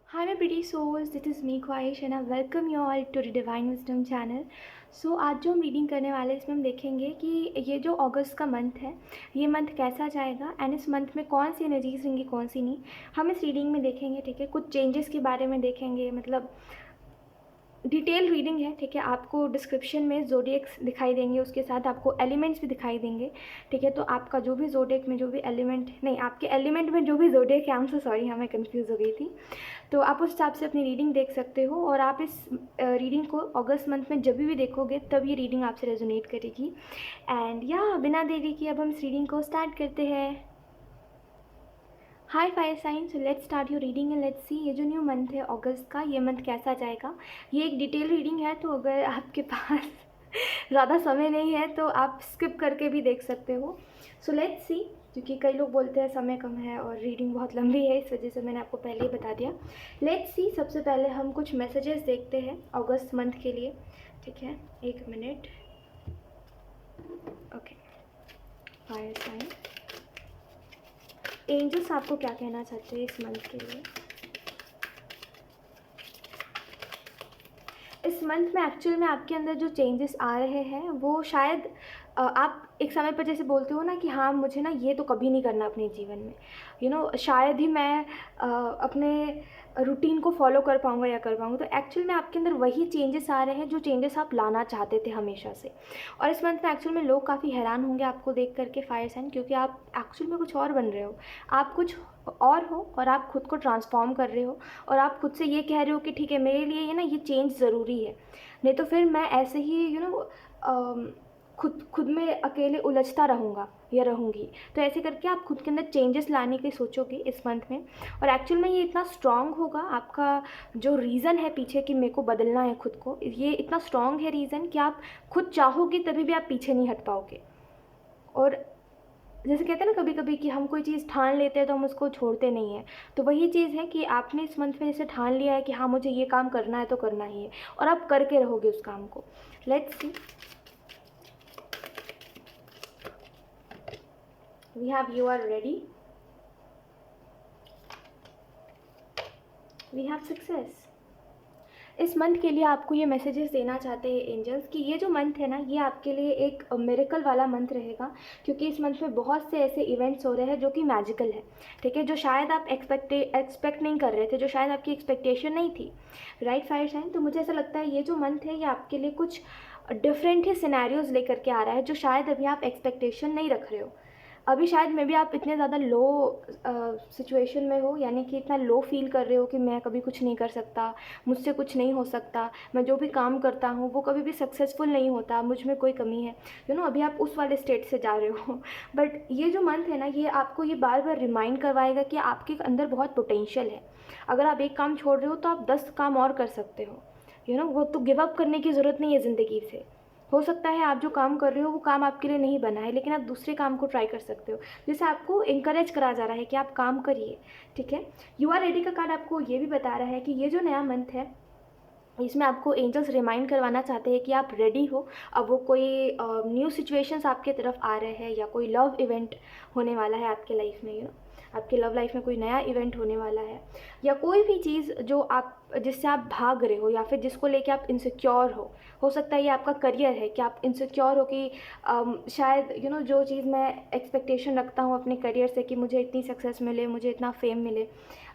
Hi my pretty souls, this is me Khwahish and I welcome you all to the Divine Wisdom channel. आज जो हम reading करने वाले हैं इसमें हम देखेंगे कि ये जो अगस्त का मंथ है ये मंथ कैसा जाएगा एंड इस मंथ में कौन सी एनर्जीज होंगी कौन सी नहीं, हम इस रीडिंग में देखेंगे। ठीक है, कुछ चेंजेस के बारे में देखेंगे, मतलब डिटेल रीडिंग है। ठीक है, आपको डिस्क्रिप्शन में ज़ोडिएक्स दिखाई देंगे, उसके साथ आपको एलिमेंट्स भी दिखाई देंगे। ठीक है, तो आपका जो भी ज़ोडिएक में जो भी एलिमेंट नहीं, आपके एलिमेंट में जो भी ज़ोडिएक है, आई एम सो सॉरी, हाँ मैं कंफ्यूज हो गई थी। तो आप उस हिसाब से अपनी रीडिंग देख सकते हो और आप इस रीडिंग को अगस्त मंथ में जब भी देखोगे तब ये रीडिंग आपसे रेजोनेट करेगी। एंड या बिना देरी की अब हम इस रीडिंग को स्टार्ट करते हैं। Hi fire sign, so let's start your reading and let's see ये जो न्यू मंथ है अगस्त का, ये मंथ कैसा जाएगा। ये एक डिटेल रीडिंग है, तो अगर आपके पास ज़्यादा समय नहीं है तो आप स्किप करके भी देख सकते हो। सो लेट्स सी, क्योंकि कई लोग बोलते हैं समय कम है और रीडिंग बहुत लंबी है, इस वजह से मैंने आपको पहले ही बता दिया। लेट्स सी, सबसे पहले हम कुछ मैसेजेस देखते हैं अगस्त मंथ के लिए। ठीक है, एक minute. Okay, fire sign, angels आपको क्या कहना चाहते हैं इस मंथ के लिए। इस मंथ में एक्चुअल में आपके अंदर जो चेंजेस आ रहे हैं वो शायद आप एक समय पर जैसे बोलते हो ना कि हाँ मुझे ना ये तो कभी नहीं करना अपने जीवन में, शायद ही मैं अपने रूटीन को फॉलो कर पाऊँगा या कर पाऊँगा। तो एक्चुअल में आपके अंदर वही चेंजेस आ रहे हैं जो चेंजेस आप लाना चाहते थे हमेशा से। और इस मंथ में एक्चुअल में लोग काफ़ी हैरान होंगे आपको देख करके फायर साइन, क्योंकि आप एक्चुअल में कुछ और बन रहे हो। आप कुछ और हो और आप खुद को ट्रांसफॉर्म कर रहे हो और आप खुद से ये कह रहे हो कि ठीक है मेरे लिए ये ना ये चेंज ज़रूरी है, नहीं तो फिर मैं ऐसे ही खुद में अकेले उलझता रहूँगा या रहूँगी। तो ऐसे करके आप खुद के अंदर चेंजेस लाने की सोचोगे इस मंथ में। और एक्चुअल में ये इतना स्ट्रॉन्ग होगा, आपका जो रीज़न है पीछे कि मेरे को बदलना है खुद को, ये इतना स्ट्रॉन्ग है रीज़न कि आप खुद चाहोगे तभी भी आप पीछे नहीं हट पाओगे। और जैसे कहते हैं ना कभी कभी कि हम कोई चीज़ ठान लेते हैं तो हम उसको छोड़ते नहीं हैं, तो वही चीज़ है कि आपने इस मंथ में जैसे ठान लिया है कि हाँ मुझे ये काम करना है तो करना ही है, और आप करके रहोगे उस काम को। Let's see, we have you are ready, we have success. इस मंथ के लिए आपको ये मैसेजेस देना चाहते हैं एंजल्स कि ये जो मंथ है ना ये आपके लिए एक मिरेकल वाला मंथ रहेगा, क्योंकि इस मंथ में बहुत से ऐसे इवेंट्स हो रहे हैं जो कि मैजिकल है। ठीक है, जो शायद आप एक्सपेक्ट नहीं कर रहे थे, जो शायद आपकी एक्सपेक्टेशन नहीं थी। राइट फायर साइन, तो मुझे ऐसा लगता है ये जो मंथ है ये आपके लिए कुछ डिफरेंट ही सिनेरियोज लेकर के आ रहा है जो शायद अभी आप एक्सपेक्टेशन नहीं रख रहे हो। अभी शायद मे बी आप इतने ज़्यादा लो सिचुएशन में हो, यानी कि इतना लो फील कर रहे हो कि मैं कभी कुछ नहीं कर सकता, मुझसे कुछ नहीं हो सकता, मैं जो भी काम करता हूँ वो कभी भी सक्सेसफुल नहीं होता, मुझ में कोई कमी है। अभी आप उस वाले स्टेट से जा रहे हो। बट ये जो मंथ है ना ये आपको ये बार बार रिमाइंड करवाएगा कि आपके अंदर बहुत पोटेंशियल है। अगर आप एक काम छोड़ रहे हो तो आप 10 काम और कर सकते हो। वो तो गिव अप करने की ज़रूरत नहीं है ज़िंदगी से। हो सकता है आप जो काम कर रहे हो वो काम आपके लिए नहीं बना है, लेकिन आप दूसरे काम को ट्राई कर सकते हो, जैसे आपको इंकरेज करा जा रहा है कि आप काम करिए। ठीक है, यू आर रेडी का कार्ड आपको ये भी बता रहा है कि ये जो नया मंथ है इसमें आपको एंजल्स रिमाइंड करवाना चाहते हैं कि आप रेडी हो। अब वो कोई न्यू सिचुएशंस आपके तरफ आ रहे हैं या कोई लव इवेंट होने वाला है आपके लाइफ में, आपके लव लाइफ में कोई नया इवेंट होने वाला है, या कोई भी चीज़ जो आप जिससे आप भाग रहे हो या फिर जिसको लेके आप इनसिक्योर हो सकता है ये आपका करियर है कि आप इनसिक्योर हो कि शायद जो चीज़ मैं एक्सपेक्टेशन रखता हूँ अपने करियर से कि मुझे इतनी सक्सेस मिले, मुझे इतना फेम मिले,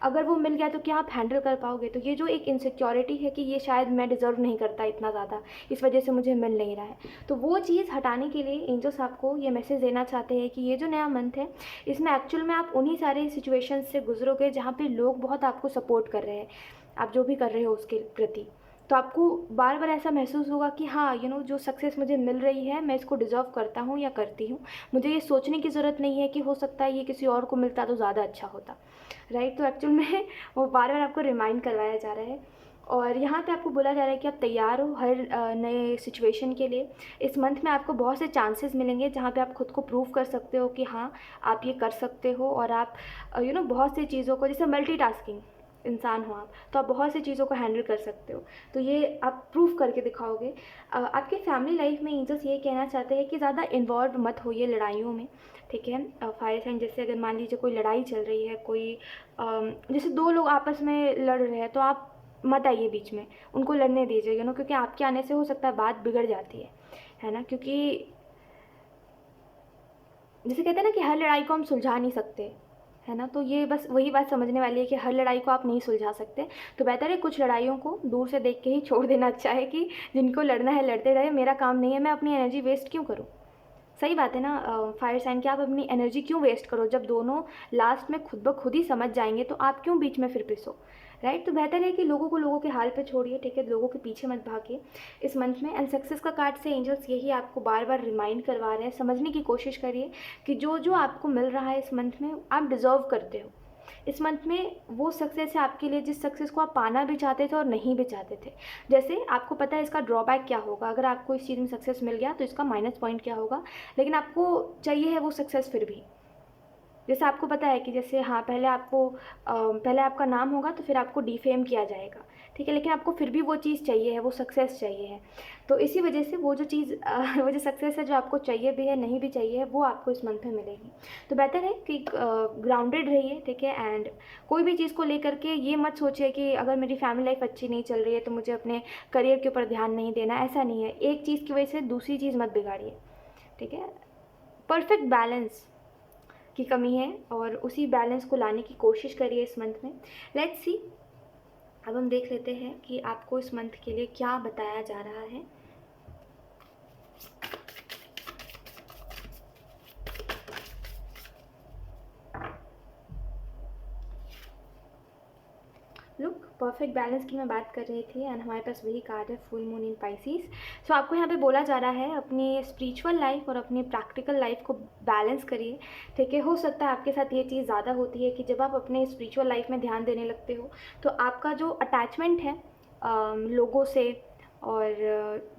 अगर वो मिल गया तो क्या आप हैंडल कर पाओगे। तो ये जो एक इनसिक्योरिटी है कि ये शायद मैं डिज़र्व नहीं करता इतना ज़्यादा, इस वजह से मुझे मिल नहीं रहा है, तो वो चीज़ हटाने के लिए एंजल्स आपको ये मैसेज देना चाहते हैं कि ये जो नया मंथ है इसमें एक्चुअल में आप उन्हीं सारे सिचुएशन से गुजरोगे जहाँ पे लोग बहुत आपको सपोर्ट कर रहे हैं, आप जो भी कर रहे हो उसके प्रति। तो आपको बार बार ऐसा महसूस होगा कि हाँ जो सक्सेस मुझे मिल रही है मैं इसको डिज़र्व करता हूँ या करती हूँ, मुझे ये सोचने की ज़रूरत नहीं है कि हो सकता है ये किसी और को मिलता तो ज़्यादा अच्छा होता। राइट, तो एक्चुअल में वो बार बार आपको रिमाइंड करवाया जा रहा है और यहाँ पे आपको बोला जा रहा है कि आप तैयार हो हर नए सिचुएशन के लिए। इस मंथ में आपको बहुत से चांसेस मिलेंगे जहाँ पे आप खुद को प्रूव कर सकते हो कि हाँ आप ये कर सकते हो, और आप बहुत सी चीज़ों को, जैसे मल्टीटास्किंग, इंसान हो आप, तो आप बहुत सी चीज़ों को हैंडल कर सकते हो। तो ये आप प्रूव करके दिखाओगे। आपके फैमिली लाइफ में एंजल्स ये कहना चाहते हैं कि ज़्यादा इन्वॉल्व मत होइए लड़ाइयों में, ठीक है। फायर साइन जैसे अगर मान लीजिए कोई लड़ाई चल रही है, कोई जैसे दो लोग आपस में लड़ रहे हैं, तो आप मत आइए बीच में, उनको लड़ने दीजिए, क्योंकि आपके आने से हो सकता है बात बिगड़ जाती है ना। क्योंकि जैसे कहते हैं ना कि हर लड़ाई को हम सुलझा नहीं सकते, है ना। तो ये बस वही बात समझने वाली है कि हर लड़ाई को आप नहीं सुलझा सकते। तो बेहतर है कुछ लड़ाइयों को दूर से देख के ही छोड़ देना अच्छा है, कि जिनको लड़ना है लड़ते रहे, मेरा काम नहीं है, मैं अपनी एनर्जी वेस्ट क्यों करूँ। सही बात है ना फायर साइन कि आप अपनी एनर्जी क्यों वेस्ट करो, जब दोनों लास्ट में खुद ब खुद ही समझ जाएंगे, तो आप क्यों बीच में फिर पिसो, राइट। तो बेहतर है कि लोगों को लोगों के हाल पे छोड़िए, ठीक है, लोगों के पीछे मत भागिए इस मंथ में। एंड सक्सेस का कार्ड से एंजल्स यही आपको बार बार रिमाइंड करवा रहे हैं, समझने की कोशिश करिए कि जो जो आपको मिल रहा है इस मंथ में, आप डिज़र्व करते हो। इस मंथ में वो सक्सेस है आपके लिए जिस सक्सेस को आप पाना भी चाहते थे और नहीं भी चाहते थे। जैसे आपको पता है इसका ड्रॉबैक क्या होगा, अगर आपको इस चीज़ में सक्सेस मिल गया तो इसका माइनस पॉइंट क्या होगा, लेकिन आपको चाहिए है वो सक्सेस फिर भी। जैसे आपको पता है कि जैसे हाँ पहले आपका नाम होगा तो फिर आपको डिफेम किया जाएगा, ठीक है, लेकिन आपको फिर भी वो चीज़ चाहिए है, वो सक्सेस चाहिए है। तो इसी वजह से वो जो चीज़ वो जो सक्सेस है जो आपको चाहिए भी है नहीं भी चाहिए है, वो आपको इस मंथ में मिलेगी। तो बेहतर है कि ग्राउंडेड रहिए, ठीक है। एंड कोई भी चीज़ को लेकर के ये मत सोचिए कि अगर मेरी फैमिली लाइफ अच्छी नहीं चल रही है तो मुझे अपने करियर के ऊपर ध्यान नहीं देना, ऐसा नहीं है। एक चीज़ की वजह से दूसरी चीज़ मत बिगाड़िए, ठीक है। परफेक्ट बैलेंस की कमी है और उसी बैलेंस को लाने की कोशिश करिए इस मंथ में। लेट्स सी, अब हम देख लेते हैं कि आपको इस मंथ के लिए क्या बताया जा रहा है। लुक, परफेक्ट बैलेंस की मैं बात कर रही थी एंड हमारे पास वही कार्ड है, फुल मून इन पाइसिस। सो आपको यहाँ पे बोला जा रहा है अपनी स्पिरिचुअल लाइफ और अपनी प्रैक्टिकल लाइफ को बैलेंस करिए, ठीक है। हो सकता है आपके साथ ये चीज़ ज़्यादा होती है कि जब आप अपने स्पिरिचुअल लाइफ में ध्यान देने लगते हो तो आपका जो अटैचमेंट है लोगों से और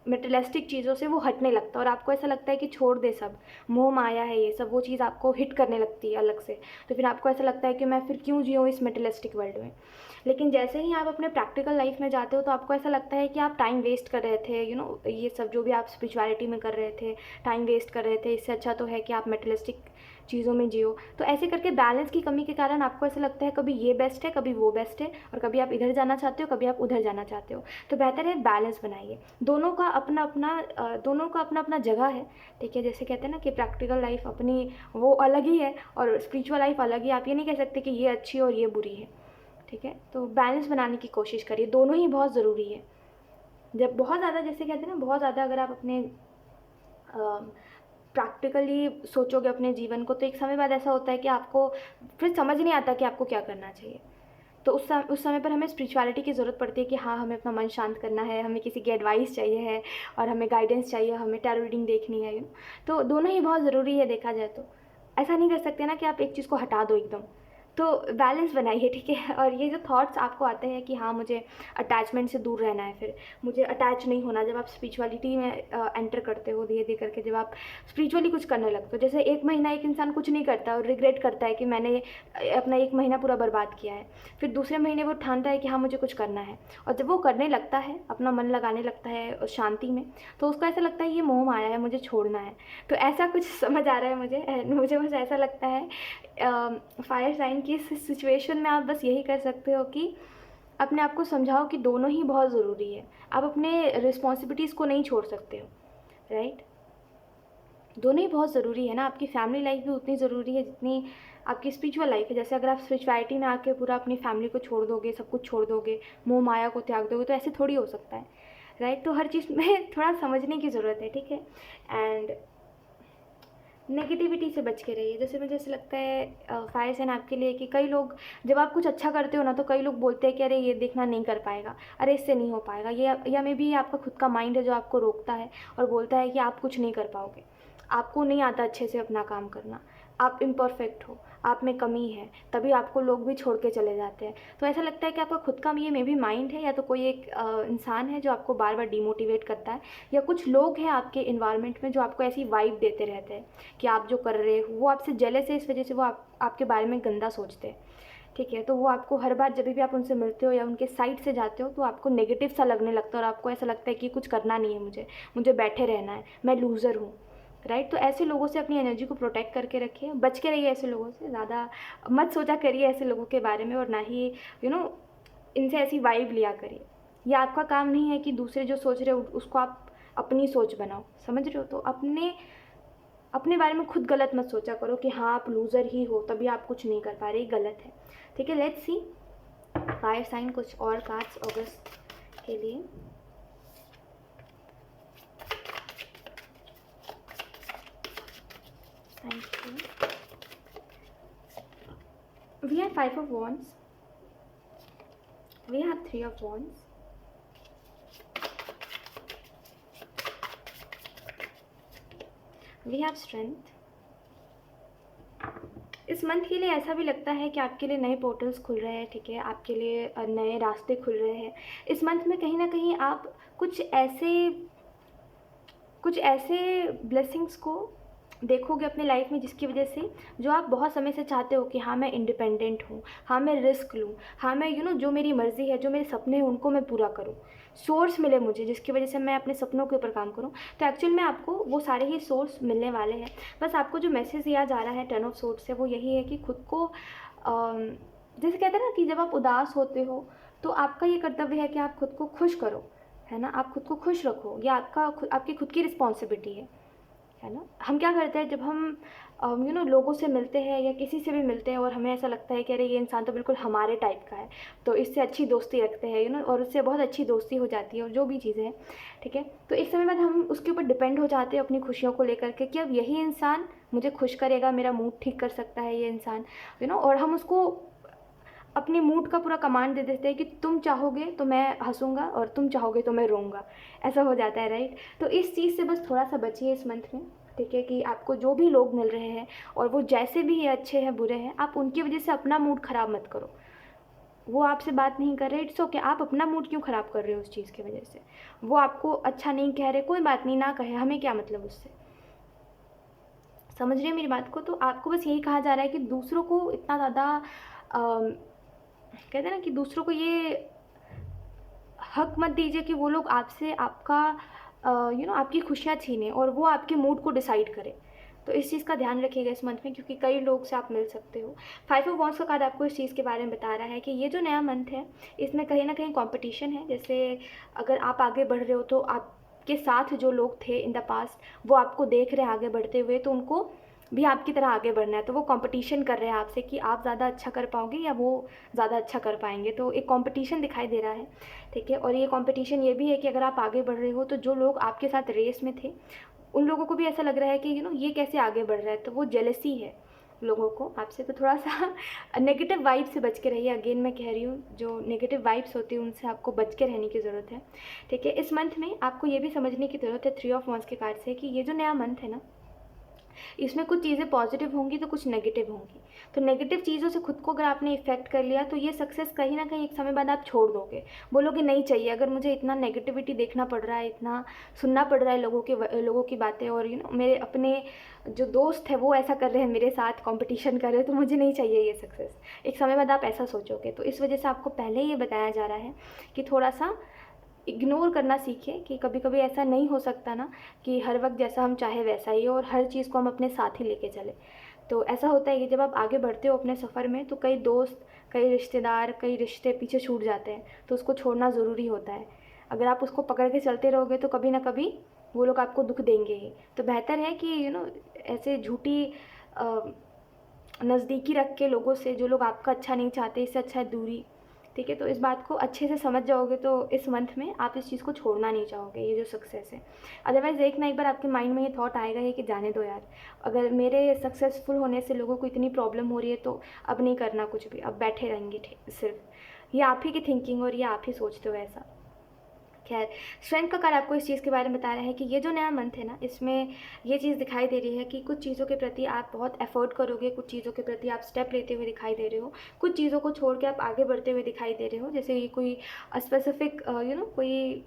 मटेरियलिस्टिक चीज़ों से वो हटने लगता है, और आपको ऐसा लगता है कि छोड़ दे सब, मोह माया है ये सब, वो चीज़ आपको हिट करने लगती है अलग से। तो फिर आपको ऐसा लगता है कि मैं फिर क्यों जीऊँ इस मटेरियलिस्टिक वर्ल्ड में। लेकिन जैसे ही आप अपने प्रैक्टिकल लाइफ में जाते हो तो आपको ऐसा लगता है कि आप टाइम वेस्ट कर रहे थे, ये सब जो भी आप स्पिरिचुअलिटी में कर रहे थे, टाइम वेस्ट कर रहे थे, इससे अच्छा तो है कि आप मटेरियलिस्टिक चीज़ों में जियो। तो ऐसे करके बैलेंस की कमी के कारण आपको ऐसा लगता है कभी ये बेस्ट है, कभी वो बेस्ट है, और कभी आप इधर जाना चाहते हो, कभी आप उधर जाना चाहते हो। तो बेहतर है बैलेंस बनाइए, दोनों का अपना अपना जगह है, ठीक है। जैसे कहते हैं ना कि प्रैक्टिकल लाइफ अपनी वो अलग ही है और स्पिरिचुअल लाइफ अलग ही। आप ये नहीं कह सकते कि ये अच्छी है और ये बुरी है, ठीक है। तो बैलेंस बनाने की कोशिश करिए, दोनों ही बहुत ज़रूरी है। जब बहुत ज़्यादा, जैसे कहते हैं ना, बहुत ज़्यादा अगर आप अपने प्रैक्टिकली सोचोगे अपने जीवन को, तो एक समय बाद ऐसा होता है कि आपको फिर समझ नहीं आता कि आपको क्या करना चाहिए। तो उस समय पर हमें स्पिरिचुअलिटी की ज़रूरत पड़ती है कि हाँ, हमें अपना मन शांत करना है, हमें किसी की एडवाइस चाहिए है और हमें गाइडेंस चाहिए, हमें टैरो रीडिंग देखनी है। तो दोनों ही बहुत ज़रूरी है देखा जाए तो। ऐसा नहीं कर सकते ना कि आप एक चीज़ को हटा दो एकदम। तो बैलेंस बनाइए, ठीक है। और ये जो थॉट्स आपको आते हैं कि हाँ मुझे अटैचमेंट से दूर रहना है, फिर मुझे अटैच नहीं होना, जब आप स्पिरिचुअलिटी में एंटर करते हो धीरे धीरे करके, जब आप स्पिरिचुअली कुछ करने लगते हो, जैसे एक महीना एक इंसान कुछ नहीं करता और रिग्रेट करता है कि मैंने अपना एक महीना पूरा बर्बाद किया है, फिर दूसरे महीने वो ठानता है कि हाँ मुझे कुछ करना है, और जब वो करने लगता है, अपना मन लगाने लगता है शांति में, तो उसको ऐसा लगता है ये मोह माया है, मुझे छोड़ना है। तो ऐसा कुछ समझ आ रहा है मुझे बस ऐसा लगता है फायर साइन की इस सिचुएशन में आप बस यही कर सकते हो कि अपने आप को समझाओ कि दोनों ही बहुत ज़रूरी है। आप अपने रिस्पॉन्सिबिलिटीज़ को नहीं छोड़ सकते हो, राइट। दोनों ही बहुत ज़रूरी है ना, आपकी फैमिली लाइफ भी उतनी ज़रूरी है जितनी आपकी स्पिरिचुअल लाइफ है। जैसे अगर आप स्पिरिचुअलिटी में आके पूरा अपनी फैमिली को छोड़ दोगे, सब कुछ छोड़ दोगे, मोह माया को त्याग दोगे, तो ऐसे थोड़ी हो सकता है, राइट। तो हर चीज़ में थोड़ा समझने की ज़रूरत है, ठीक है। एंड नेगेटिविटी से बच के रहिए। जैसे मुझे ऐसा लगता है फायर साइन आपके लिए कि कई लोग, जब आप कुछ अच्छा करते हो ना, तो कई लोग बोलते हैं कि अरे ये देखना नहीं कर पाएगा, अरे इससे नहीं हो पाएगा, ये या मे बी आपका खुद का माइंड है जो आपको रोकता है और बोलता है कि आप कुछ नहीं कर पाओगे, आपको नहीं आता अच्छे से अपना काम करना, आप इम्परफेक्ट हो, आप में कमी है, तभी आपको लोग भी छोड़ के चले जाते हैं। तो ऐसा लगता है कि आपका खुद का ये मे बी माइंड है, या तो कोई एक इंसान है जो आपको बार बार डिमोटिवेट करता है, या कुछ लोग हैं आपके इन्वायरमेंट में जो आपको ऐसी वाइब देते रहते हैं कि आप जो कर रहे हो वो आपसे जेलस है, इस वजह से वो आपके बारे में गंदा सोचते हैं, ठीक है। तो वो आपको हर बार जब भी आप उनसे मिलते हो या उनके साइड से जाते हो तो आपको नेगेटिव सा लगने लगता है और आपको ऐसा लगता है कि कुछ करना नहीं है, मुझे बैठे रहना है, मैं लूज़र हूँ, राइट। तो ऐसे लोगों से अपनी एनर्जी को प्रोटेक्ट करके रखिए, बच के रहिए ऐसे लोगों से, ज़्यादा मत सोचा करिए ऐसे लोगों के बारे में, और ना ही इनसे ऐसी वाइब लिया करिए। ये आपका काम नहीं है कि दूसरे जो सोच रहे हो उसको आप अपनी सोच बनाओ, समझ रहे हो। तो अपने बारे में खुद गलत मत सोचा करो कि हाँ आप लूज़र ही हो तभी आप कुछ नहीं कर पा रहे, गलत है, ठीक है। लेट्स सी फायर साइन कुछ और कार्ड्स अगस्त के लिए। Thank you. We have 5 of wands, we have 3 of wands, we have strength। इस मंथ के लिए ऐसा भी लगता है कि आपके लिए नए पोर्टल्स खुल रहे हैं, ठीक है, आपके लिए नए रास्ते खुल रहे हैं। इस मंथ में कहीं ना कहीं आप कुछ ऐसे ब्लेसिंग्स को देखोगे अपने लाइफ में जिसकी वजह से जो आप बहुत समय से चाहते हो कि हाँ मैं इंडिपेंडेंट हूँ, हाँ मैं रिस्क लूँ, हाँ मैं जो मेरी मर्ज़ी है, जो मेरे सपने हैं उनको मैं पूरा करूँ, सोर्स मिले मुझे जिसकी वजह से मैं अपने सपनों के ऊपर काम करूँ। तो एक्चुअल में आपको वो सारे ही सोर्स मिलने वाले हैं। बस आपको जो मैसेज दिया जा रहा है 10 of swords से वो यही है कि खुद को जैसे कहते हैं ना कि जब आप उदास होते हो तो आपका ये कर्तव्य है कि आप खुद को खुश करो, है ना, आप खुद को खुश रखो, ये आपकी खुद की रिस्पॉन्सिबिलिटी है ना। हम क्या करते हैं जब हम लोगों से मिलते हैं या किसी से भी मिलते हैं और हमें ऐसा लगता है कि अरे ये इंसान तो बिल्कुल हमारे टाइप का है, तो इससे अच्छी दोस्ती रखते हैं और उससे बहुत अच्छी दोस्ती हो जाती है और जो भी चीज़ें हैं, ठीक है। तो एक समय बाद हम उसके ऊपर डिपेंड हो जाते हैं अपनी खुशियों को लेकर के कि अब यही इंसान मुझे खुश करेगा, मेरा मूड ठीक कर सकता है ये इंसान, और हम उसको अपने मूड का पूरा कमांड दे देते हैं कि तुम चाहोगे तो मैं हंसूंगा और तुम चाहोगे तो मैं रोऊंगा, ऐसा हो जाता है, राइट। तो इस चीज़ से बस थोड़ा सा बचिए इस मंथ में, ठीक है, कि आपको जो भी लोग मिल रहे हैं और वो जैसे भी है, अच्छे हैं बुरे हैं, आप उनकी वजह से अपना मूड ख़राब मत करो। वो आपसे बात नहीं कर रहे, इट्स ओके, आप अपना मूड क्यों ख़राब कर रहे हो उस चीज़ की वजह से। वो आपको अच्छा नहीं कह रहे, कोई बात नहीं, ना कहे, हमें क्या मतलब उससे, समझ रहे हैं मेरी बात को। तो आपको बस यही कहा जा रहा है कि दूसरों को इतना ज़्यादा कहते हैं ना कि दूसरों को ये हक मत दीजिए कि वो लोग आपसे आपकी खुशियाँ छीने और वो आपके मूड को डिसाइड करें। तो इस चीज़ का ध्यान रखिएगा इस मंथ में, क्योंकि कई लोग से आप मिल सकते हो। 5 of wands का कार्ड आपको इस चीज़ के बारे में बता रहा है कि ये जो नया मंथ है इसमें कहीं ना कहीं कंपटीशन है। जैसे अगर आप आगे बढ़ रहे हो तो आपके साथ जो लोग थे इन द पास्ट वो आपको देख रहे हैं आगे बढ़ते हुए, तो उनको भी आपकी तरह आगे बढ़ना है, तो वो कंपटीशन कर रहे हैं आपसे कि आप ज़्यादा अच्छा कर पाओगे या वो ज़्यादा अच्छा कर पाएंगे। तो एक कंपटीशन दिखाई दे रहा है, ठीक है। और ये कंपटीशन ये भी है कि अगर आप आगे बढ़ रहे हो तो जो लोग आपके साथ रेस में थे उन लोगों को भी ऐसा लग रहा है कि ये कैसे आगे बढ़ रहा है, तो वो जेलसी है लोगों को आपसे। तो थोड़ा सा नेगेटिव वाइब से बच के रहिए, अगेन मैं कह रही हूँ, जो नेगेटिव वाइब्स होती हैं उनसे आपको बच के रहने की ज़रूरत है, ठीक है। इस मंथ में आपको ये भी समझने की ज़रूरत है 3 of wands के कार्ड से कि ये जो नया मंथ है ना इसमें कुछ चीज़ें पॉजिटिव होंगी तो कुछ नेगेटिव होंगी। तो नेगेटिव चीज़ों से खुद को अगर आपने इफेक्ट कर लिया तो ये सक्सेस कहीं ना कहीं एक समय बाद आप छोड़ दोगे, बोलोगे नहीं चाहिए, अगर मुझे इतना नेगेटिविटी देखना पड़ रहा है, इतना सुनना पड़ रहा है लोगों की बातें, और मेरे अपने जो दोस्त है वो ऐसा कर रहे हैं मेरे साथ, कंपटीशन कर रहे हैं, तो मुझे नहीं चाहिए ये सक्सेस, एक समय बाद आप ऐसा सोचोगे। तो इस वजह से आपको पहले ये बताया जा रहा है कि थोड़ा सा इग्नोर करना सीखें कि कभी कभी ऐसा नहीं हो सकता ना कि हर वक्त जैसा हम चाहे वैसा ही हो और हर चीज़ को हम अपने साथ ही लेके चले। तो ऐसा होता है कि जब आप आगे बढ़ते हो अपने सफ़र में तो कई दोस्त, कई रिश्तेदार, कई रिश्ते पीछे छूट जाते हैं, तो उसको छोड़ना ज़रूरी होता है। अगर आप उसको पकड़ के चलते रहोगे तो कभी ना कभी वो लोग आपको दुख देंगे ही। तो बेहतर है कि ऐसे झूठी नज़दीकी रख के लोगों से जो लोग आपका अच्छा नहीं चाहते, इससे अच्छा है दूरी, ठीक है। तो इस बात को अच्छे से समझ जाओगे तो इस मंथ में आप इस चीज़ को छोड़ना नहीं चाहोगे, ये जो सक्सेस है। अदरवाइज़ एक एक बार आपके माइंड में ये थॉट आएगा ही कि जाने दो यार, अगर मेरे सक्सेसफुल होने से लोगों को इतनी प्रॉब्लम हो रही है तो अब नहीं करना कुछ भी, अब बैठे रहेंगे सिर्फ। ये आप ही की थिंकिंग और ये आप ही सोचते हो ऐसा। खैर, स्ट्रेंथ का कार्ड आपको इस चीज़ के बारे में बता रहा है कि ये जो नया मंथ है ना इसमें ये चीज़ दिखाई दे रही है कि कुछ चीज़ों के प्रति आप बहुत एफर्ट करोगे, कुछ चीज़ों के प्रति आप स्टेप लेते हुए दिखाई दे रहे हो, कुछ चीज़ों को छोड़ के आप आगे बढ़ते हुए दिखाई दे रहे हो। जैसे ये कोई स्पेसिफिक कोई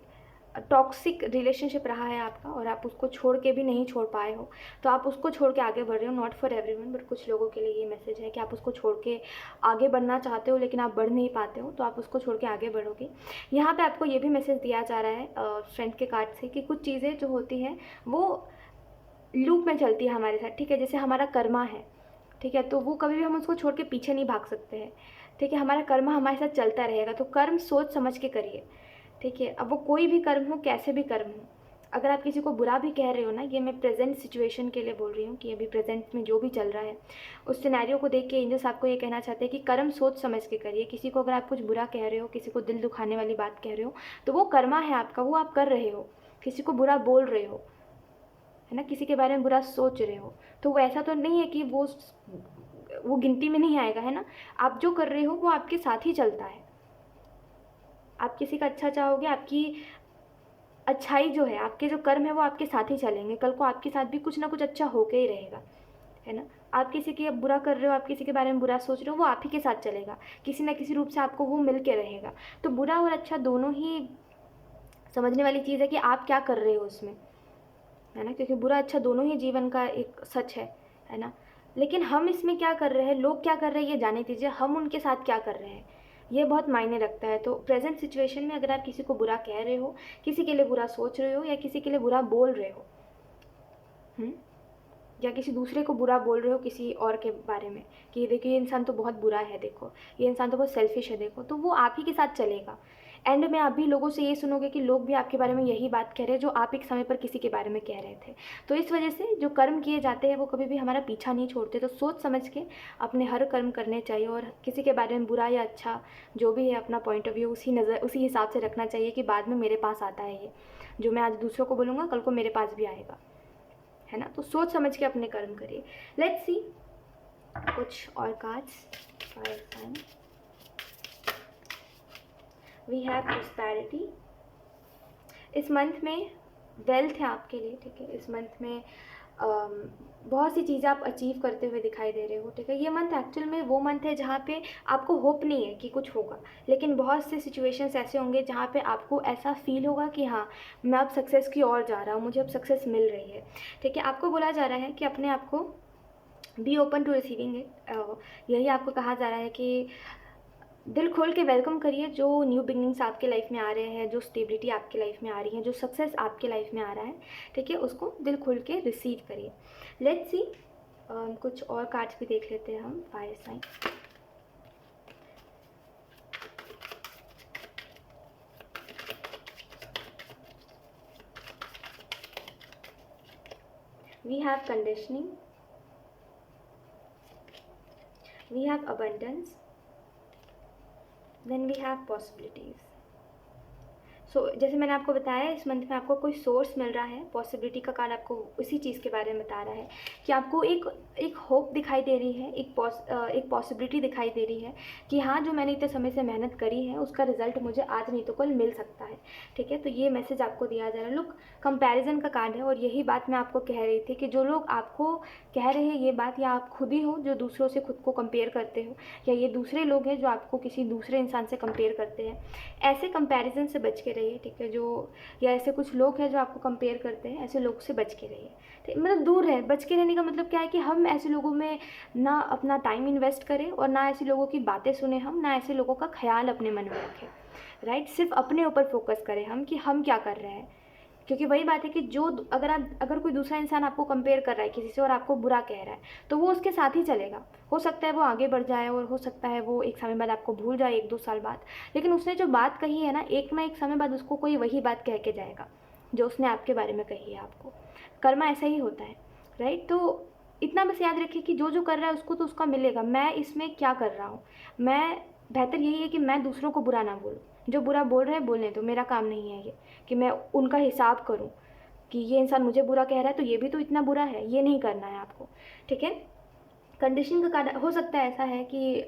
टॉक्सिक रिलेशनशिप रहा है आपका और आप उसको छोड़ के भी नहीं छोड़ पाए हो, तो आप उसको छोड़ के आगे बढ़ रहे हो। नॉट फॉर एवरीवन, बट कुछ लोगों के लिए ये मैसेज है कि आप उसको छोड़ के आगे बढ़ना चाहते हो लेकिन आप बढ़ नहीं पाते हो, तो आप उसको छोड़ के आगे बढ़ोगे। यहाँ पे आपको ये भी मैसेज दिया जा रहा है फ्रेंड के कार्ड से कि कुछ चीज़ें जो होती हैं वो लूप में चलती है हमारे साथ, ठीक है। जैसे हमारा कर्मा है, ठीक है, तो वो कभी भी हम उसको छोड़ के पीछे नहीं भाग सकते हैं, ठीक है। हमारा कर्म हमारे साथ चलता रहेगा, तो कर्म सोच समझ के करिए, ठीक है। अब वो कोई भी कर्म हो, कैसे भी कर्म हो, अगर आप किसी को बुरा भी कह रहे हो ना, ये मैं प्रेजेंट सिचुएशन के लिए बोल रही हूँ कि अभी प्रेजेंट में जो भी चल रहा है उस सिनेरियो को देख के एंजल्स आपको ये कहना चाहते हैं कि कर्म सोच समझ के करिए। किसी को अगर आप कुछ बुरा कह रहे हो, किसी को दिल दुखाने वाली बात कह रहे हो, तो वो कर्मा है आपका, वो आप कर रहे हो। किसी को बुरा बोल रहे हो, है ना, किसी के बारे में बुरा सोच रहे हो, तो वो ऐसा तो नहीं है कि वो गिनती में नहीं आएगा, है ना। आप जो कर रहे हो वो आपके साथ ही चलता है। आप किसी का अच्छा चाहोगे, आपकी अच्छाई जो है, आपके जो कर्म है वो आपके साथ ही चलेंगे। कल को आपके साथ भी कुछ ना कुछ अच्छा होके ही रहेगा, है ना। आप किसी के बुरा कर रहे हो, आप किसी के बारे में बुरा सोच रहे हो, वो आप ही के साथ चलेगा, किसी ना किसी रूप से आपको वो मिल के रहेगा। तो बुरा और अच्छा दोनों ही समझने वाली चीज़ है कि आप क्या कर रहे हो उसमें, है ना, क्योंकि बुरा अच्छा दोनों ही जीवन का एक सच है ना। लेकिन हम इसमें क्या कर रहे हैं, लोग क्या कर रहे हैं, ये जाने दीजिए, हम उनके साथ क्या कर रहे हैं, ये बहुत मायने रखता है। तो प्रेजेंट सिचुएशन में अगर आप किसी को बुरा कह रहे हो, किसी के लिए बुरा सोच रहे हो, या किसी के लिए बुरा बोल रहे हो, या किसी दूसरे को बुरा बोल रहे हो किसी और के बारे में कि देखिए ये इंसान तो बहुत बुरा है, देखो ये इंसान तो बहुत सेल्फिश है, देखो, तो वो आप ही के साथ चलेगा। एंड में आप भी लोगों से ये सुनोगे कि लोग भी आपके बारे में यही बात कह रहे हैं जो आप एक समय पर किसी के बारे में कह रहे थे। तो इस वजह से जो कर्म किए जाते हैं वो कभी भी हमारा पीछा नहीं छोड़ते। तो सोच समझ के अपने हर कर्म करने चाहिए, और किसी के बारे में बुरा या अच्छा जो भी है अपना पॉइंट ऑफ व्यू उसी हिसाब से रखना चाहिए कि बाद में मेरे पास आता है, ये जो मैं आज दूसरों को बोलूँगा कल को मेरे पास भी आएगा, है ना। तो सोच समझ के अपने कर्म करिए। लेट्स सी कुछ और cards. Fire sign, we have prosperity. इस मंथ में वेल्थ है आपके लिए, ठीक है। इस मंथ में बहुत सी चीज़ें आप अचीव करते हुए दिखाई दे रहे हो, ठीक है। ये मंथ एक्चुअल में वो मंथ है जहाँ पे आपको होप नहीं है कि कुछ होगा, लेकिन बहुत से सिचुएशंस ऐसे होंगे जहाँ पे आपको ऐसा फील होगा कि हाँ मैं अब सक्सेस की ओर जा रहा हूँ, मुझे अब सक्सेस मिल रही है, ठीक है। आपको बोला जा रहा है कि अपने आप को be open to receiving it. यही आपको कहा जा रहा है कि दिल खोल के वेलकम करिए जो न्यू बिगनिंग्स आपके लाइफ में आ रहे हैं, जो स्टेबिलिटी आपके लाइफ में आ रही है, जो सक्सेस आपके लाइफ में आ रहा है, ठीक है, उसको दिल खोल के रिसीव करिए। लेट्स सी कुछ और कार्ड्स भी देख लेते हैं हम। Fire sign, we have conditioning, we have abundance, then we have possibilities. So जैसे मैंने आपको बताया इस मंथ में आपको कोई सोर्स मिल रहा है। पॉसिबिलिटी का कार्ड आपको उसी चीज़ के बारे में बता रहा है कि आपको एक होप दिखाई दे रही है, एक पॉसिबिलिटी दिखाई दे रही है कि हाँ जो मैंने इतने समय से मेहनत करी है उसका रिजल्ट मुझे आज नहीं तो कल मिल सकता है, ठीक है। तो ये मैसेज आपको दिया जा रहा है। लुक, कंपैरिजन का कार्ड है, और यही बात मैं आपको कह रही थी कि जो लोग आपको कह रहे हैं ये बात, या आप खुद ही हो जो दूसरों से खुद को कंपेयर करते हो, या ये दूसरे लोग हैं जो आपको किसी दूसरे इंसान से कंपेयर करते हैं, ऐसे कंपैरिजन से बच के रहिए, ठीक है। जो या ऐसे कुछ लोग हैं जो आपको कंपेयर करते हैं, ऐसे लोग से बच के रहिए, ठीक। मतलब दूर है। बच के रहने का मतलब क्या है कि हम ऐसे लोगों में ना अपना टाइम इन्वेस्ट करें, और ना ऐसे लोगों की बातें सुने हम, ना ऐसे लोगों का ख्याल अपने मन में रखें, राइट। सिर्फ अपने ऊपर फोकस करें हम कि हम क्या कर रहे हैं, क्योंकि वही बात है कि जो अगर कोई दूसरा इंसान आपको कंपेयर कर रहा है किसी से और आपको बुरा कह रहा है, तो वो उसके साथ ही चलेगा। हो सकता है वो आगे बढ़ जाए, और हो सकता है वो एक समय बाद आपको भूल जाए, 1-2 साल बाद, लेकिन उसने जो बात कही है ना एक समय बाद उसको कोई वही बात कह के जाएगा जो उसने आपके बारे में कही है आपको। कर्मा ऐसा ही होता है, राइट। तो इतना बस याद रखिए कि जो जो कर रहा है उसको तो उसका मिलेगा। मैं इसमें क्या कर रहा हूँ, मैं बेहतर यही है कि मैं दूसरों को बुरा ना बोलूँ। जो बुरा बोल रहे हैं बोलने दो, मेरा काम नहीं है ये कि मैं उनका हिसाब करूं कि ये इंसान मुझे बुरा कह रहा है तो ये भी तो इतना बुरा है, ये नहीं करना है आपको, ठीक है। कंडीशन का कार्ड हो सकता है ऐसा है कि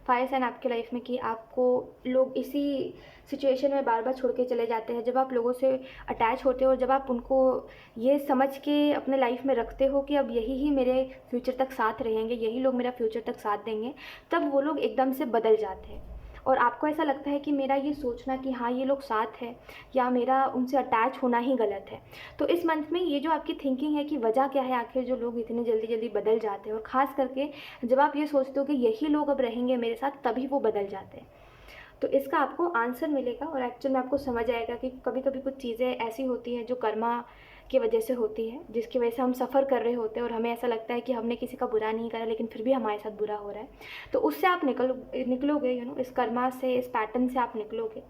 फायर साइन आपके लाइफ में कि आपको लोग इसी सिचुएशन में बार बार छोड़ के चले जाते हैं। जब आप लोगों से अटैच होते हो और जब आप उनको ये समझ के अपने लाइफ में रखते हो कि अब यही ही मेरे फ्यूचर तक साथ रहेंगे, यही लोग मेरा फ्यूचर तक साथ देंगे, तब वो लोग एकदम से बदल जाते हैं। और आपको ऐसा लगता है कि मेरा ये सोचना कि हाँ ये लोग साथ है या मेरा उनसे अटैच होना ही गलत है। तो इस मंथ में ये जो आपकी थिंकिंग है कि वजह क्या है आखिर जो लोग इतने जल्दी जल्दी बदल जाते हैं, और ख़ास करके जब आप ये सोचते हो कि यही लोग अब रहेंगे मेरे साथ, तभी वो बदल जाते हैं। तो इसका आपको आंसर मिलेगा और एक्चुअल में आपको समझ आएगा कि कभी कभी कुछ चीज़ें ऐसी होती हैं जो कर्मा की वजह से होती है, जिसकी वजह से हम सफ़र कर रहे होते हैं और हमें ऐसा लगता है कि हमने किसी का बुरा नहीं करा लेकिन फिर भी हमारे साथ बुरा हो रहा है। तो उससे आप निकलोगे, इस कर्मा से, इस पैटर्न से आप निकलोगे।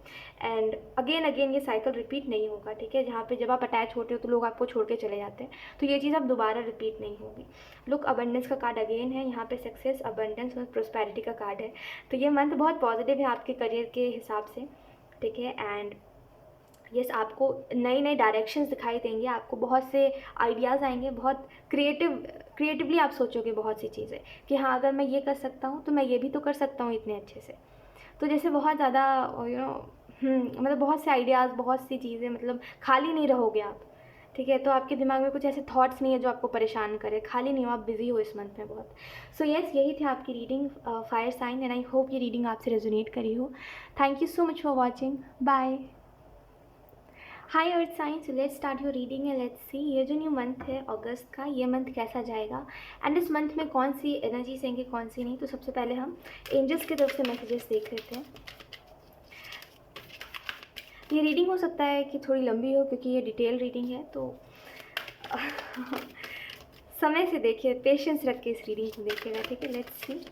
एंड अगेन अगेन ये साइकिल रिपीट नहीं होगा, ठीक है। जहाँ पे जब आप अटैच होते हो तो लोग आपको छोड़ के चले जाते हैं, तो ये चीज़ अब दोबारा रिपीट नहीं होगी। लुक, अबंडेंस का कार्ड अगेन है यहाँ पे, सक्सेस, अबंडेंस और प्रोस्पेरिटी का कार्ड है। तो ये मंथ बहुत पॉजिटिव है आपके करियर के हिसाब से, ठीक है। एंड यस, आपको नई नई डायरेक्शंस दिखाई देंगे, आपको बहुत से आइडियाज़ आएंगे, बहुत क्रिएटिवली आप सोचोगे बहुत सी चीज़ें कि हाँ अगर मैं ये कर सकता हूँ तो मैं ये भी तो कर सकता हूँ इतने अच्छे से। तो जैसे बहुत ज़्यादा मतलब बहुत से आइडियाज़, बहुत सी चीज़ें, मतलब खाली नहीं रहोगे आप, ठीक है। तो आपके दिमाग में कुछ ऐसे थॉट्स नहीं है जो आपको परेशान करे, खाली नहीं हो आप, बिजी हो इस मंथ में बहुत। सो यस, यही थी आपकी reading fire sign, and I hope ये रीडिंग आपसे रेजोनेट करी हो। Thank you so much for watching, bye. Hi earth sign, so let's start your reading and let's see ये जो न्यू मंथ है अगस्त का, ये मंथ कैसा जाएगा एंड इस मंथ में कौन सी एनर्जीज आएंगी कौन सी नहीं। तो सबसे पहले हम एंजल्स की तरफ से मैसेजेस देख लेते हैं। ये रीडिंग हो सकता है कि थोड़ी लंबी हो क्योंकि ये डिटेल रीडिंग है, तो समय से देखिए, पेशेंस रख के इस रीडिंग को देखिएगा, ठीक है। Let's see.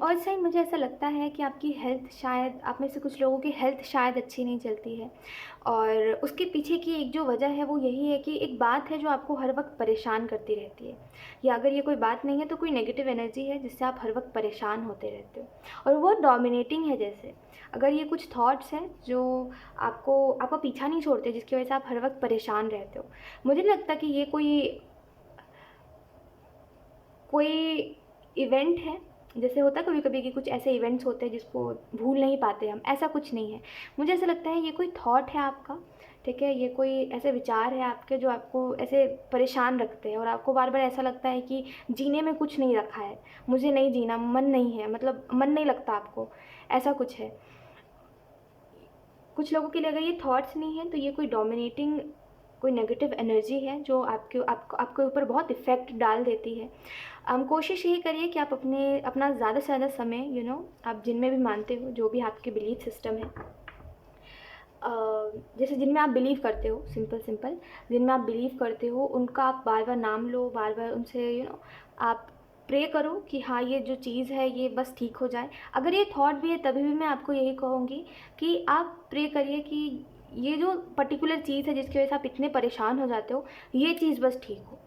और साइन, मुझे ऐसा लगता है कि आपकी हेल्थ शायद, आप में से कुछ लोगों की हेल्थ शायद अच्छी नहीं चलती है, और उसके पीछे की एक जो वजह है वो यही है कि एक बात है जो आपको हर वक्त परेशान करती रहती है, या अगर ये कोई बात नहीं है तो कोई नेगेटिव एनर्जी है जिससे आप हर वक्त परेशान होते रहते हो, और वो डोमिनेटिंग है। जैसे अगर ये कुछ थॉट्स हैं जो आपका पीछा नहीं छोड़ते, जिसकी वजह से आप हर वक्त परेशान रहते हो, मुझे नहीं लगता कि ये कोई इवेंट है। जैसे होता है कभी कभी कि कुछ ऐसे इवेंट्स होते हैं जिसको भूल नहीं पाते हम, ऐसा कुछ नहीं है। मुझे ऐसा लगता है ये कोई थॉट है आपका, ठीक है। ये कोई ऐसे विचार है आपके जो आपको ऐसे परेशान रखते हैं, और आपको बार बार ऐसा लगता है कि जीने में कुछ नहीं रखा है, मुझे नहीं जीना, मन नहीं है, मतलब मन नहीं लगता आपको, ऐसा कुछ है। कुछ लोगों के लिए अगर ये थॉट्स नहीं है तो ये कोई डोमिनेटिंग, कोई नेगेटिव एनर्जी है जो आपके ऊपर बहुत इफ़ेक्ट डाल देती है। कोशिश यही करिए कि आप अपना ज़्यादा से ज़्यादा समय आप जिनमें भी मानते हो, जो भी आपके बिलीफ सिस्टम है, जैसे जिनमें आप बिलीव करते हो, सिंपल जिनमें आप बिलीव करते हो उनका आप बार बार नाम लो, बार बार उनसे आप प्रे करो कि हाँ ये जो चीज़ है ये बस ठीक हो जाए। अगर ये थॉट भी है तभी भी मैं आपको यही कहूँगी कि आप प्रे करिए कि ये जो पर्टिकुलर चीज़ है जिसकी वजह से आप इतने परेशान हो जाते हो, ये चीज़ बस ठीक हो,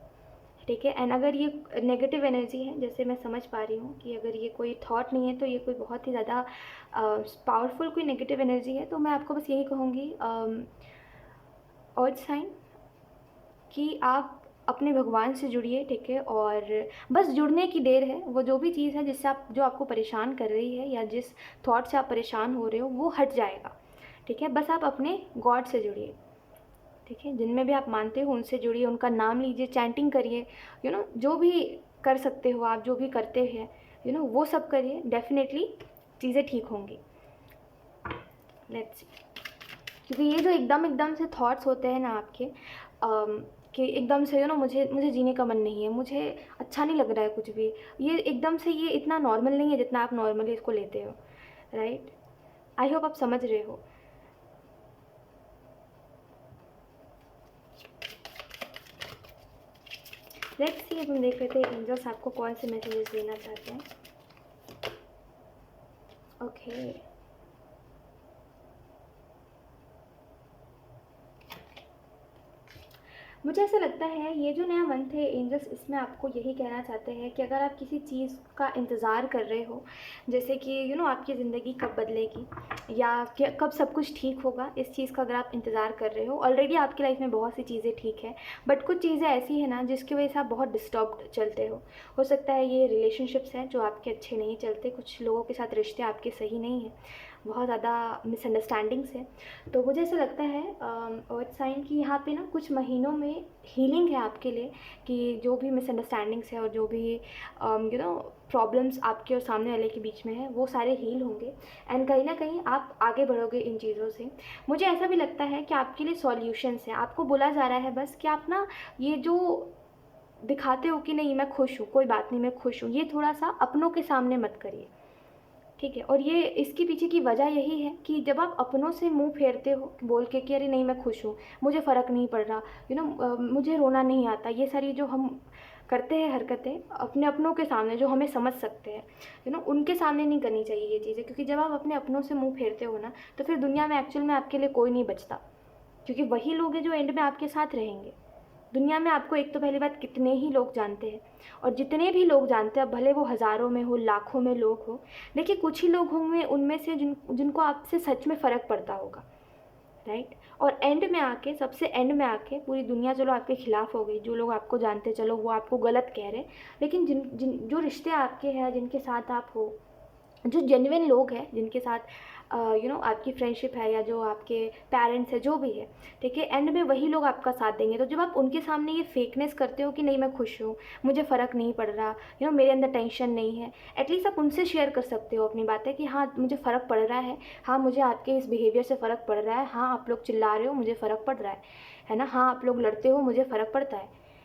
ठीक है। एंड अगर ये नेगेटिव एनर्जी है, जैसे मैं समझ पा रही हूँ कि अगर ये कोई थॉट नहीं है तो ये कोई बहुत ही ज़्यादा पावरफुल कोई नेगेटिव एनर्जी है, तो मैं आपको बस यही कहूँगी अर्थ साइन कि आप अपने भगवान से जुड़िए, ठीक है। और बस जुड़ने की देर है, वो जो भी चीज़ है जो आपको परेशान कर रही है या जिस थॉट से आप परेशान हो रहे हो वो हट जाएगा, ठीक है। बस आप अपने गॉड से जुड़िए, ठीक है। जिनमें भी आप मानते हो उनसे जुड़िए, उनका नाम लीजिए, चैंटिंग करिए, जो भी कर सकते हो आप, जो भी करते हैं वो सब करिए, डेफिनेटली चीज़ें ठीक होंगी। लेट्स सी, क्योंकि ये जो एकदम से थॉट्स होते हैं ना आपके कि एकदम से मुझे जीने का मन नहीं है, मुझे अच्छा नहीं लग रहा है कुछ भी, ये एकदम से ये इतना नॉर्मल नहीं है जितना आप नॉर्मली इसको लेते हो, राइट। आई होप आप समझ रहे हो। लेट्स सी, अब हम देख लेते हैं एंजल्स आपको कौन से मैसेजेस देना चाहते हैं। ओके, मुझे ऐसा लगता है ये जो नया मंथ है एंजल्स, इसमें आपको यही कहना चाहते हैं कि अगर आप किसी चीज़ का इंतज़ार कर रहे हो, जैसे कि आपकी ज़िंदगी कब बदलेगी या कब सब कुछ ठीक होगा, इस चीज़ का अगर आप इंतज़ार कर रहे हो, ऑलरेडी आपकी लाइफ में बहुत सी चीज़ें ठीक है, बट कुछ चीज़ें ऐसी है ना जिसकी वजह से आप बहुत डिस्टर्ब चलते हो सकता है ये रिलेशनशिप्स हैं जो आपके अच्छे नहीं चलते, कुछ लोगों के साथ रिश्ते आपके सही नहीं हैं, बहुत ज़्यादा मिसअंडरस्टैंडिंग्स है। तो मुझे ऐसा लगता है अर्थ साइन कि यहाँ पे ना कुछ महीनों में हीलिंग है आपके लिए, कि जो भी मिसअंडरस्टैंडिंग्स है और जो भी प्रॉब्लम्स आपके और सामने वाले के बीच में है वो सारे हील होंगे, एंड कहीं ना कहीं आप आगे बढ़ोगे इन चीज़ों से। मुझे ऐसा भी लगता है कि आपके लिए सॉल्यूशंस हैं। आपको बोला जा रहा है बस कि आप ना ये जो दिखाते हो कि नहीं मैं खुश हूँ, कोई बात नहीं मैं खुश हूँ, ये थोड़ा सा अपनों के सामने मत करिए, ठीक है। और ये इसके पीछे की वजह यही है कि जब आप अपनों से मुंह फेरते हो बोल के कि अरे नहीं मैं खुश हूँ, मुझे फ़र्क नहीं पड़ रहा, मुझे रोना नहीं आता, ये सारी जो हम करते हैं हरकतें अपने अपनों के सामने जो हमें समझ सकते हैं, उनके सामने नहीं करनी चाहिए ये चीज़ें। क्योंकि जब आप अपने अपनों से मुंह फेरते हो ना, तो फिर दुनिया में एक्चुअल में आपके लिए कोई नहीं बचता, क्योंकि वही लोग हैं जो एंड में आपके साथ रहेंगे। दुनिया में आपको एक तो पहली बात कितने ही लोग जानते हैं, और जितने भी लोग जानते हैं, अब भले वो हज़ारों में हो, लाखों में लोग हो, देखिए कुछ ही लोग होंगे उनमें से जिनको आपसे सच में फ़र्क पड़ता होगा, राइट। और एंड में आके, सबसे एंड में आके पूरी दुनिया चलो आपके खिलाफ हो गई, जो लोग आपको जानते चलो वो आपको गलत कह रहे, लेकिन जिन जिन जो रिश्ते आपके हैं, जिनके साथ आप हो, जो जेन्युइन लोग हैं जिनके साथ आपकी फ्रेंडशिप है, या जो आपके पेरेंट्स है, जो भी है, ठीक है, एंड में वही लोग आपका साथ देंगे। तो जब आप उनके सामने ये फेकनेस करते हो कि नहीं मैं खुश हूँ, मुझे फ़र्क नहीं पड़ रहा, मेरे अंदर टेंशन नहीं है, एटलीस्ट आप उनसे शेयर कर सकते हो अपनी बातें कि हाँ मुझे फ़र्क पड़ रहा है, हाँ मुझे आपके इस बिहेवियर से फ़र्क पड़ रहा है, हाँ आप लोग चिल्ला रहे हो मुझे फ़र्क पड़ रहा है ना, हाँ आप लोग लड़ते हो मुझे फ़र्क पड़ता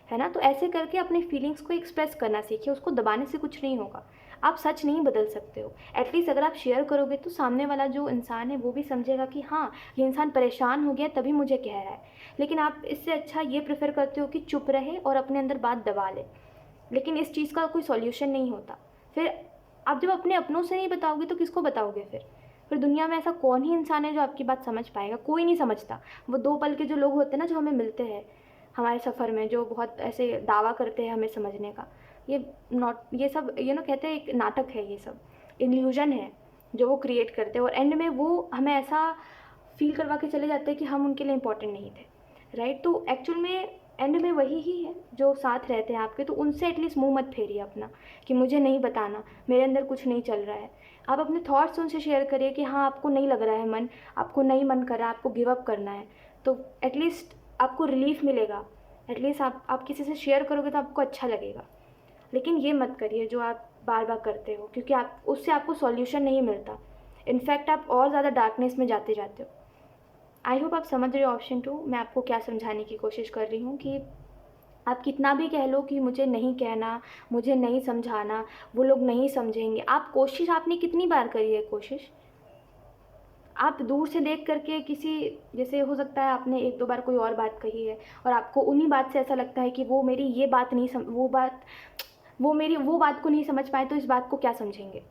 है ना। तो ऐसे करके अपनी फीलिंग्स को एक्सप्रेस करना सीखिए, उसको दबाने से कुछ नहीं होगा। आप सच नहीं बदल सकते हो, एटलीस्ट अगर आप शेयर करोगे तो सामने वाला जो इंसान है वो भी समझेगा कि हाँ ये इंसान परेशान हो गया तभी मुझे कह रहा है। लेकिन आप इससे अच्छा ये प्रेफर करते हो कि चुप रहे और अपने अंदर बात दबा ले, लेकिन इस चीज़ का कोई सॉल्यूशन नहीं होता। फिर आप जब अपने अपनों से नहीं बताओगे तो किसको बताओगे फिर दुनिया में ऐसा कौन ही इंसान है जो आपकी बात समझ पाएगा? कोई नहीं समझता। वो 2 पल के जो लोग होते हैं ना, जो हमें मिलते हैं हमारे सफ़र में, जो बहुत ऐसे दावा करते हैं हमें समझने का, ये सब कहते हैं एक नाटक है, ये सब इल्यूजन है जो वो क्रिएट करते हैं, और एंड में वो हमें ऐसा फील करवा के चले जाते हैं कि हम उनके लिए इम्पोर्टेंट नहीं थे, राइट। तो एक्चुअल में एंड में वही ही है जो साथ रहते हैं आपके, तो उनसे एटलीस्ट मुंह मत फेरिए अपना कि मुझे नहीं बताना, मेरे अंदर कुछ नहीं चल रहा है। आप अपने थॉट्स उनसे शेयर करिए कि हाँ आपको नहीं लग रहा है मन, आपको नहीं मन कर रहा है, आपको गिव अप करना है, तो एटलीस्ट आपको रिलीफ मिलेगा। एटलीस्ट आप किसी से शेयर करोगे तो आपको अच्छा लगेगा। लेकिन ये मत करिए जो आप बार बार करते हो, क्योंकि आप उससे आपको सॉल्यूशन नहीं मिलता, इनफैक्ट आप और ज़्यादा डार्कनेस में जाते जाते हो। आई होप आप समझ रहे हो ऑप्शन 2 मैं आपको क्या समझाने की कोशिश कर रही हूँ, कि आप कितना भी कह लो कि मुझे नहीं कहना, मुझे नहीं समझाना, वो लोग नहीं समझेंगे, आप कोशिश आपने कितनी बार करी है कोशिश? आप दूर से देख करके किसी, जैसे हो सकता है आपने 1-2 बार कोई और बात कही है और आपको उन्हीं बात से ऐसा लगता है कि वो मेरी ये बात नहीं वो मेरी वो बात को नहीं समझ पाए तो इस बात को क्या समझेंगे।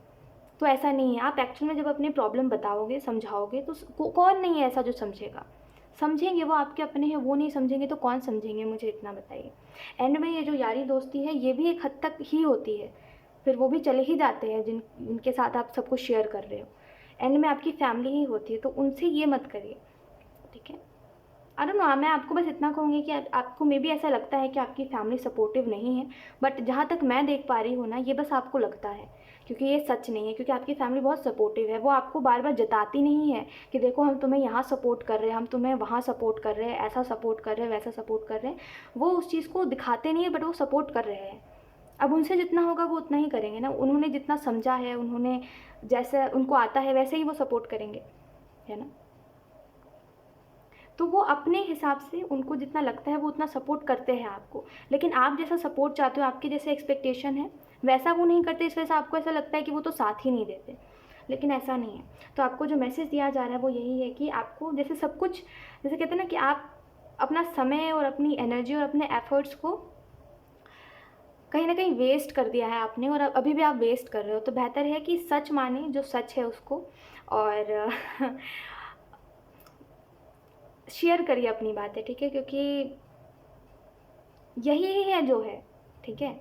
तो ऐसा नहीं है, आप एक्चुअल में जब अपनी प्रॉब्लम बताओगे, समझाओगे, तो कौन नहीं है ऐसा जो समझेगा? समझेंगे, वो आपके अपने हैं, वो नहीं समझेंगे तो कौन समझेंगे, मुझे इतना बताइए। एंड में ये जो यारी दोस्ती है ये भी एक हद तक ही होती है, फिर वो भी चले ही जाते हैं जिनके साथ आप सब कुछ शेयर कर रहे हो। एंड में आपकी फैमिली ही होती है, तो उनसे ये मत करिए, ठीक है। आई डोंट नो, मैं आपको बस इतना कहूँगी कि आपको मे बी ऐसा लगता है कि आपकी फैमिली सपोर्टिव नहीं है, बट जहाँ तक मैं देख पा रही हूँ ना, ये बस आपको लगता है, क्योंकि ये सच नहीं है। क्योंकि आपकी फैमिली बहुत सपोर्टिव है, वो आपको बार बार जताती नहीं है कि देखो हम तुम्हें यहाँ सपोर्ट कर रहे हैं, हम तुम्हें वहाँ सपोर्ट कर रहे हैं, ऐसा सपोर्ट कर रहे हैं, वैसा सपोर्ट कर रहे हैं। वो उस चीज़ को दिखाते नहीं है, बट वो सपोर्ट कर रहे हैं। अब उनसे जितना होगा वो उतना ही करेंगे ना, उन्होंने जितना समझा है, उन्होंने जैसे उनको आता है वैसे ही वो सपोर्ट करेंगे, है ना। तो वो अपने हिसाब से उनको जितना लगता है वो उतना सपोर्ट करते हैं आपको, लेकिन आप जैसा सपोर्ट चाहते हो, आपके जैसे एक्सपेक्टेशन है वैसा वो नहीं करते, इस वजह से आपको ऐसा लगता है कि वो तो साथ ही नहीं देते, लेकिन ऐसा नहीं है। तो आपको जो मैसेज दिया जा रहा है वो यही है कि आपको जैसे सब कुछ, जैसे कहते हैं ना कि आप अपना समय और अपनी एनर्जी और अपने एफर्ट्स को कहीं ना कहीं वेस्ट कर दिया है आपने, और अभी भी आप वेस्ट कर रहे हो। तो बेहतर है कि सच माने जो सच है उसको, और शेयर करिए अपनी बातें, ठीक है, क्योंकि यही ही है जो है, ठीक है।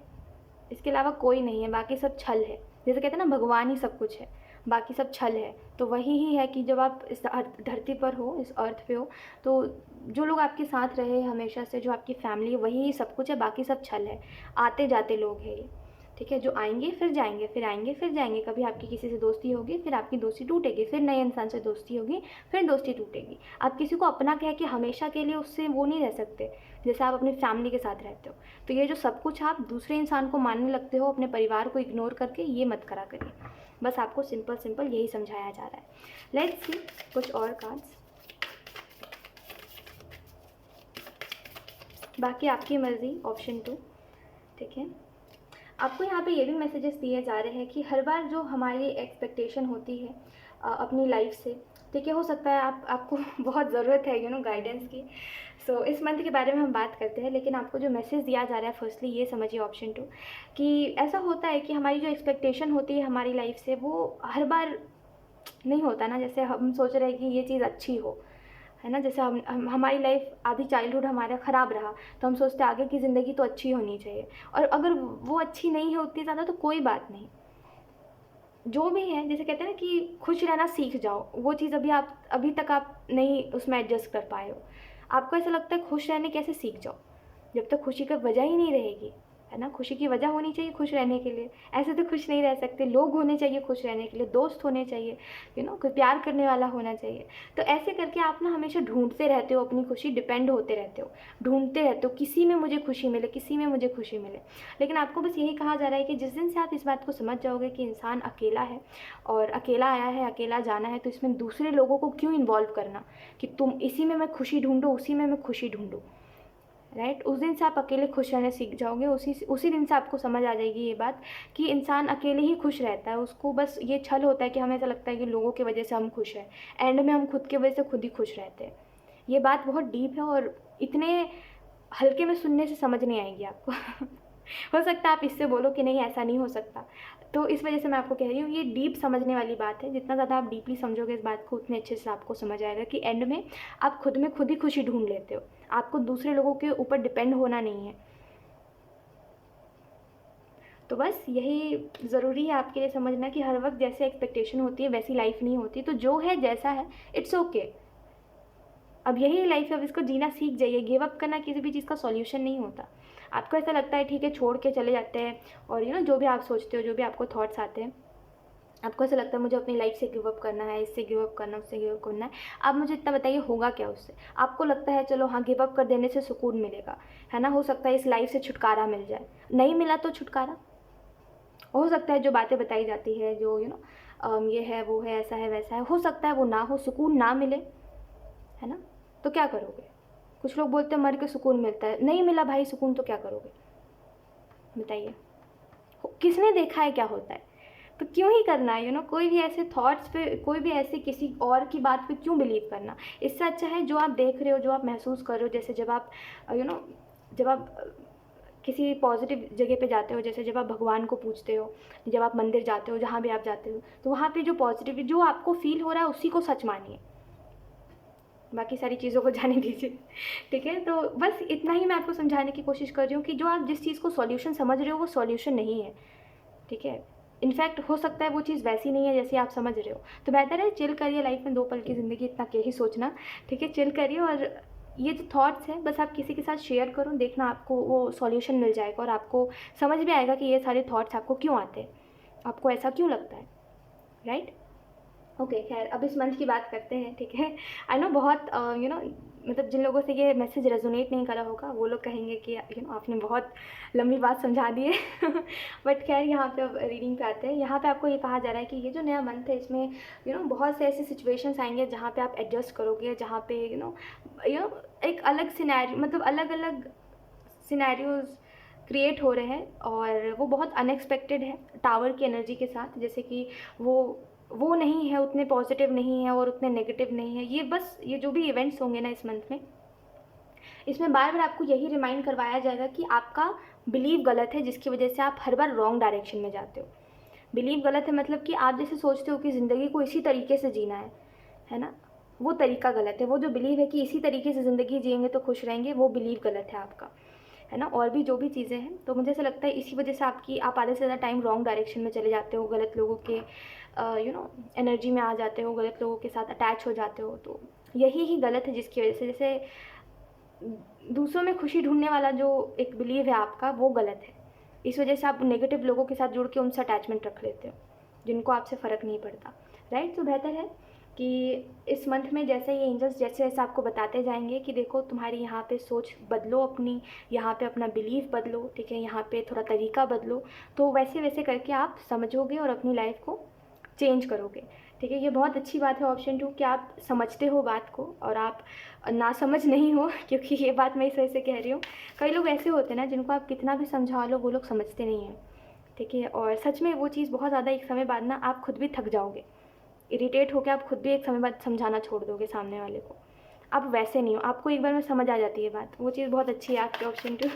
इसके अलावा कोई नहीं है, बाकी सब छल है। जैसे कहते हैं ना भगवान ही सब कुछ है, बाकी सब छल है। तो वही ही है कि जब आप इस धरती पर हो, इस अर्थ पे हो, तो जो लोग आपके साथ रहे हमेशा से, जो आपकी फैमिली है, वही सब कुछ है, बाकी सब छल है, आते जाते लोग हैं ये। ठीक है, जो आएंगे फिर जाएंगे, फिर आएंगे फिर जाएंगे। कभी आपकी किसी से दोस्ती होगी, फिर आपकी दोस्ती टूटेगी, फिर नए इंसान से दोस्ती होगी, फिर दोस्ती टूटेगी। आप किसी को अपना कह के हमेशा के लिए उससे वो नहीं रह सकते जैसे आप अपनी फैमिली के साथ रहते हो। तो ये जो सब कुछ आप दूसरे इंसान को मानने लगते हो अपने परिवार को इग्नोर करके, ये मत करा करिए। बस आपको सिंपल सिंपल यही समझाया जा रहा है। लेट्स सी कुछ और कार्ड्स। बाकी आपकी मर्ज़ी, ऑप्शन 2। ठीक है, आपको यहाँ पे ये भी मैसेजेस दिए जा रहे हैं कि हर बार जो हमारी एक्सपेक्टेशन होती है अपनी लाइफ से, ठीक है, हो सकता है आपको बहुत ज़रूरत है गाइडेंस की। सो इस मंथ के बारे में हम बात करते हैं, लेकिन आपको जो मैसेज दिया जा रहा है फर्स्टली ये समझिए, ऑप्शन 2, कि ऐसा होता है कि हमारी जो एक्सपेक्टेशन होती है हमारी लाइफ से, वो हर बार नहीं होता ना। जैसे हम सोच रहे हैं कि ये चीज़ अच्छी हो, है ना। जैसे हमारी लाइफ आधी चाइल्डहुड हमारा ख़राब रहा, तो हम सोचते हैं आगे की ज़िंदगी तो अच्छी होनी चाहिए, और अगर वो अच्छी नहीं है उतनी ज़्यादा तो कोई बात नहीं, जो भी है। जैसे कहते हैं ना कि खुश रहना सीख जाओ, वो चीज़ अभी तक आप नहीं उसमें एडजस्ट कर पाए हो। आपको ऐसा लगता है खुश रहने कैसे सीख जाओ, जब तक खुशी का वजह ही नहीं रहेगी, है ना। खुशी की वजह होनी चाहिए खुश रहने के लिए, ऐसे तो खुश नहीं रह सकते। लोग होने चाहिए खुश रहने के लिए, दोस्त होने चाहिए, कोई प्यार करने वाला होना चाहिए। तो ऐसे करके आप ना हमेशा ढूंढते रहते हो अपनी खुशी, डिपेंड होते रहते हो, ढूंढते रहते हो किसी में मुझे खुशी मिले, किसी में मुझे खुशी मिले। लेकिन आपको बस यही कहा जा रहा है कि जिस दिन से आप इस बात को समझ जाओगे कि इंसान अकेला है और अकेला आया है, अकेला जाना है, तो इसमें दूसरे लोगों को क्यों इन्वॉल्व करना कि तुम इसी में मैं खुशी ढूंढूँ, उसी में मैं खुशी ढूंढूँ, राइट। उस दिन से आप अकेले खुश रहने सीख जाओगे। उसी दिन से आपको समझ आ जाएगी ये बात कि इंसान अकेले ही खुश रहता है। उसको बस ये छल होता है कि हमें ऐसा लगता है कि लोगों की वजह से हम खुश हैं, एंड में हम खुद की वजह से खुद ही खुश रहते हैं। ये बात बहुत डीप है और इतने हल्के में सुनने से समझ नहीं आएगी आपको। हो सकता है आप इससे बोलो कि नहीं ऐसा नहीं हो सकता, तो इस वजह से मैं आपको कह रही हूँ ये डीप समझने वाली बात है। जितना ज़्यादा आप डीपली समझोगे इस बात को, उतने अच्छे से आपको समझ आएगा कि एंड में आप खुद में खुद ही खुशी ढूंढ लेते हो, आपको दूसरे लोगों के ऊपर डिपेंड होना नहीं है। तो बस यही ज़रूरी है आपके लिए समझना कि हर वक्त जैसे एक्सपेक्टेशन होती है वैसी लाइफ नहीं होती। तो जो है जैसा है, इट्स ओके। अब यही लाइफ है, अब इसको जीना सीख जाइए। गिव अप करना किसी भी चीज़ का सॉल्यूशन नहीं होता। आपको ऐसा लगता है ठीक है छोड़ के चले जाते हैं, और जो भी आप सोचते हो, जो भी आपको थॉट्स आते हैं, आपको ऐसा लगता है मुझे अपनी लाइफ से गिव अप करना है, इससे गिव अप करना, उससे गिव अप करना है। आप मुझे इतना बताइए होगा क्या उससे? आपको लगता है चलो हाँ गिव अप कर देने से सुकून मिलेगा, है ना, हो सकता है इस लाइफ से छुटकारा मिल जाए। नहीं मिला तो छुटकारा हो सकता है, जो बातें बताई जाती है, जो ये है वो है ऐसा है वैसा है, हो सकता है वो ना हो, सुकून ना मिले, है ना। तो क्या करोगे? कुछ लोग बोलते हैं मर के सुकून मिलता है, नहीं मिला भाई सुकून, तो क्या करोगे बताइए? किसने देखा है क्या होता है? तो क्यों ही करना है कोई भी ऐसे थॉट्स पे, कोई भी ऐसे किसी और की बात पे क्यों बिलीव करना? इससे अच्छा है जो आप देख रहे हो, जो आप महसूस कर रहे हो। जैसे जब आप जब आप किसी पॉजिटिव जगह पे जाते हो, जैसे जब आप भगवान को पूजते हो, जब आप मंदिर जाते हो, जहाँ भी आप जाते हो, तो वहाँ पे जो पॉजिटिव जो आपको फील हो रहा है उसी को सच मानिए, बाकी सारी चीज़ों को जाने दीजिए। ठीक है, तो बस इतना ही मैं आपको समझाने की कोशिश कर रही हूँ कि जो आप जिस चीज़ को सॉल्यूशन समझ रहे हो वो सॉल्यूशन नहीं है। ठीक है, इनफैक्ट हो सकता है वो चीज़ वैसी नहीं है जैसे आप समझ रहे हो। तो बेहतर है चिल करिए, लाइफ में 2 पल की ज़िंदगी, इतना क्या ही सोचना। ठीक है, चिल करिए, और ये जो थॉट्स हैं बस आप किसी के साथ शेयर करो, देखना आपको वो सॉल्यूशन मिल जाएगा, और आपको समझ भी आएगा कि ये सारे थॉट्स आपको क्यों आते हैं, आपको ऐसा क्यों लगता है, राइट। ओके, खैर अब इस मंथ की बात करते हैं। ठीक है, आई नो बहुत मतलब जिन लोगों से ये मैसेज रेजोनेट नहीं करा होगा वो लोग कहेंगे कि आपने बहुत लंबी बात समझा दी है। बट खैर यहाँ पे अब रीडिंग पे आते हैं। यहाँ पे आपको ये कहा जा रहा है कि ये जो नया मंथ है इसमें बहुत से ऐसे सिचुएशंस आएंगे जहाँ पे आप एडजस्ट करोगे, जहाँ पे एक अलग सिनेरियो, मतलब अलग अलग सिनेरियोज क्रिएट हो रहे हैं, और वो बहुत अनएक्सपेक्टेड है टावर की एनर्जी के साथ। जैसे कि वो नहीं है, उतने पॉजिटिव नहीं है और उतने नेगेटिव नहीं है। ये जो भी इवेंट्स होंगे ना इस मंथ में, इसमें बार बार आपको यही रिमाइंड करवाया जाएगा कि आपका बिलीव गलत है, जिसकी वजह से आप हर बार रॉन्ग डायरेक्शन में जाते हो। बिलीव गलत है मतलब कि आप जैसे सोचते हो कि ज़िंदगी को इसी तरीके से जीना है ना, वो तरीका गलत है। वो जो बिलीव है कि इसी तरीके से ज़िंदगी जिएंगे तो खुश रहेंगे, वो बिलीव गलत है आपका, है ना। और भी जो भी चीज़ें हैं, तो मुझे ऐसा लगता है इसी वजह से आप आधे से ज़्यादा टाइम रॉन्ग डायरेक्शन में चले जाते हो, गलत लोगों के एनर्जी में आ जाते हो, गलत लोगों के साथ अटैच हो जाते हो। तो यही ही गलत है, जिसकी वजह से जैसे दूसरों में खुशी ढूंढने वाला जो एक बिलीव है आपका, वो गलत है। इस वजह से आप नेगेटिव लोगों के साथ जुड़ के उनसे अटैचमेंट रख लेते हो जिनको आपसे फ़र्क नहीं पड़ता, राइट। तो बेहतर है कि इस मंथ में जैसे ये एंजल्स जैसे जैसे आपको बताते जाएंगे कि देखो तुम्हारी यहाँ पे सोच बदलो अपनी, यहाँ पे अपना बिलीफ बदलो, ठीक है, यहाँ पे थोड़ा तरीका बदलो, तो वैसे वैसे करके आप समझोगे और अपनी लाइफ को चेंज करोगे, ठीक है। ये बहुत अच्छी बात है ऑप्शन 2 कि आप समझते हो बात को और आप ना समझ नहीं हो, क्योंकि ये बात मैं इस वजह से कह रही हूँ, कई लोग ऐसे होते हैं ना जिनको आप कितना भी समझा लो वो लोग समझते नहीं हैं, ठीक है। और सच में वो चीज़ बहुत ज़्यादा एक समय बाद ना आप खुद भी थक जाओगे, इरिटेट होकर आप खुद भी एक समय बाद समझाना छोड़ दोगे सामने वाले को। आप वैसे नहीं हो, आपको एक बार में समझ आ जाती है बात, वो चीज़ बहुत अच्छी है आपके ऑप्शन 2।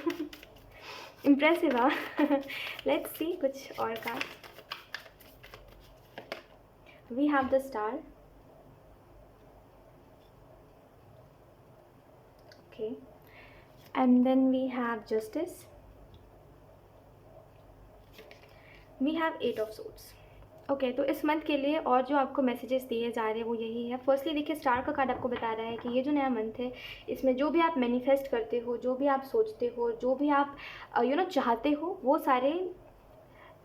इम्प्रेसिव, हाँ। लेट्स सी कुछ और card. We have the star, okay, and then we have justice, we have 8 of swords. Okay, तो इस मंथ के लिए और जो आपको मैसेजेस दिए जा रहे हैं वो यही है। फर्स्टली देखिए, स्टार का कार्ड आपको बता रहा है कि ये जो नया मंथ है इसमें जो भी आप मैनिफेस्ट करते हो, जो भी आप सोचते हो, जो भी आप चाहते हो, वो सारे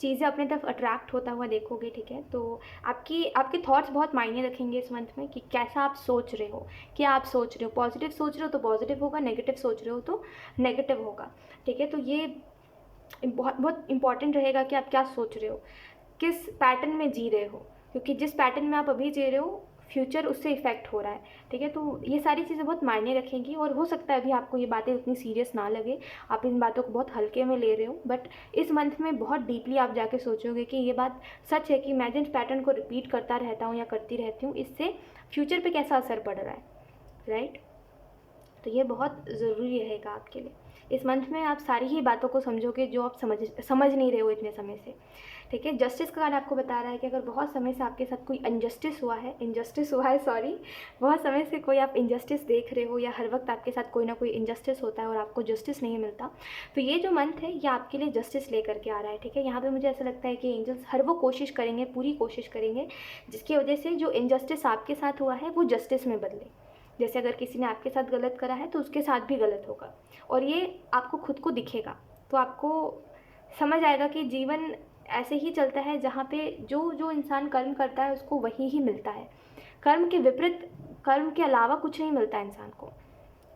चीज़ें अपने तरफ अट्रैक्ट होता हुआ देखोगे, ठीक है। तो आपके थॉट्स बहुत मायने रखेंगे इस मंथ में कि कैसा आप सोच रहे हो, क्या आप सोच रहे हो। पॉजिटिव सोच रहे हो तो पॉजिटिव होगा, नेगेटिव सोच रहे हो तो नेगेटिव होगा, ठीक है। तो ये बहुत बहुत इंपॉर्टेंट रहेगा कि आप क्या सोच रहे हो, किस पैटर्न में जी रहे हो, क्योंकि जिस पैटर्न में आप अभी जी रहे हो फ्यूचर उससे इफ़ेक्ट हो रहा है, ठीक है। तो ये सारी चीज़ें बहुत मायने रखेंगी और हो सकता है अभी आपको ये बातें उतनी सीरियस ना लगे, आप इन बातों को बहुत हल्के में ले रहे हो, बट इस मंथ में बहुत डीपली आप जाके सोचोगे कि ये बात सच है कि मैं जिस पैटर्न को रिपीट करता रहता हूँ या करती रहती हूँ इससे फ्यूचर पर कैसा असर पड़ रहा है, राइट। तो ये बहुत ज़रूरी रहेगा आपके लिए। इस मंथ में आप सारी ही बातों को समझोगे जो आप समझ नहीं रहे हो इतने समय से, ठीक है। जस्टिस का कार्ड आपको बता रहा है कि अगर बहुत समय से आपके साथ कोई इनजस्टिस हुआ है सॉरी, बहुत समय से कोई आप इनजस्टिस देख रहे हो या हर वक्त आपके साथ कोई ना कोई इनजस्टिस होता है और आपको जस्टिस नहीं मिलता, तो ये जो मंथ है ये आपके लिए जस्टिस लेकर के आ रहा है, ठीक है। यहाँ पे मुझे ऐसा लगता है कि एंजल्स हर वो कोशिश करेंगे, पूरी कोशिश करेंगे जिसकी वजह से जो इनजस्टिस आपके साथ हुआ है वो जस्टिस में बदले। जैसे अगर किसी ने आपके साथ गलत करा है तो उसके साथ भी गलत होगा और ये आपको खुद को दिखेगा, तो आपको समझ आएगा कि जीवन ऐसे ही चलता है जहाँ पे जो जो इंसान कर्म करता है उसको वही ही मिलता है। कर्म के विपरीत, कर्म के अलावा कुछ नहीं मिलता इंसान को,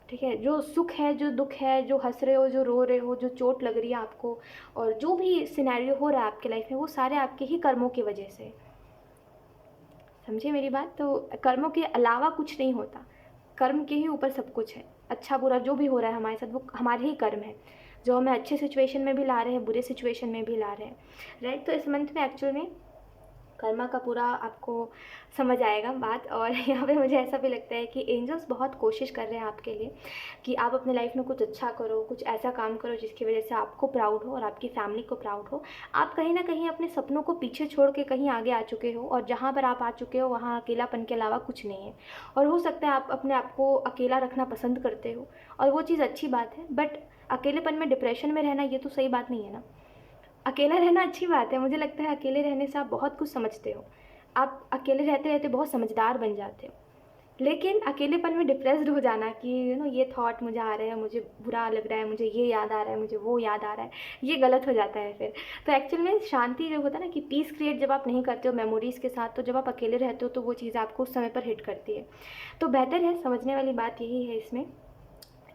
ठीक है। जो सुख है, जो दुख है, जो हंस रहे हो, जो रो रहे हो, जो चोट लग रही है आपको और जो भी सिनेरियो हो रहा है आपके लाइफ में वो सारे आपके ही कर्मों की वजह से, समझे मेरी बात। तो कर्मों के अलावा कुछ नहीं होता, कर्म के ही ऊपर सब कुछ है। अच्छा बुरा जो भी हो रहा है हमारे साथ वो हमारे ही कर्म है जो हमें अच्छे सिचुएशन में भी ला रहे हैं, बुरे सिचुएशन में भी ला रहे हैं, राइट। तो इस मंथ में एक्चुअल में कर्मा का पूरा आपको समझ आएगा बात। और यहाँ पे मुझे ऐसा भी लगता है कि एंजल्स बहुत कोशिश कर रहे हैं आपके लिए कि आप अपने लाइफ में कुछ अच्छा करो, कुछ ऐसा काम करो जिसकी वजह से आपको प्राउड हो और आपकी फैमिली को प्राउड हो। आप कहीं ना कहीं अपने सपनों को पीछे छोड़ के कहीं आगे आ चुके हो और जहाँ पर आप आ चुके हो वहाँ अकेलापन के अलावा कुछ नहीं है। और हो सकता है आप अपने आप को अकेला रखना पसंद करते हो और वो चीज़ अच्छी बात है, बट अकेलेपन में डिप्रेशन में रहना ये तो सही बात नहीं है ना। अकेला रहना अच्छी बात है, मुझे लगता है अकेले रहने से आप बहुत कुछ समझते हो, आप अकेले रहते रहते बहुत समझदार बन जाते हो। लेकिन अकेलेपन में डिप्रेस्ड हो जाना कि ये थॉट मुझे आ रहे हैं, मुझे बुरा लग रहा है, मुझे ये याद आ रहा है, मुझे वो याद आ रहा है, ये गलत हो जाता है फिर। तो एक्चुअल में शांति जो होता है ना कि पीस क्रिएट जब आप नहीं करते हो मेमोरीज़ के साथ, तो जब आप अकेले रहते हो तो वो चीज़ आपको उस समय पर हिट करती है। तो बेहतर है, समझने वाली बात यही है इसमें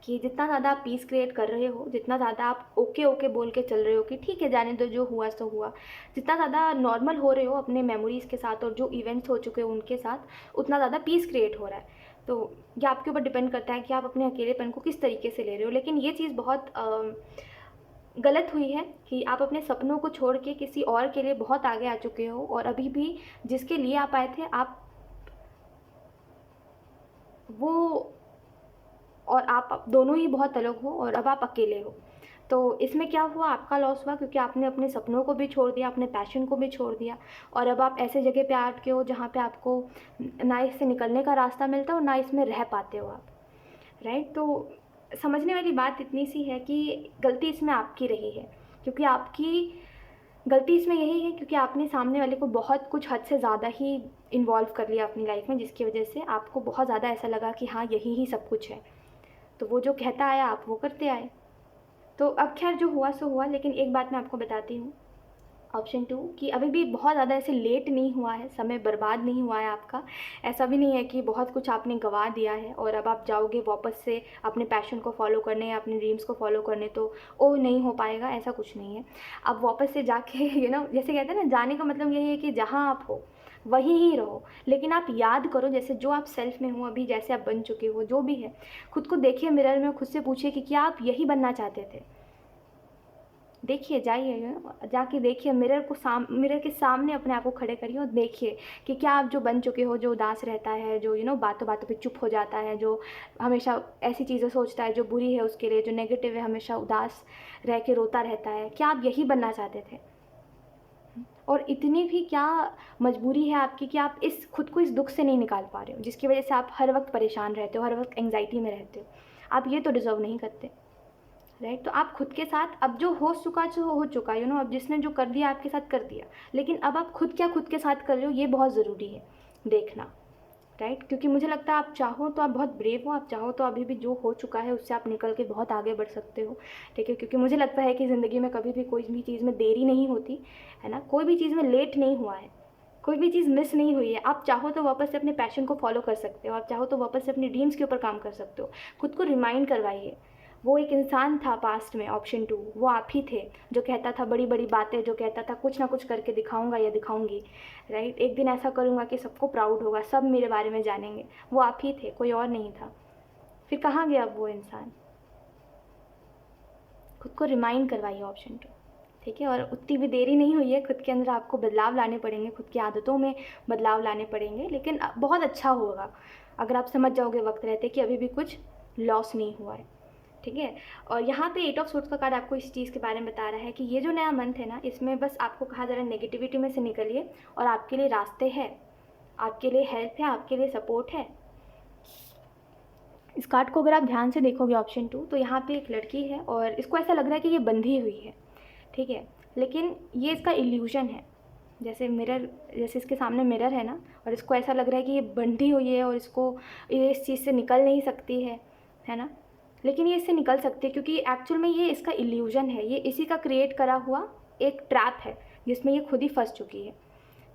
कि जितना ज़्यादा आप पीस क्रिएट कर रहे हो, जितना ज़्यादा आप ओके ओके बोल के चल रहे हो कि ठीक है जाने दो, जो हुआ सो हुआ, जितना ज़्यादा नॉर्मल हो रहे हो अपने मेमोरीज़ के साथ और जो इवेंट्स हो चुके हैं उनके साथ, उतना ज़्यादा पीस क्रिएट हो रहा है। तो ये आपके ऊपर डिपेंड करता है कि आप अपने अकेलेपन को किस तरीके से ले रहे हो। लेकिन ये चीज़ बहुत गलत हुई है कि आप अपने सपनों को छोड़ के किसी और के लिए बहुत आगे आ चुके हो और अभी भी जिसके लिए आप आए थे आप वो और आप दोनों ही बहुत अलग हो और अब आप अकेले हो। तो इसमें क्या हुआ, आपका लॉस हुआ क्योंकि आपने अपने सपनों को भी छोड़ दिया, अपने पैशन को भी छोड़ दिया और अब आप ऐसे जगह पे अटके हो जहाँ पे आपको ना इससे निकलने का रास्ता मिलता और ना इसमें रह पाते हो आप, राइट। तो समझने वाली बात इतनी सी है कि गलती इसमें आपकी रही है, क्योंकि आपकी गलती इसमें यही है क्योंकि आपने सामने वाले को बहुत कुछ हद से ज़्यादा ही इन्वॉल्व कर लिया अपनी लाइफ में, जिसकी वजह से आपको बहुत ज़्यादा ऐसा लगा कि हाँ यही ही सब कुछ है। तो वो जो कहता आया आप वो करते आए, तो अब खैर जो हुआ सो हुआ, लेकिन एक बात मैं आपको बताती हूँ, ऑप्शन 2, कि अभी भी बहुत ज़्यादा ऐसे लेट नहीं हुआ है, समय बर्बाद नहीं हुआ है आपका। ऐसा भी नहीं है कि बहुत कुछ आपने गँवा दिया है और अब आप जाओगे वापस से अपने पैशन को फ़ॉलो करने या अपने ड्रीम्स को फ़ॉलो करने तो ओ नहीं हो पाएगा, ऐसा कुछ नहीं है। आप वापस से जाके जैसे कहते हैं ना, जाने का मतलब यही है कि जहाँ आप हो वहीं ही रहो, लेकिन आप याद करो जैसे जो आप सेल्फ में हो अभी, जैसे आप बन चुके हो, जो भी है, खुद को देखिए मिरर में, खुद से पूछिए कि क्या आप यही बनना चाहते थे। देखिए, जाइए जाके देखिए, मिरर के सामने अपने आप को खड़े करिए और देखिए कि क्या आप जो बन चुके हो, जो उदास रहता है, जो बातों बातों पे चुप हो जाता है, जो हमेशा ऐसी चीज़ें सोचता है जो बुरी है उसके लिए, जो नेगेटिव है, हमेशा उदास रह के रोता रहता है, क्या आप यही बनना चाहते थे? और इतनी भी क्या मजबूरी है आपकी कि आप इस खुद को इस दुख से नहीं निकाल पा रहे हो, जिसकी वजह से आप हर वक्त परेशान रहते हो, हर वक्त एंग्जाइटी में रहते हो। आप ये तो डिज़र्व नहीं करते, राइट? तो आप खुद के साथ, अब जो हो चुका जो हो चुका, अब जिसने जो कर दिया आपके साथ कर दिया, लेकिन अब आप खुद क्या खुद के साथ कर रहे हो, ये बहुत ज़रूरी है देखना, राइट? क्योंकि मुझे लगता है आप चाहो तो आप बहुत ब्रेव हो, आप चाहो तो अभी भी जो हो चुका है उससे आप निकल के बहुत आगे बढ़ सकते हो, ठीक है? क्योंकि मुझे लगता है कि ज़िंदगी में कभी भी कोई भी चीज़ में देरी नहीं होती है ना, कोई भी चीज़ में लेट नहीं हुआ है, कोई भी चीज़ मिस नहीं हुई है। आप चाहो तो वापस से अपने पैशन को फॉलो कर सकते हो, आप चाहो तो वापस से अपनी ड्रीम्स के ऊपर काम कर सकते हो। खुद को रिमाइंड करवाइए, वो एक इंसान था पास्ट में, ऑप्शन 2, वो आप ही थे जो कहता था बड़ी बड़ी बातें, जो कहता था कुछ ना कुछ करके दिखाऊंगा या दिखाऊंगी, राइट? एक दिन ऐसा करूंगा कि सबको प्राउड होगा, सब मेरे बारे में जानेंगे। वो आप ही थे, कोई और नहीं था। फिर कहाँ गया अब वो इंसान? खुद को रिमाइंड करवाइए, ऑप्शन 2, ठीक है? और उतनी भी देरी नहीं हुई है, खुद के अंदर आपको बदलाव लाने पड़ेंगे, खुद की आदतों में बदलाव लाने पड़ेंगे, लेकिन बहुत अच्छा होगा अगर आप समझ जाओगे वक्त रहते कि अभी भी कुछ लॉस नहीं हुआ है, ठीक है? और यहाँ पे 8 ऑफ सूट्स का कार्ड आपको इस चीज़ के बारे में बता रहा है कि ये जो नया मंथ है ना, इसमें बस आपको कहा जा रहा है नेगेटिविटी में से निकलिए और आपके लिए रास्ते हैं, आपके लिए हेल्प है, आपके लिए सपोर्ट है। इस कार्ड को अगर आप ध्यान से देखोगे, ऑप्शन 2, तो यहाँ पे एक लड़की है और इसको ऐसा लग रहा है कि ये बंधी हुई है, ठीक है? लेकिन ये इसका इल्यूजन है, जैसे इसके सामने मिरर है ना, और इसको ऐसा लग रहा है कि ये बंधी हुई है और ये इस चीज़ से निकल नहीं सकती है ना? लेकिन ये इससे निकल सकती है क्योंकि एक्चुअल में ये इसका इल्यूजन है, ये इसी का क्रिएट करा हुआ एक ट्रैप है जिसमें ये खुद ही फंस चुकी है,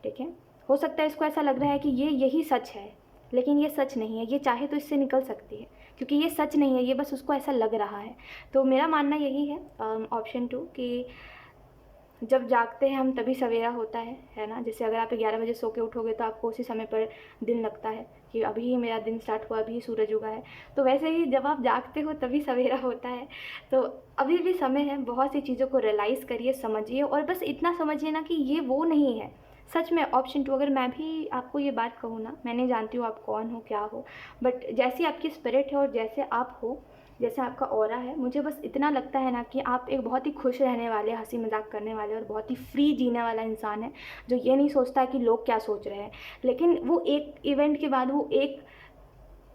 ठीक है? हो सकता है इसको ऐसा लग रहा है कि ये यही सच है, लेकिन ये सच नहीं है। ये चाहे तो इससे निकल सकती है क्योंकि ये सच नहीं है, ये बस उसको ऐसा लग रहा है। तो मेरा मानना यही है, ऑप्शन 2, कि जब जागते हैं हम तभी सवेरा होता है ना? जैसे अगर आप 11 बजे सो के उठोगे तो आपको उसी समय पर दिन लगता है कि अभी ही मेरा दिन स्टार्ट हुआ, अभी ही सूरज उगा है। तो वैसे ही जब आप जागते हो तभी सवेरा होता है। तो अभी भी समय है, बहुत सी चीज़ों को रियलाइज़ करिए, समझिए, और बस इतना समझिए ना कि ये वो नहीं है। सच में ऑप्शन 2, अगर मैं भी आपको ये बात कहूँ ना, मैं नहीं जानती हूँ आप कौन हो, क्या हो, बट जैसी आपकी स्पिरिट है और जैसे आप हो, जैसे आपका ऑरा है, मुझे बस इतना लगता है ना कि आप एक बहुत ही खुश रहने वाले, हंसी मजाक करने वाले और बहुत ही फ्री जीने वाला इंसान है, जो ये नहीं सोचता है कि लोग क्या सोच रहे हैं। लेकिन वो एक इवेंट के बाद, वो एक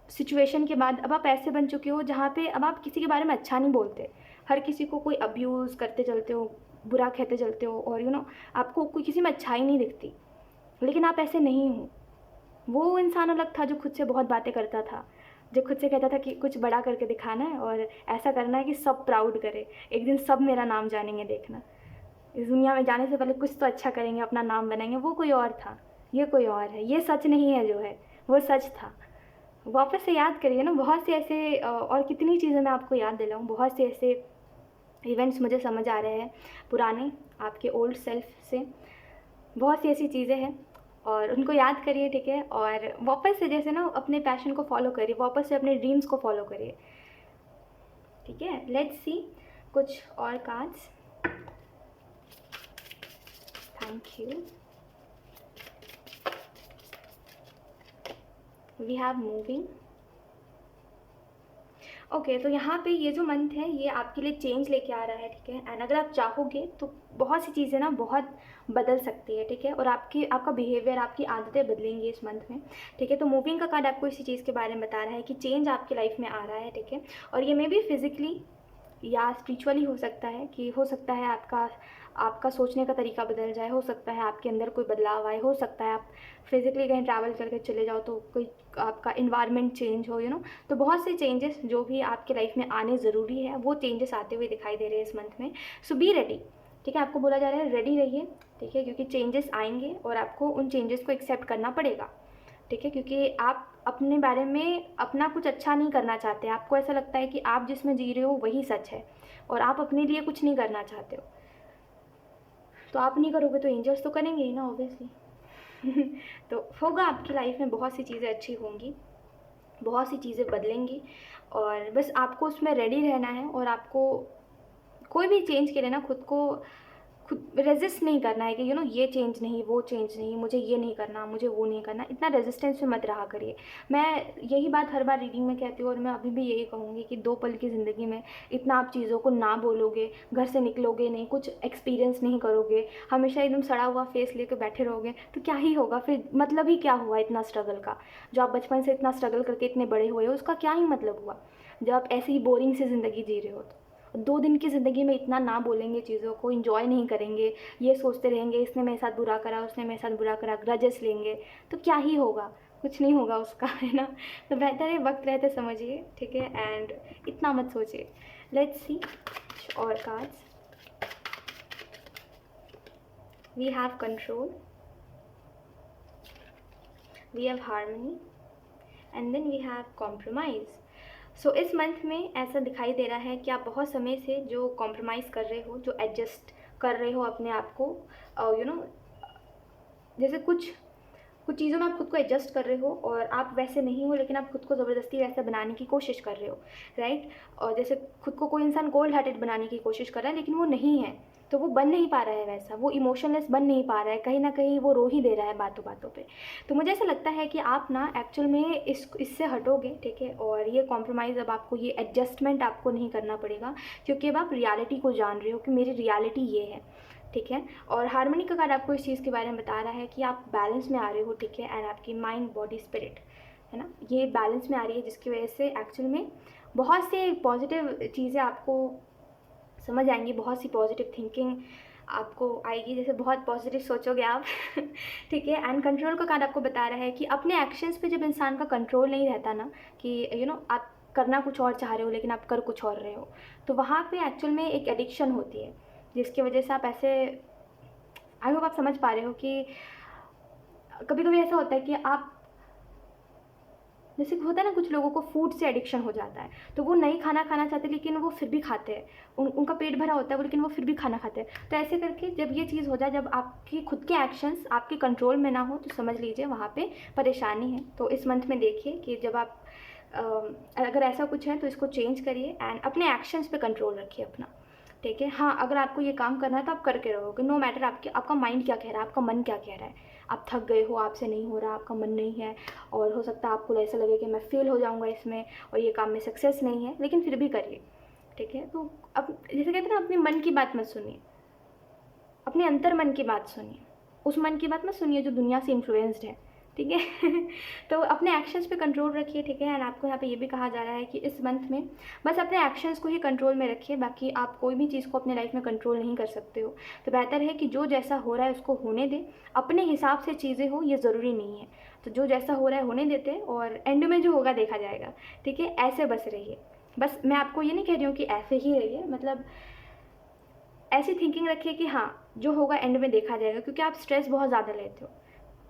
सिचुएशन के बाद अब आप ऐसे बन चुके हो जहाँ पे अब आप किसी के बारे में अच्छा नहीं बोलते, हर किसी को कोई अब्यूज़ करते चलते हो, बुरा कहते चलते हो, और आपको कोई किसी में अच्छाई नहीं दिखती। लेकिन आप ऐसे नहीं हो। वो इंसान अलग था जो खुद से बहुत बातें करता था, जो खुद से कहता था कि कुछ बड़ा करके दिखाना है और ऐसा करना है कि सब प्राउड करे, एक दिन सब मेरा नाम जानेंगे, देखना इस दुनिया में जाने से पहले कुछ तो अच्छा करेंगे, अपना नाम बनाएंगे। वो कोई और था, ये कोई और है, ये सच नहीं है जो है, वो सच था। वापस से याद करिए ना, बहुत से ऐसे और कितनी चीज़ें मैं आपको याद दिलाऊँ, बहुत से ऐसे इवेंट्स मुझे समझ आ रहे हैं पुराने, आपके ओल्ड सेल्फ से, बहुत सी ऐसी चीज़ें हैं और उनको याद करिए, ठीक है? और वापस से जैसे ना अपने पैशन को फॉलो करिए, वापस से अपने ड्रीम्स को फॉलो करिए, ठीक है? लेट्स सी कुछ और cards. Thank you. We have moving. Okay, तो यहाँ पे ये जो मंथ है ये आपके लिए चेंज लेके आ रहा है, ठीक है? एंड अगर आप चाहोगे तो बहुत सी चीज़ें ना बहुत बदल सकती है, ठीक है? और आपका बिहेवियर, आपकी आदतें बदलेंगी इस मंथ में, ठीक है? तो मूविंग का कार्ड आपको इसी चीज़ के बारे में बता रहा है कि चेंज आपकी लाइफ में आ रहा है, ठीक है? और ये मे बी फिजिकली या स्पिरिचुअली हो सकता है, कि हो सकता है आपका सोचने का तरीका बदल जाए, हो सकता है आपके अंदर कोई बदलाव आए, हो सकता है आप फिज़िकली कहीं ट्रैवल करके चले जाओ तो कोई आपका इन्वायरमेंट चेंज हो, तो बहुत से चेंजेस जो भी आपके लाइफ में आने ज़रूरी है वो चेंजेस आते हुए दिखाई दे रहे हैं इस मंथ में। सो बी रेडी, ठीक है, आपको बोला जा रहा है रेडी रहिए, ठीक है, क्योंकि चेंजेस आएंगे और आपको उन चेंजेस को एक्सेप्ट करना पड़ेगा, ठीक है, क्योंकि आप अपने बारे में अपना कुछ अच्छा नहीं करना चाहते, आपको ऐसा लगता है कि आप जिसमें जी रहे हो वही सच है और आप अपने लिए कुछ नहीं करना चाहते हो। तो आप नहीं करोगे तो एंजल्स तो करेंगे ही ना, ऑब्वियसली। तो होगा, आपकी लाइफ में बहुत सी चीज़ें अच्छी होंगी, बहुत सी चीज़ें बदलेंगी, और बस आपको उसमें रेडी रहना है। और आपको कोई भी चेंज के लिए ना खुद रेजिस्ट नहीं करना है कि ये चेंज नहीं, वो चेंज नहीं, मुझे ये नहीं करना, मुझे वो नहीं करना, इतना रेजिस्टेंस में मत रहा करिए। मैं यही बात हर बार रीडिंग में कहती हूँ और मैं अभी भी यही कहूँगी कि 2 पल की ज़िंदगी में इतना आप चीज़ों को ना बोलोगे, घर से निकलोगे नहीं, कुछ एक्सपीरियंस नहीं करोगे, हमेशा एकदम सड़ा हुआ फेस लेकर बैठे रहोगे तो क्या ही होगा फिर? मतलब ही क्या हुआ इतना स्ट्रगल का? जो आप बचपन से इतना स्ट्रगल करके इतने बड़े हुए हो उसका क्या ही मतलब हुआ, जब आप ऐसे ही बोरिंग सी ज़िंदगी जी रहे हो? तो 2 दिन की ज़िंदगी में इतना ना बोलेंगे, चीज़ों को इन्जॉय नहीं करेंगे, ये सोचते रहेंगे इसने मेरे साथ बुरा करा, उसने मेरे साथ बुरा करा, ग्रजेस लेंगे, तो क्या ही होगा? कुछ नहीं होगा उसका, है ना? तो बेहतर है वक्त रहते समझिए, ठीक है, एंड इतना मत सोचिए। लेट्स सी और cards. We have control, we have harmony, and then we have compromise. So इस मंथ में ऐसा दिखाई दे रहा है कि आप बहुत समय से जो कॉम्प्रोमाइज़ कर रहे हो, जो एडजस्ट कर रहे हो अपने आप को, जैसे कुछ कुछ चीज़ों में आप खुद को एडजस्ट कर रहे हो और आप वैसे नहीं हो, लेकिन आप खुद को ज़बरदस्ती वैसा बनाने की कोशिश कर रहे हो, राइट? और जैसे खुद को कोई इंसान कोल्ड हार्टेड बनाने की कोशिश कर रहा है लेकिन वो नहीं है, तो वो बन नहीं पा रहा है वैसा, वो इमोशनलेस बन नहीं पा रहा है, कहीं ना कहीं वो रो ही दे रहा है बातों बातों पे। तो मुझे ऐसा लगता है कि आप ना एक्चुअल में इससे हटोगे, ठीक है, और ये कॉम्प्रोमाइज़, अब आपको ये एडजस्टमेंट आपको नहीं करना पड़ेगा, क्योंकि अब आप रियलिटी को जान रहे हो कि मेरी रियलिटी ये है, ठीक है। और हार्मनी का कार्ड आपको इस चीज़ के बारे में बता रहा है कि आप बैलेंस में आ रहे हो, ठीक है, एंड आपकी माइंड बॉडी स्पिरिट, है ना, ये बैलेंस में आ रही है, जिसकी वजह से एक्चुअल में बहुत से पॉजिटिव चीज़ें आपको समझ आएंगी, बहुत सी पॉजिटिव थिंकिंग आपको आएगी, जैसे बहुत पॉजिटिव सोचोगे आप। ठीक है। एंड कंट्रोल का कार्ड आपको बता रहा है कि अपने एक्शंस पे जब इंसान का कंट्रोल नहीं रहता ना, कि आप करना कुछ और चाह रहे हो लेकिन आप कर कुछ और रहे हो, तो वहाँ पे एक्चुअल में एक एडिक्शन होती है, जिसकी वजह से आप ऐसे, आई होप आप समझ पा रहे हो कि कभी कभी ऐसा होता है कि आप, जैसे होता है ना, कुछ लोगों को फूड से एडिक्शन हो जाता है, तो वो नहीं खाना खाना चाहते लेकिन वो फिर भी खाते हैं, उनका पेट भरा होता है वो, लेकिन वो फिर भी खाना खाते हैं। तो ऐसे करके जब ये चीज़ हो जाए, जब आपकी खुद के एक्शंस आपके कंट्रोल में ना हो, तो समझ लीजिए वहाँ पे परेशानी है। तो इस मंथ में देखिए कि जब आप अगर ऐसा कुछ है तो इसको चेंज करिए एंड अपने एक्शंस पे कंट्रोल रखिए अपना, ठीक है। हाँ, अगर आपको ये काम करना है तो आप करके रहोगे, नो मैटर आपका माइंड क्या कह रहा है, आपका मन क्या कह रहा है। आप थक गए हो, आपसे नहीं हो रहा, आपका मन नहीं है, और हो सकता है आपको ऐसा लगे कि मैं फेल हो जाऊंगा इसमें और ये काम में सक्सेस नहीं है, लेकिन फिर भी करिए, ठीक है। तो अब जैसे कहते हैं ना, अपने मन की बात मत सुनिए, अपने अंतर मन की बात सुनिए, उस मन की बात मत सुनिए जो दुनिया से इन्फ्लुएंस्ड है, ठीक है। तो अपने एक्शंस पे कंट्रोल रखिए, ठीक है। एंड आपको यहाँ पे ये भी कहा जा रहा है कि इस मंथ में बस अपने एक्शंस को ही कंट्रोल में रखिए, बाकी आप कोई भी चीज़ को अपने लाइफ में कंट्रोल नहीं कर सकते हो। तो बेहतर है कि जो जैसा हो रहा है उसको होने दें, अपने हिसाब से चीज़ें हो, ये ज़रूरी नहीं है। तो जो जैसा हो रहा है होने देते हैं, और एंड में जो होगा देखा जाएगा, ठीक है। ऐसे बस रहिए, बस मैं आपको ये नहीं कह रही हूँ कि ऐसे ही रहिए, मतलब ऐसी थिंकिंग रखिए कि हाँ, जो होगा एंड में देखा जाएगा, क्योंकि आप स्ट्रेस बहुत ज़्यादा लेते हो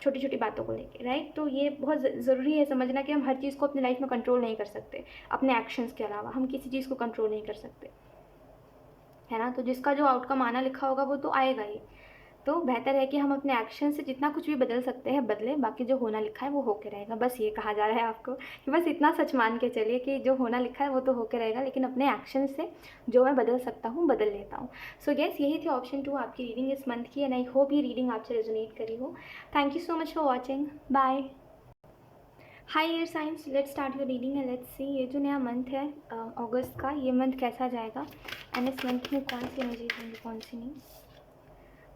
छोटी छोटी बातों को लेके, राइट। तो ये बहुत ज़रूरी है समझना कि हम हर चीज़ को अपनी लाइफ में कंट्रोल नहीं कर सकते, अपने एक्शंस के अलावा हम किसी चीज़ को कंट्रोल नहीं कर सकते, है ना। तो जिसका जो आउटकम आना लिखा होगा वो तो आएगा ही। तो बेहतर है कि हम अपने एक्शन से जितना कुछ भी बदल सकते हैं बदलें, बाकी जो होना लिखा है वो होके रहेगा। बस ये कहा जा रहा है आपको कि बस इतना सच मान के चलिए कि जो होना लिखा है वो तो होके रहेगा, लेकिन अपने एक्शन से जो मैं बदल सकता हूँ बदल लेता हूँ। सो यस, यही थी ऑप्शन 2 आपकी रीडिंग इस मंथ की, एंड आई होप ये रीडिंग आपसे रेजोनेट करी हो। Thank you so much for watching, bye. Hi air signs, let's start your reading and let's see ये जो नया मंथ है अगस्त का, ये मंथ कैसा जाएगा, एंड इस मंथ में कौन सी एनर्जी होंगी, कौन सी नहीं।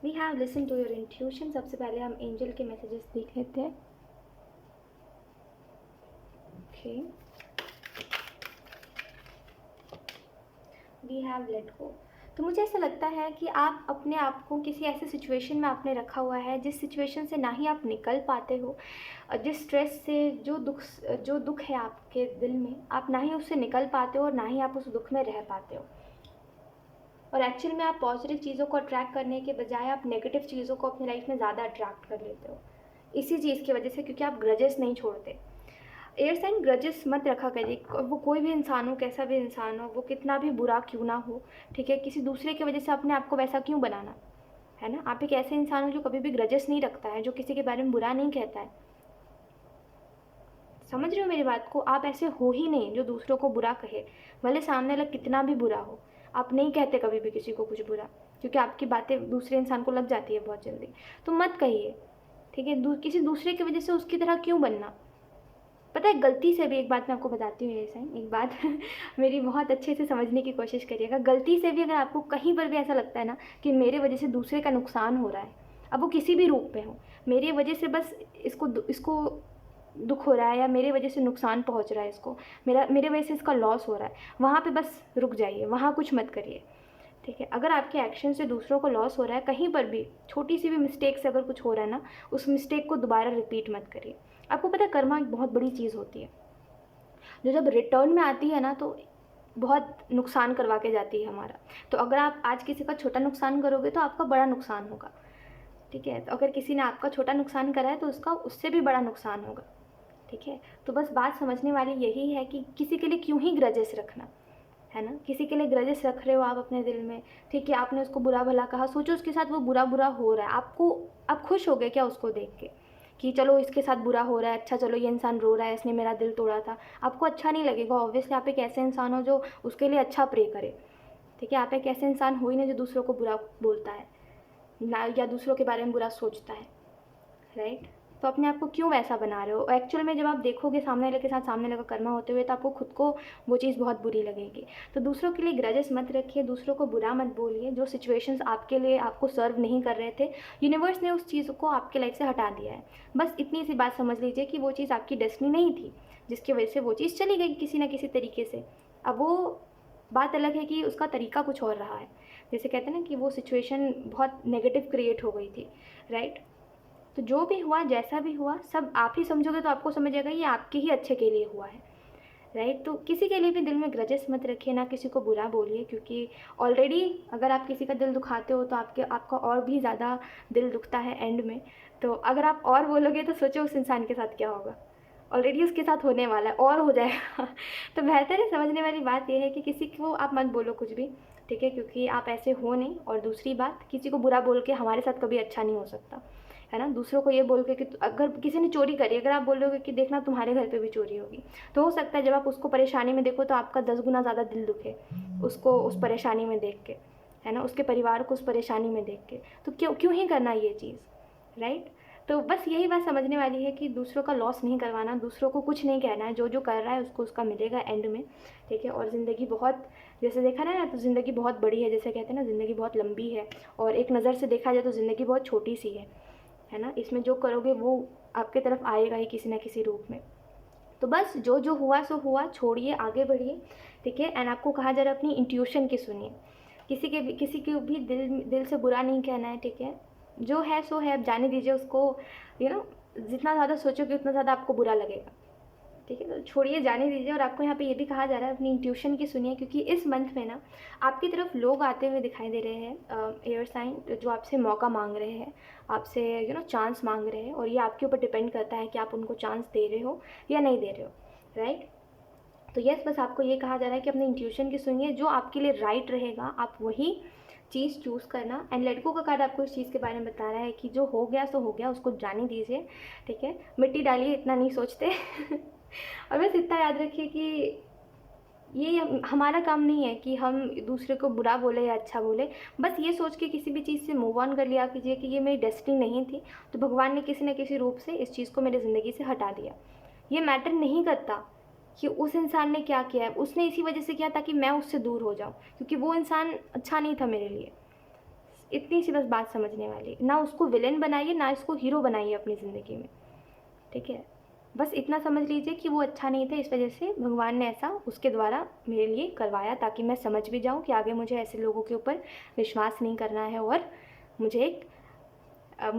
We have listen to your intuition. सबसे पहले हम एंजल के मैसेजेस देख लेते हैं। Okay, we have let go. तो मुझे ऐसा लगता है कि आप अपने आप को किसी ऐसे सिचुएशन में आपने रखा हुआ है जिस सिचुएशन से ना ही आप निकल पाते हो, जिस स्ट्रेस से, जो दुख है आपके दिल में, आप ना ही उससे निकल पाते हो और ना ही आप उस दुख में रह पाते हो। और एक्चुअल में आप पॉजिटिव चीज़ों को अट्रैक्ट करने के बजाय आप नेगेटिव चीज़ों को अपनी लाइफ में ज़्यादा अट्रैक्ट कर लेते हो, इसी चीज़ की वजह से, क्योंकि आप ग्रजेस नहीं छोड़ते। एयर साइन ग्रजेस मत रखा करिए, वो कोई भी इंसान हो, कैसा भी इंसान हो, वो कितना भी बुरा क्यों ना हो, ठीक है। किसी दूसरे की वजह से अपने आप को वैसा क्यों बनाना, है ना। आप एक ऐसे इंसान हो जो कभी भी ग्रजेस नहीं रखता है, जो किसी के बारे में बुरा नहीं कहता है। समझ रहे हो मेरी बात को? आप ऐसे हो ही नहीं जो दूसरों को बुरा कहे, भले सामने वाला कितना भी बुरा हो। आप नहीं कहते कभी भी किसी को कुछ बुरा, क्योंकि आपकी बातें दूसरे इंसान को लग जाती है बहुत जल्दी। तो मत कहिए, ठीक है। किसी दूसरे की वजह से उसकी तरह क्यों बनना। पता है, गलती से भी, एक बात मैं आपको बताती हूँ ये साइन, एक बात मेरी बहुत अच्छे से समझने की कोशिश करिएगा। गलती से भी अगर आपको कहीं पर भी ऐसा लगता है ना कि मेरे वजह से दूसरे का नुकसान हो रहा है, अब वो किसी भी रूप में हो, मेरी वजह से बस इसको दुख हो रहा है, या मेरे वजह से नुकसान पहुंच रहा है इसको, मेरे वजह से इसका लॉस हो रहा है, वहाँ पे बस रुक जाइए, वहाँ कुछ मत करिए, ठीक है। अगर आपके एक्शन से दूसरों को लॉस हो रहा है, कहीं पर भी छोटी सी भी मिस्टेक से अगर कुछ हो रहा है ना, उस मिस्टेक को दोबारा रिपीट मत करिए। आपको पता है, कर्मा एक बहुत बड़ी चीज़ होती है, जो जब रिटर्न में आती है ना तो बहुत नुकसान करवा के जाती है हमारा। तो अगर आप आज किसी का छोटा नुकसान करोगे तो आपका बड़ा नुकसान होगा, ठीक है। तो अगर किसी ने आपका छोटा नुकसान करा है तो उसका उससे भी बड़ा नुकसान होगा, ठीक है। तो बस बात समझने वाली यही है कि किसी के लिए क्यों ही ग्रजेस रखना, है ना। किसी के लिए ग्रजेस रख रहे हो आप अपने दिल में, ठीक है। आपने उसको बुरा भला कहा, सोचो उसके साथ वो बुरा बुरा हो रहा है, आप खुश हो गए क्या उसको देख के कि चलो इसके साथ बुरा हो रहा है, अच्छा चलो ये इंसान रो रहा है, इसने मेरा दिल तोड़ा था। आपको अच्छा नहीं लगेगा। ऑब्वियसली आप एक ऐसे इंसान हो जो उसके लिए अच्छा प्रे करे, ठीक है। आप एक ऐसे इंसान हो ही नहीं जो दूसरों को बुरा बोलता है ना, या दूसरों के बारे में बुरा सोचता है, राइट। तो अपने आप को क्यों वैसा बना रहे हो। एक्चुअल में जब आप देखोगे सामने वाले के साथ सामने वाले का कर्मा होते हुए, तो आपको खुद को वो चीज़ बहुत बुरी लगेगी। तो दूसरों के लिए ग्रजेस मत रखिए, दूसरों को बुरा मत बोलिए। जो सिचुएशंस आपके लिए आपको सर्व नहीं कर रहे थे, यूनिवर्स ने उस चीज़ को आपके लाइफ से हटा दिया है। बस इतनी सी बात समझ लीजिए कि वो चीज़ आपकी डेस्टिनी नहीं थी, जिसकी वजह से वो चीज़ चली गई किसी न किसी तरीके से। अब वो बात अलग है कि उसका तरीका कुछ और रहा है। जैसे कहते हैं ना कि वो सिचुएशन बहुत नेगेटिव क्रिएट हो गई थी, राइट। तो जो भी हुआ, जैसा भी हुआ, सब आप ही समझोगे तो आपको समझ आएगा ये आपके ही अच्छे के लिए हुआ है, राइट। तो किसी के लिए भी दिल में ग्रजेस मत रखिए, ना किसी को बुरा बोलिए, क्योंकि ऑलरेडी अगर आप किसी का दिल दुखाते हो तो आपका और भी ज़्यादा दिल दुखता है एंड में। तो अगर आप और बोलोगे तो सोचो उस इंसान के साथ क्या होगा। ऑलरेडी उसके साथ होने वाला है और हो जाएगा। तो बेहतर है, समझने वाली बात यह है कि किसी को आप मत बोलो कुछ भी, ठीक है, क्योंकि आप ऐसे हो नहीं। और दूसरी बात, किसी को बुरा बोल के हमारे साथ कभी अच्छा नहीं हो सकता, है ना। दूसरों को ये बोल के कि अगर किसी ने चोरी करी, अगर आप बोलोगे कि देखना तुम्हारे घर पे भी चोरी होगी, तो हो सकता है जब आप उसको परेशानी में देखो तो आपका 10 गुना ज़्यादा दिल दुखे उसको उस परेशानी में देख के, है ना, उसके परिवार को उस परेशानी में देख के। तो क्यों क्यों ही करना ये चीज़, राइट। तो बस यही बात समझने वाली है कि दूसरों का लॉस नहीं करवाना, दूसरों को कुछ नहीं कहना है। जो जो कर रहा है उसको उसका मिलेगा एंड में, ठीक है। और ज़िंदगी बहुत, जैसे देखा ना, तो ज़िंदगी बहुत बड़ी है, जैसे कहते हैं ना ज़िंदगी बहुत लंबी है, और एक नज़र से देखा जाए तो ज़िंदगी बहुत छोटी सी है ना। इसमें जो करोगे वो आपके तरफ आएगा ही किसी न किसी रूप में। तो बस जो जो हुआ सो हुआ, छोड़िए, आगे बढ़िए, ठीक है। एंड आपको कहा जा रहा है अपनी इंट्यूशन की सुनिए, किसी के भी दिल से बुरा नहीं कहना है, ठीक है। जो है सो है, अब जाने दीजिए उसको, जितना ज़्यादा सोचोगे उतना ज़्यादा आपको बुरा लगेगा, ठीक है। तो छोड़िए, जाने दीजिए। और आपको यहाँ पे ये भी कहा जा रहा है अपनी इंट्यूशन की सुनिए, क्योंकि इस मंथ में ना आपकी तरफ लोग आते हुए दिखाई दे रहे हैं, एयर साइन, जो आपसे मौका मांग रहे हैं, आपसे चांस मांग रहे हैं। और ये आपके ऊपर डिपेंड करता है कि आप उनको चांस दे रहे हो या नहीं दे रहे हो, राइट। तो यस, बस आपको ये कहा जा रहा है कि अपने इंट्यूशन की सुनिए, जो आपके लिए राइट रहेगा आप वही चीज़ चूज़ करना। एंड लेट गो का कार्ड आपको इस चीज़ के बारे में बता रहा है कि जो हो गया सो हो गया, उसको जाने दीजिए, ठीक है। मिट्टी डालिए, इतना नहीं सोचते। और बस इतना याद रखिए कि ये हमारा काम नहीं है कि हम दूसरे को बुरा बोले या अच्छा बोले। बस ये सोच के किसी भी चीज़ से मूव ऑन कर लिया कीजिए कि ये मेरी डेस्टिनी नहीं थी, तो भगवान ने किसी न किसी रूप से इस चीज़ को मेरी ज़िंदगी से हटा दिया। ये मैटर नहीं करता कि उस इंसान ने क्या किया है, उसने इसी वजह से किया ताकि मैं उससे दूर हो जाऊँ, क्योंकि वो इंसान अच्छा नहीं था मेरे लिए। इतनी सी बस बात समझने वाली। ना उसको विलेन बनाइए, ना इसको हीरो बनाइए अपनी ज़िंदगी में, ठीक है। बस इतना समझ लीजिए कि वो अच्छा नहीं था, इस वजह से भगवान ने ऐसा उसके द्वारा मेरे लिए करवाया, ताकि मैं समझ भी जाऊँ कि आगे मुझे ऐसे लोगों के ऊपर विश्वास नहीं करना है, और मुझे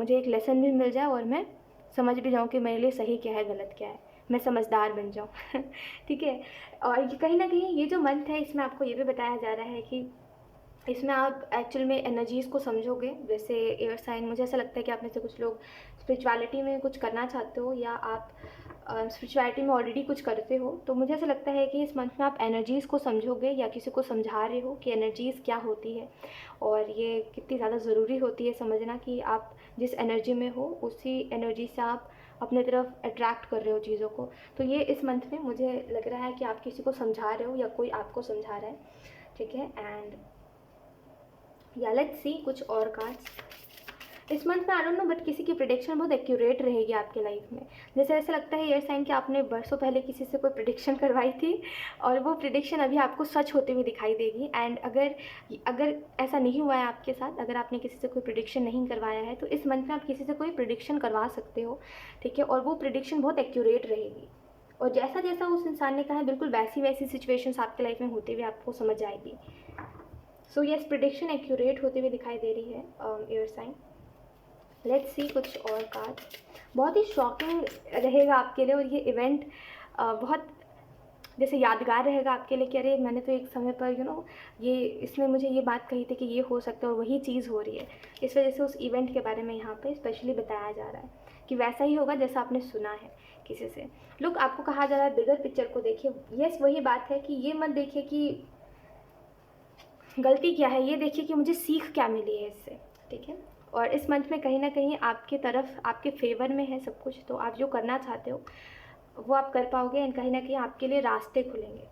एक लेसन भी मिल जाए और मैं समझ भी जाऊँ कि मेरे लिए सही क्या है, गलत क्या है, मैं समझदार बन जाऊँ। ठीक है। और ये कहीं ना कहीं ये जो मंथ है, इसमें आपको ये भी बताया जा रहा है कि इसमें आप एक्चुअल में एनर्जीज़ को समझोगे। जैसे एयर साइन, मुझे ऐसा लगता है कि आप में से कुछ लोग स्पिरिचुअलिटी में कुछ करना चाहते हो, या आप स्पिरिचुअलिटी में ऑलरेडी कुछ करते हो, तो मुझे ऐसा लगता है कि इस मंथ में आप एनर्जीज़ को समझोगे, या किसी को समझा रहे हो कि एनर्जीज़ क्या होती है और ये कितनी ज़्यादा ज़रूरी होती है समझना, कि आप जिस एनर्जी में हो उसी एनर्जी से आप अपने तरफ अट्रैक्ट कर रहे हो चीज़ों को। तो ये इस मंथ में मुझे लग रहा है कि आप किसी को समझा रहे हो या कोई आपको समझा रहा है। ठीक है। एंड या लेट्स सी कुछ और कार्ड्स इस मंथ में। आई डोंट नो, बट किसी की प्रिडिक्शन बहुत एक्यूरेट रहेगी आपके लाइफ में। जैसे ऐसा लगता है एयर साइन कि आपने बरसों पहले किसी से कोई प्रिडिक्शन करवाई थी, और वो प्रिडिक्शन अभी आपको सच होते हुए दिखाई देगी। एंड अगर ऐसा नहीं हुआ है आपके साथ, अगर आपने किसी से कोई प्रिडिक्शन नहीं करवाया है, तो इस मंथ में आप किसी से कोई प्रिडिक्शन करवा सकते हो। ठीक है। और वो प्रिडिक्शन बहुत एक्यूरेट रहेगी, और जैसा जैसा उस इंसान ने कहा है, बिल्कुल वैसी वैसी सिचुएशंस आपके लाइफ में होते हुए आपको समझ आएगी। सो यस, प्रिडिक्शन एक्यूरेट होते हुए दिखाई दे रही है एयर साइन। लेट्स सी कुछ और कार्ड। बहुत ही शॉकिंग रहेगा आपके लिए, और ये इवेंट बहुत जैसे यादगार रहेगा आपके लिए कि अरे मैंने तो एक समय पर ये इसमें मुझे ये बात कही थी कि ये हो सकता है, और वही चीज़ हो रही है। इस वजह से उस इवेंट के बारे में यहाँ पे स्पेशली बताया जा रहा है कि वैसा ही होगा जैसा आपने सुना है किसी से। लोग आपको कहा जा रहा है बिगर पिक्चर को देखिए। यस, वही बात है कि ये मत देखिए कि गलती क्या है, ये देखिए कि मुझे सीख क्या मिली है इससे। ठीक है। और इस मंथ में कहीं ना कहीं आपके तरफ, आपके फेवर में है सब कुछ, तो आप जो करना चाहते हो वो आप कर पाओगे, एंड कहीं ना कहीं आपके लिए रास्ते खुलेंगे।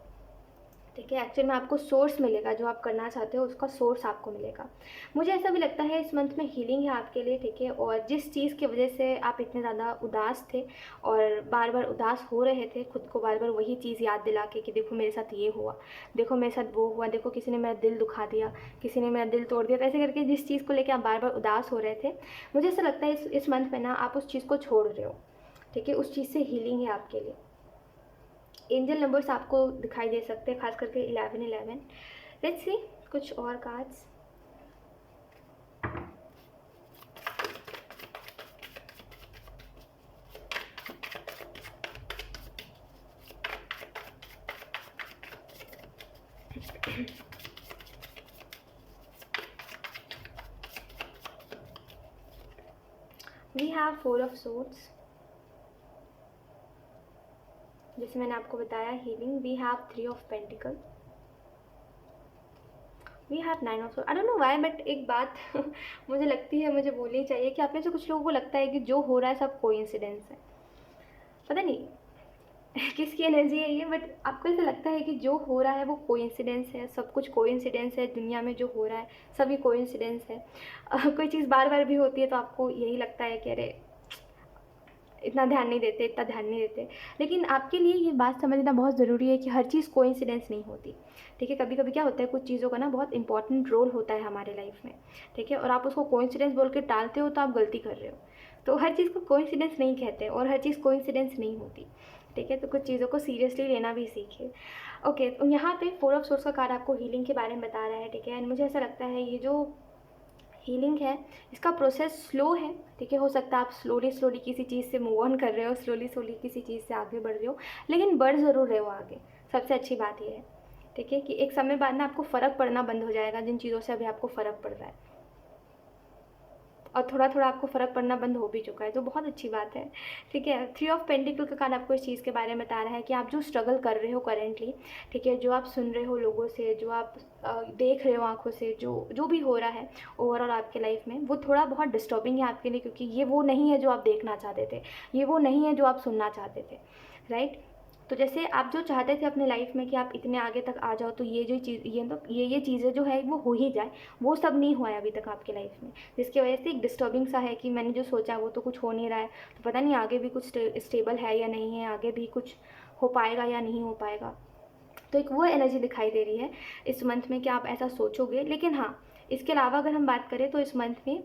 ठीक है। एक्चुअल में आपको सोर्स मिलेगा, जो आप करना चाहते हो उसका सोर्स आपको मिलेगा। मुझे ऐसा भी लगता है इस मंथ में हीलिंग है आपके लिए। ठीक है। और जिस चीज़ की वजह से आप इतने ज़्यादा उदास थे और बार बार उदास हो रहे थे, खुद को बार बार वही चीज़ याद दिला के कि देखो मेरे साथ ये हुआ, देखो मेरे साथ वो हुआ, देखो किसी ने मेरा दिल दुखा दिया, किसी ने मेरा दिल तोड़ दिया, तो ऐसे करके जिस चीज़ को लेकर आप बार बार उदास हो रहे थे, मुझे ऐसा लगता है इस मंथ में ना आप उस चीज़ को छोड़ रहे हो। ठीक है। उस चीज़ से हीलिंग है आपके लिए। एंजल नंबर्स आपको दिखाई दे सकते हैं, खास करके 1111। लेट्स सी कुछ और cards. We have 4 of swords. जैसे मैंने आपको बताया healing. We have 3 of pentacle. We have 9 of sword. I don't know why, but एक बात मुझे लगती है, मुझे बोलनी चाहिए कि आप में से कुछ लोगों को लगता है कि जो हो रहा है सब कोइंसिडेंस है। पता नहीं किसकी एनर्जी है ये, बट आपको ऐसा लगता है कि जो हो रहा है वो कोइंसिडेंस है, सब कुछ कोइंसिडेंस है, दुनिया में जो हो रहा है सभी कोइंसिडेंस है। कोई चीज़ बार बार भी होती है तो आपको यही लगता है कि अरे इतना ध्यान नहीं देते, इतना ध्यान नहीं देते। लेकिन आपके लिए ये बात समझना बहुत ज़रूरी है कि हर चीज़ कोइंसिडेंस नहीं होती। ठीक है। कभी कभी क्या होता है, कुछ चीज़ों का ना बहुत इंपॉर्टेंट रोल होता है हमारे लाइफ में। ठीक है। और आप उसको कोइंसिडेंस बोल के टालते हो तो आप गलती कर रहे हो। तो हर चीज़ को कोइंसिडेंस नहीं कहते, और हर चीज़ कोइंसिडेंस नहीं होती। ठीक है। तो कुछ चीज़ों को सीरियसली लेना भी सीखिए। ओके। तो यहाँ पे 4 ऑफ सोर्स का कार्ड आपको हीलिंग के बारे में बता रहा है। ठीक है। एंड मुझे ऐसा लगता है ये जो हीलिंग है इसका प्रोसेस स्लो है। ठीक है। हो सकता है आप स्लोली स्लोली किसी चीज़ से मूव ऑन कर रहे हो, स्लोली स्लोली किसी चीज़ से आगे बढ़ रहे हो, लेकिन बढ़ ज़रूर रहे हो आगे। सबसे अच्छी बात यह है। ठीक है। कि एक समय बाद ना आपको फ़र्क पड़ना बंद हो जाएगा जिन चीज़ों से अभी आपको फ़र्क पड़ रहा है, और थोड़ा थोड़ा आपको फ़र्क पड़ना बंद हो भी चुका है, तो बहुत अच्छी बात है। ठीक है। 3 ऑफ पेंटिकल का कार्ड आपको इस चीज़ के बारे में बता रहा है कि आप जो स्ट्रगल कर रहे हो करेंटली, ठीक है, जो आप सुन रहे हो लोगों से, जो आप देख रहे हो आंखों से, जो भी हो रहा है ओवरऑल आपके लाइफ में, वो थोड़ा बहुत डिस्टर्बिंग है आपके लिए, क्योंकि ये वो नहीं है जो आप देखना चाहते थे, ये वो नहीं है जो आप सुनना चाहते थे। राइट। तो जैसे आप जो चाहते थे अपने लाइफ में कि आप इतने आगे तक आ जाओ, तो ये जो चीज़ ये चीज़ें जो है वो हो ही जाए, वो सब नहीं हुआ है अभी तक आपके लाइफ में, जिसकी वजह से एक डिस्टर्बिंग सा है कि मैंने जो सोचा वो तो कुछ हो नहीं रहा है, तो पता नहीं आगे भी कुछ स्टेबल है या नहीं है, आगे भी कुछ हो पाएगा या नहीं हो पाएगा। तो एक वो एनर्जी दिखाई दे रही है इस मंथ में कि आप ऐसा सोचोगे। लेकिन हाँ, इसके अलावा अगर हम बात करें तो इस मंथ में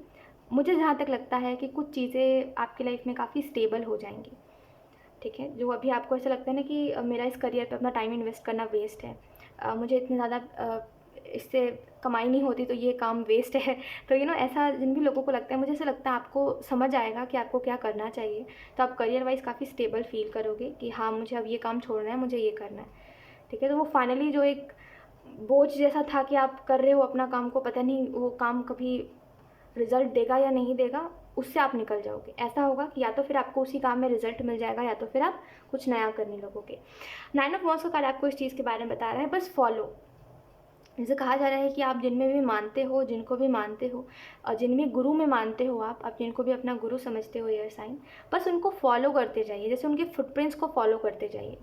मुझे जहाँ तक लगता है कि कुछ चीज़ें आपकी लाइफ में काफ़ी स्टेबल हो जाएंगी। ठीक है। जो अभी आपको ऐसा लगता है ना कि मेरा इस करियर पे अपना टाइम इन्वेस्ट करना वेस्ट है, मुझे इतनी ज़्यादा इससे कमाई नहीं होती तो ये काम वेस्ट है। तो ऐसा जिन भी लोगों को लगता है, मुझे ऐसा लगता है आपको समझ आएगा कि आपको क्या करना चाहिए। तो आप करियर वाइज़ काफ़ी स्टेबल फील करोगे कि हाँ, मुझे अब ये काम छोड़ना है, मुझे ये करना है। ठीक है। तो वो फाइनली जो एक बोझ जैसा था कि आप कर रहे हो अपना काम को, पता नहीं वो काम कभी रिज़ल्ट देगा या नहीं देगा, उससे आप निकल जाओगे। ऐसा होगा कि या तो फिर आपको उसी काम में रिज़ल्ट मिल जाएगा, या तो फिर आप कुछ नया करने लगोगे। 9 ऑफ वॉन्ड्स का कार्ड आपको इस चीज़ के बारे में बता रहा है, बस फॉलो। जैसे कहा जा रहा है कि आप जिनमें भी मानते हो, जिनको भी मानते हो, और जिनमें गुरु में मानते हो, आप जिनको भी अपना गुरु समझते हो, एयर साइन, बस उनको फॉलो करते जाइए, जैसे उनके फुटप्रिंट्स को फॉलो करते जाइए।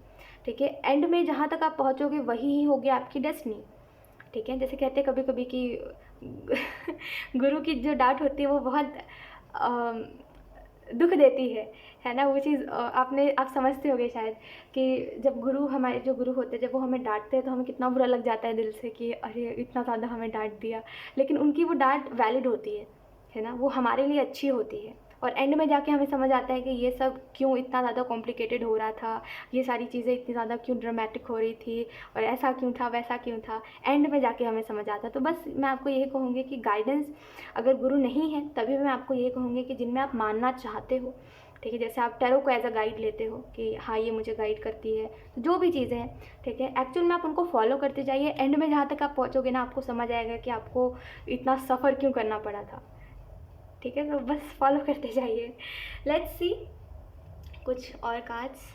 ठीक है। एंड में जहाँ तक आप पहुँचोगे वही ही होगी आपकी डेस्टिनी। ठीक है। जैसे कहते हैं कभी कभी कि गुरु की जो डांट होती है वो बहुत दुख देती है ना। वो चीज़ आप समझते होगे शायद कि जब गुरु, हमारे जो गुरु होते हैं, जब वो हमें डांटते हैं तो हमें कितना बुरा लग जाता है दिल से कि अरे इतना ज़्यादा हमें डांट दिया। लेकिन उनकी वो डांट वैलिड होती है ना, वो हमारे लिए अच्छी होती है। और एंड में जाके हमें समझ आता है कि ये सब क्यों इतना ज़्यादा कॉम्प्लिकेटेड हो रहा था, ये सारी चीज़ें इतनी ज़्यादा क्यों ड्रामेटिक हो रही थी, और ऐसा क्यों था, वैसा क्यों था। एंड में जाके हमें समझ आता। तो बस मैं आपको यही कहूँगी कि गाइडेंस अगर गुरु नहीं है, तभी मैं आपको यही कहूँगी कि जिनमें आप मानना चाहते हो। ठीक है। जैसे आप टैरो को एज अ गाइड लेते हो कि हाँ, ये मुझे गाइड करती है, तो जो भी चीज़ें हैं, ठीक है, एक्चुअल में आप उनको फॉलो करते जाइए। एंड में जहाँ तक आप पहुँचोगे ना, आपको समझ आएगा कि आपको इतना सफ़र क्यों करना पड़ा था। ठीक है। तो बस फॉलो करते जाइए। लेट्स सी कुछ और कार्ड्स।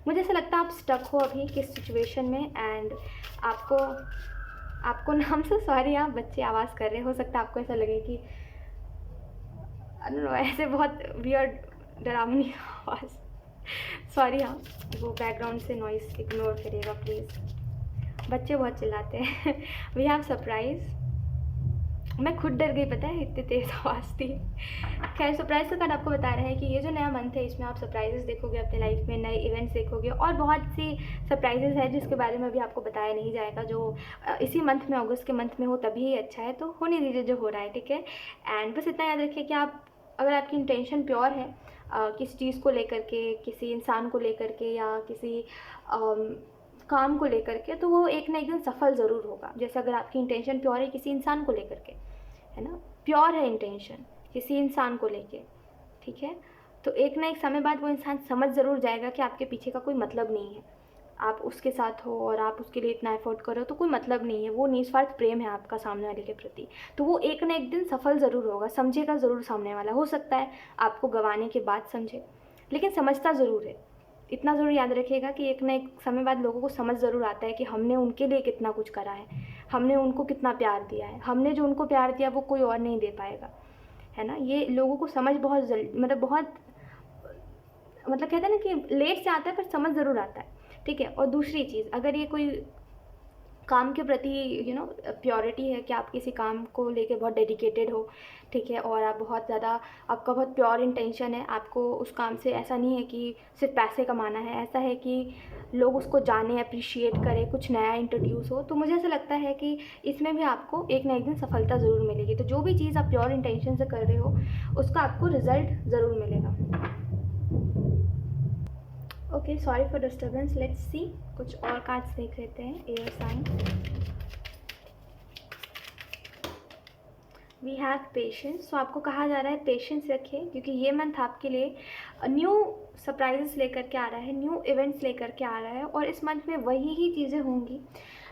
मुझे ऐसा लगता है आप स्टक हो अभी किस सिचुएशन में, एंड आपको नाम से सॉरी, आप बच्चे आवाज़ कर रहे हो सकता है आपको ऐसा लगे कि ऐसे बहुत वियर्ड डरावनी आवाज़। सॉरी। हाँ, वो बैकग्राउंड से नॉइस इग्नोर करिएगा प्लीज़, बच्चे बहुत चिल्लाते हैं। We have surprise. मैं खुद डर गई, पता है, इतनी तेज़ आवाज़ थी। खैर, सरप्राइज़ का कार्ड आपको बता रहा है कि ये जो नया मंथ है, इसमें आप सरप्राइजेस देखोगे अपने लाइफ में, नए इवेंट्स देखोगे, और बहुत सी सरप्राइजेस है जिसके बारे में अभी आपको बताया नहीं जाएगा, जो इसी मंथ में, अगस्त के मंथ में हो तभी ही अच्छा है। तो होने दीजिए जो हो रहा है। ठीक है। एंड बस इतना याद रखिए कि आप, अगर आपकी इंटेंशन प्योर है किसी चीज़ को लेकर के, किसी इंसान को लेकर के, या किसी काम को लेकर के, तो वो एक ना एक दिन सफल ज़रूर होगा। जैसे अगर आपकी इंटेंशन प्योर है किसी इंसान को लेकर के, है ना, प्योर है इंटेंशन किसी इंसान को लेके, ठीक है, तो एक ना एक समय बाद वो इंसान समझ ज़रूर जाएगा कि आपके पीछे का कोई मतलब नहीं है। आप उसके साथ हो और आप उसके लिए इतना एफर्ट करो तो कोई मतलब नहीं है, वो निस्वार्थ प्रेम है आपका सामने वाले के प्रति। तो वो एक ना एक दिन सफल ज़रूर होगा, समझेगा ज़रूर सामने वाला। हो सकता है आपको गंवाने के बाद समझे, लेकिन समझता ज़रूर है। इतना ज़रूर याद रखिएगा कि एक ना एक समय बाद लोगों को समझ ज़रूर आता है कि हमने उनके लिए कितना कुछ करा है, हमने उनको कितना प्यार दिया है, हमने जो उनको प्यार दिया वो कोई और नहीं दे पाएगा, है ना। ये लोगों को समझ बहुत मतलब कहते हैं ना कि लेट से आता है पर समझ ज़रूर आता है। ठीक है। और दूसरी चीज़, अगर ये कोई काम के प्रति प्योरिटी है कि आप किसी काम को लेके बहुत डेडिकेटेड हो, ठीक है, और आप बहुत ज़्यादा, आपका बहुत प्योर इंटेंशन है, आपको उस काम से ऐसा नहीं है कि सिर्फ पैसे कमाना है, ऐसा है कि लोग उसको जाने, अप्रिशिएट करें, कुछ नया इंट्रोड्यूस हो, तो मुझे ऐसा लगता है कि इसमें भी आपको एक ना एक दिन सफलता ज़रूर मिलेगी। तो जो भी चीज़ आप प्योर इंटेंशन से कर रहे हो उसका आपको रिजल्ट ज़रूर मिलेगा। Okay, sorry for disturbance. Let's see कुछ और कार्ड्स देख लेते हैं। Air sign, we have patience. So आपको कहा जा रहा है पेशेंस रखिए, क्योंकि ये मंथ आपके लिए न्यू सरप्राइजेस लेकर के आ रहा है, न्यू इवेंट्स लेकर के आ रहा है, और इस मंथ में वही ही चीज़ें होंगी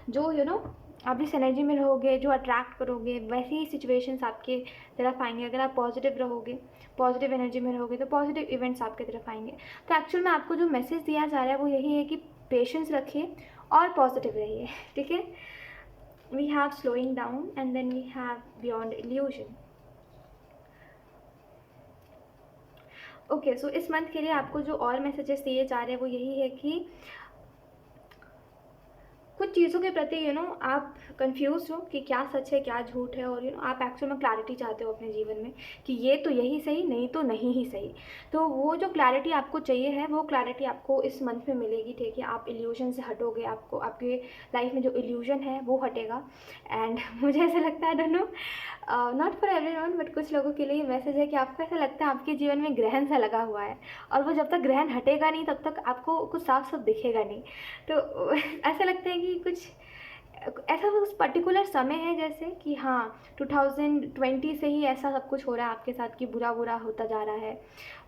जो आप इस एनर्जी में रहोगे, जो अट्रैक्ट करोगे, वैसी ही सिचुएशंस आपके तरफ आएंगे। अगर आप पॉजिटिव रहोगे, पॉजिटिव एनर्जी में रहोगे, तो पॉजिटिव इवेंट्स आपके तरफ आएंगे। तो एक्चुअल में आपको जो मैसेज दिया जा रहा है वो यही है कि पेशेंस रखिए और पॉजिटिव रहिए। ठीक है। we have slowing down, and then we have beyond illusion. Okay, so इस मंथ के लिए आपको जो और मैसेजेस दिए जा रहे हैं वो यही है कि कुछ चीज़ों के प्रति आप कंफ्यूज हो कि क्या सच है क्या झूठ है, और आप एक्चुअल में क्लैरिटी चाहते हो अपने जीवन में कि ये तो यही सही, नहीं तो नहीं ही सही। तो वो जो क्लैरिटी आपको चाहिए है वो क्लैरिटी आपको इस मंथ में मिलेगी। ठीक है। आप इल्यूजन से हटोगे, आपको आपके लाइफ में जो इल्यूजन है वो हटेगा। एंड मुझे ऐसा लगता है, don't know, not for everyone, but कुछ लोगों के लिए ये मैसेज है कि आपको ऐसा लगता है आपके जीवन में ग्रहण सा लगा हुआ है, और वो जब तक ग्रहण हटेगा नहीं तब तक आपको कुछ साफ साफ दिखेगा नहीं। तो ऐसा लगता है कि कुछ ऐसा उस पर्टिकुलर समय है जैसे कि हाँ 2020 से ही ऐसा सब कुछ हो रहा है आपके साथ कि बुरा बुरा होता जा रहा है,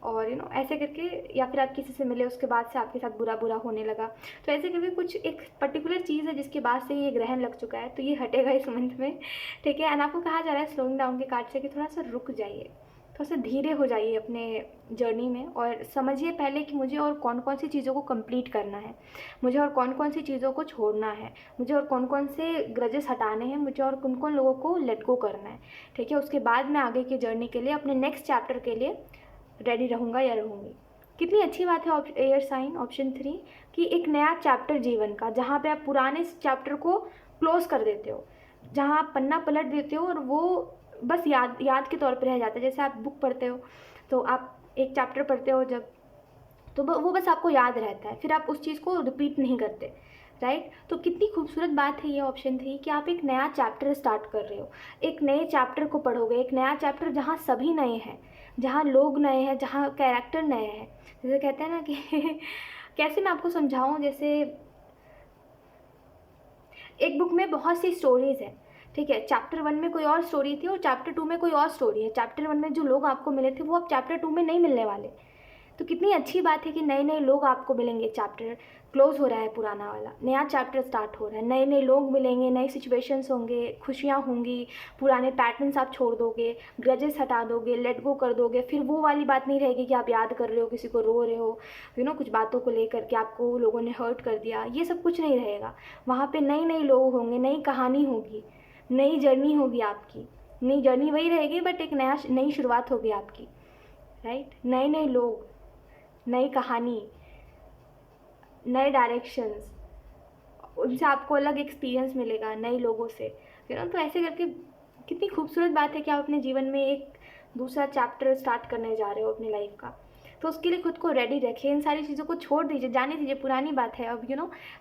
और ऐसे करके, या फिर आप किसी से मिले उसके बाद से आपके साथ बुरा बुरा होने लगा। तो ऐसे करके कुछ एक पर्टिकुलर चीज़ है जिसके बाद से ये ग्रहण लग चुका है, तो ये हटेगा इस मंथ में, ठीक है। एंड आपको कहा जा रहा है स्लोइंग डाउन के कार्ड से कि थोड़ा सा रुक जाइए, थोड़ा सा धीरे हो जाइए अपने जर्नी में, और समझिए पहले कि मुझे और कौन कौन सी चीज़ों को कंप्लीट करना है, मुझे और कौन कौन सी चीज़ों को छोड़ना है, मुझे और कौन कौन से ग्रजेस हटाने हैं, मुझे और कौन कौन लोगों को लेट गो करना है, ठीक है। उसके बाद मैं आगे की जर्नी के लिए, अपने नेक्स्ट चैप्टर के लिए रेडी रहूँगा या रहूँगी। कितनी अच्छी बात है एयर साइन ऑप्शन 3 कि एक नया चैप्टर जीवन का, जहाँ पे आप पुराने चैप्टर को क्लोज कर देते हो, जहाँ आप पन्ना पलट देते हो और वो बस याद के तौर पे रह जाता है। जैसे आप बुक पढ़ते हो तो आप एक चैप्टर पढ़ते हो जब, तो वो बस आपको याद रहता है, फिर आप उस चीज़ को रिपीट नहीं करते, राइट। तो कितनी खूबसूरत बात है ये ऑप्शन 3 कि आप एक नया चैप्टर स्टार्ट कर रहे हो, एक नए चैप्टर को पढ़ोगे, एक नया चैप्टर जहाँ सभी नए हैं, जहाँ लोग नए हैं, जहाँ कैरेक्टर नए हैं। जैसे कहते हैं ना कि कैसे मैं आपको समझाऊँ, जैसे एक बुक में बहुत सी स्टोरीज़ हैं, ठीक है। चैप्टर 1 में कोई और स्टोरी थी और चैप्टर 2 में कोई और स्टोरी है। चैप्टर 1 में जो लोग आपको मिले थे वो अब चैप्टर 2 में नहीं मिलने वाले। तो कितनी अच्छी बात है कि नए नए लोग आपको मिलेंगे, चैप्टर क्लोज हो रहा है, पुराना वाला नया चैप्टर स्टार्ट हो रहा है, नए नए लोग मिलेंगे, नए सिचुएशंस होंगे, खुशियाँ होंगी, पुराने पैटर्न्स आप छोड़ दोगे, ग्रजेस हटा दोगे, लेट गो कर दोगे। फिर वो वाली बात नहीं रहेगी कि आप याद कर रहे हो, किसी को रो रहे हो, कुछ बातों को लेकर के आपको लोगों ने हर्ट कर दिया, ये सब कुछ नहीं रहेगा। वहाँ पे नए नए लोग होंगे, नई कहानी होगी, नई जर्नी होगी आपकी। नई जर्नी वही रहेगी बट एक नई शुरुआत होगी आपकी, राइट। नए नए लोग, नई कहानी, नए डायरेक्शंस, उनसे आपको अलग एक्सपीरियंस मिलेगा नए लोगों से, तो ऐसे करके कितनी खूबसूरत बात है कि आप अपने जीवन में एक दूसरा चैप्टर स्टार्ट करने जा रहे हो अपनी लाइफ का। तो उसके लिए खुद को रेडी रखिए, इन सारी चीज़ों को छोड़ दीजिए, जाने दीजिए, पुरानी बात है। अब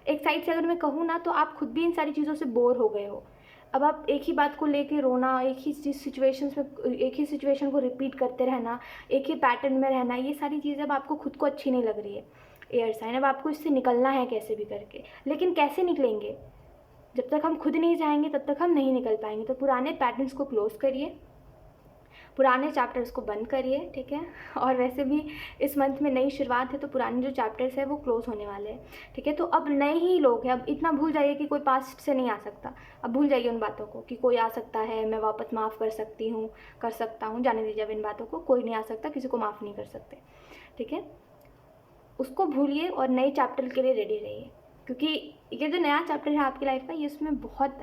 एक साइड से अगर मैं कहूँ ना, तो आप खुद भी इन सारी चीज़ों से बोर हो गए हो। अब आप एक ही बात को लेके रोना, एक ही सिचुएशन को रिपीट करते रहना, एक ही पैटर्न में रहना, ये सारी चीज़ें अब आपको खुद को अच्छी नहीं लग रही है एयर साइन। अब आपको इससे निकलना है कैसे भी करके, लेकिन कैसे निकलेंगे? जब तक हम खुद नहीं जाएंगे तब तक हम नहीं निकल पाएंगे। तो पुराने पैटर्न्स को क्लोज करिए, पुराने चैप्टर्स को बंद करिए, ठीक है। और वैसे भी इस मंथ में नई शुरुआत है, तो पुराने जो चैप्टर्स है वो क्लोज होने वाले हैं, ठीक है। तो अब नए ही लोग हैं। अब इतना भूल जाइए कि कोई पास्ट से नहीं आ सकता। अब भूल जाइए उन बातों को कि कोई आ सकता है, मैं वापस माफ़ कर सकती हूँ, कर सकता हूँ, जाने दीजिए अब इन बातों को। कोई नहीं आ सकता, किसी को माफ़ नहीं कर सकते, ठीक है। उसको भूलिए और नए चैप्टर के लिए रेडी रहिए, क्योंकि ये जो नया चैप्टर है आपकी लाइफ का, ये उसमें बहुत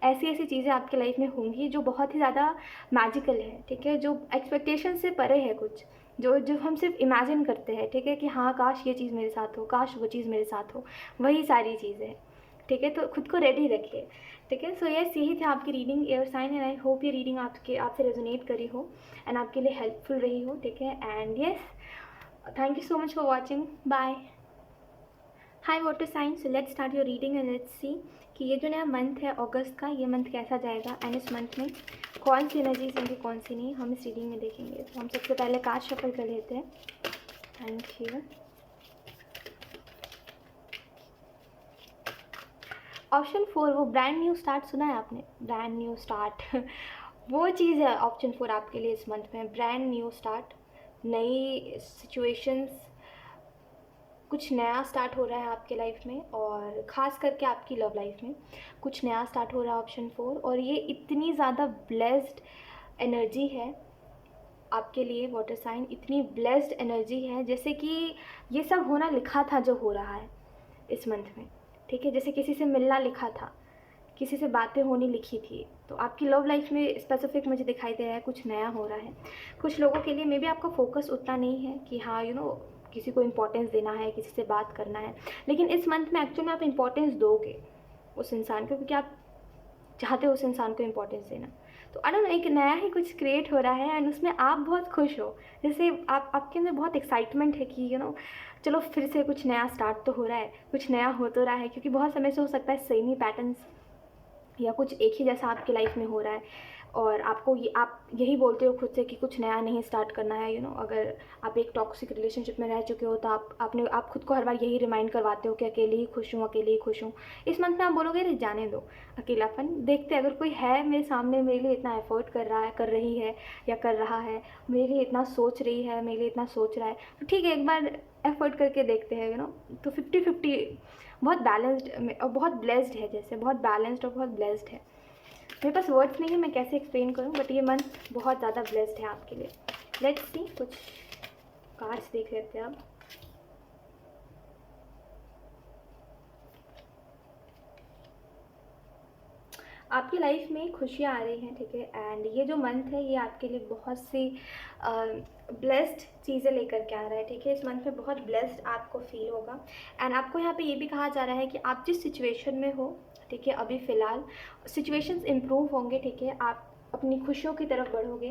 ऐसी ऐसी चीज़ें आपकी लाइफ में होंगी जो बहुत ही ज़्यादा मैजिकल है, ठीक है। जो एक्सपेक्टेशन से परे है, कुछ जो हम सिर्फ इमेजिन करते हैं, ठीक है, कि हाँ काश ये चीज़ मेरे साथ हो, काश वो चीज़ मेरे साथ हो, वही सारी चीज़ें, ठीक है। तो खुद को रेडी रखिए, ठीक है। सो यस, यही था आपकी reading air sign, and I hope ये रीडिंग आपसे रेजोनेट करी हो एंड आपके लिए हेल्पफुल रही हो, ठीक है। And yes, thank you so much for watching. Bye. Hi water sign, so let's start your reading and let's see कि ये जो नया मंथ है अगस्त का, ये मंथ कैसा जाएगा एंड इस मंथ में कौन सी एनर्जीज होंगी, कौन सी नहीं, हम इस रीडिंग में देखेंगे। तो हम सबसे पहले कार्ड शफल कर लेते हैं। Thank you. ऑप्शन 4, वो ब्रांड न्यू स्टार्ट सुना है आपने? ब्रांड न्यू स्टार्ट वो चीज़ है ऑप्शन 4 आपके लिए इस मंथ में। ब्रांड न्यू स्टार्ट, नई सिचुएशंस, कुछ नया स्टार्ट हो रहा है आपके लाइफ में, और ख़ास करके आपकी लव लाइफ में कुछ नया स्टार्ट हो रहा है ऑप्शन 4। और ये इतनी ज़्यादा ब्लेस्ड एनर्जी है आपके लिए वाटर साइन, इतनी ब्लेस्ड एनर्जी है जैसे कि ये सब होना लिखा था जो हो रहा है इस मंथ में, ठीक है। जैसे किसी से मिलना लिखा था, किसी से बातें होनी लिखी थी। तो आपकी लव लाइफ में स्पेसिफिक मुझे दिखाई दे रहा है कुछ नया हो रहा है। कुछ लोगों के लिए मे बी आपका फोकस उतना नहीं है कि हाँ किसी को इम्पोर्टेंस देना है, किसी से बात करना है, लेकिन इस मंथ में एक्चुअली आप इम्पोर्टेंस दोगे उस इंसान को, क्योंकि आप चाहते हो उस इंसान को इम्पोर्टेंस देना। तो आई डोंट नो, एक नया ही कुछ क्रिएट हो रहा है एंड उसमें आप बहुत खुश हो। जैसे आपके अंदर बहुत एक्साइटमेंट है कि चलो फिर से कुछ नया स्टार्ट तो हो रहा है, कुछ नया हो तो रहा है, क्योंकि बहुत समय से हो सकता है सेम ही पैटर्न्स या कुछ एक ही जैसा आपकी लाइफ में हो रहा है। और आपको ये आप यही बोलते हो खुद से कि कुछ नया नहीं स्टार्ट करना है। अगर आप एक टॉक्सिक रिलेशनशिप में रह चुके हो तो आप खुद को हर बार यही रिमाइंड करवाते हो कि अकेले ही खुश हूँ, अकेले ही खुश हूँ। इस मंथ में आप बोलोगे अरे जाने दो अकेलापन, देखते अगर कोई है मेरे सामने, मेरे लिए इतना एफर्ट कर रहा है, कर रही है या कर रहा है, मेरे लिए इतना सोच रही है, मेरे लिए इतना सोच रहा है, तो ठीक है एक बार एफर्ट करके देखते हैं। तो 50-50 बहुत बैलेंस्ड और बहुत ब्लेस्ड है, जैसे बहुत बैलेंस्ड और बहुत ब्लेस्ड है। मेरे पास वर्ड्स नहीं है मैं कैसे एक्सप्लेन करूं, बट ये मंथ बहुत ज़्यादा ब्लेस्ड है आपके लिए। लेट्स सी, कुछ कार्ड्स देख लेते हैं अब। आपकी लाइफ में खुशियाँ आ रही हैं, ठीक है, एंड ये जो मंथ है ये आपके लिए बहुत सी ब्लेस्ड चीज़ें लेकर के आ रहा है, ठीक है। इस मंथ में बहुत ब्लेस्ड आपको फील होगा। एंड आपको यहाँ पे ये भी कहा जा रहा है कि आप जिस सिचुएशन में हो, ठीक है, अभी फ़िलहाल सिचुएशंस इम्प्रूव होंगे, ठीक है, आप अपनी खुशियों की तरफ बढ़ोगे।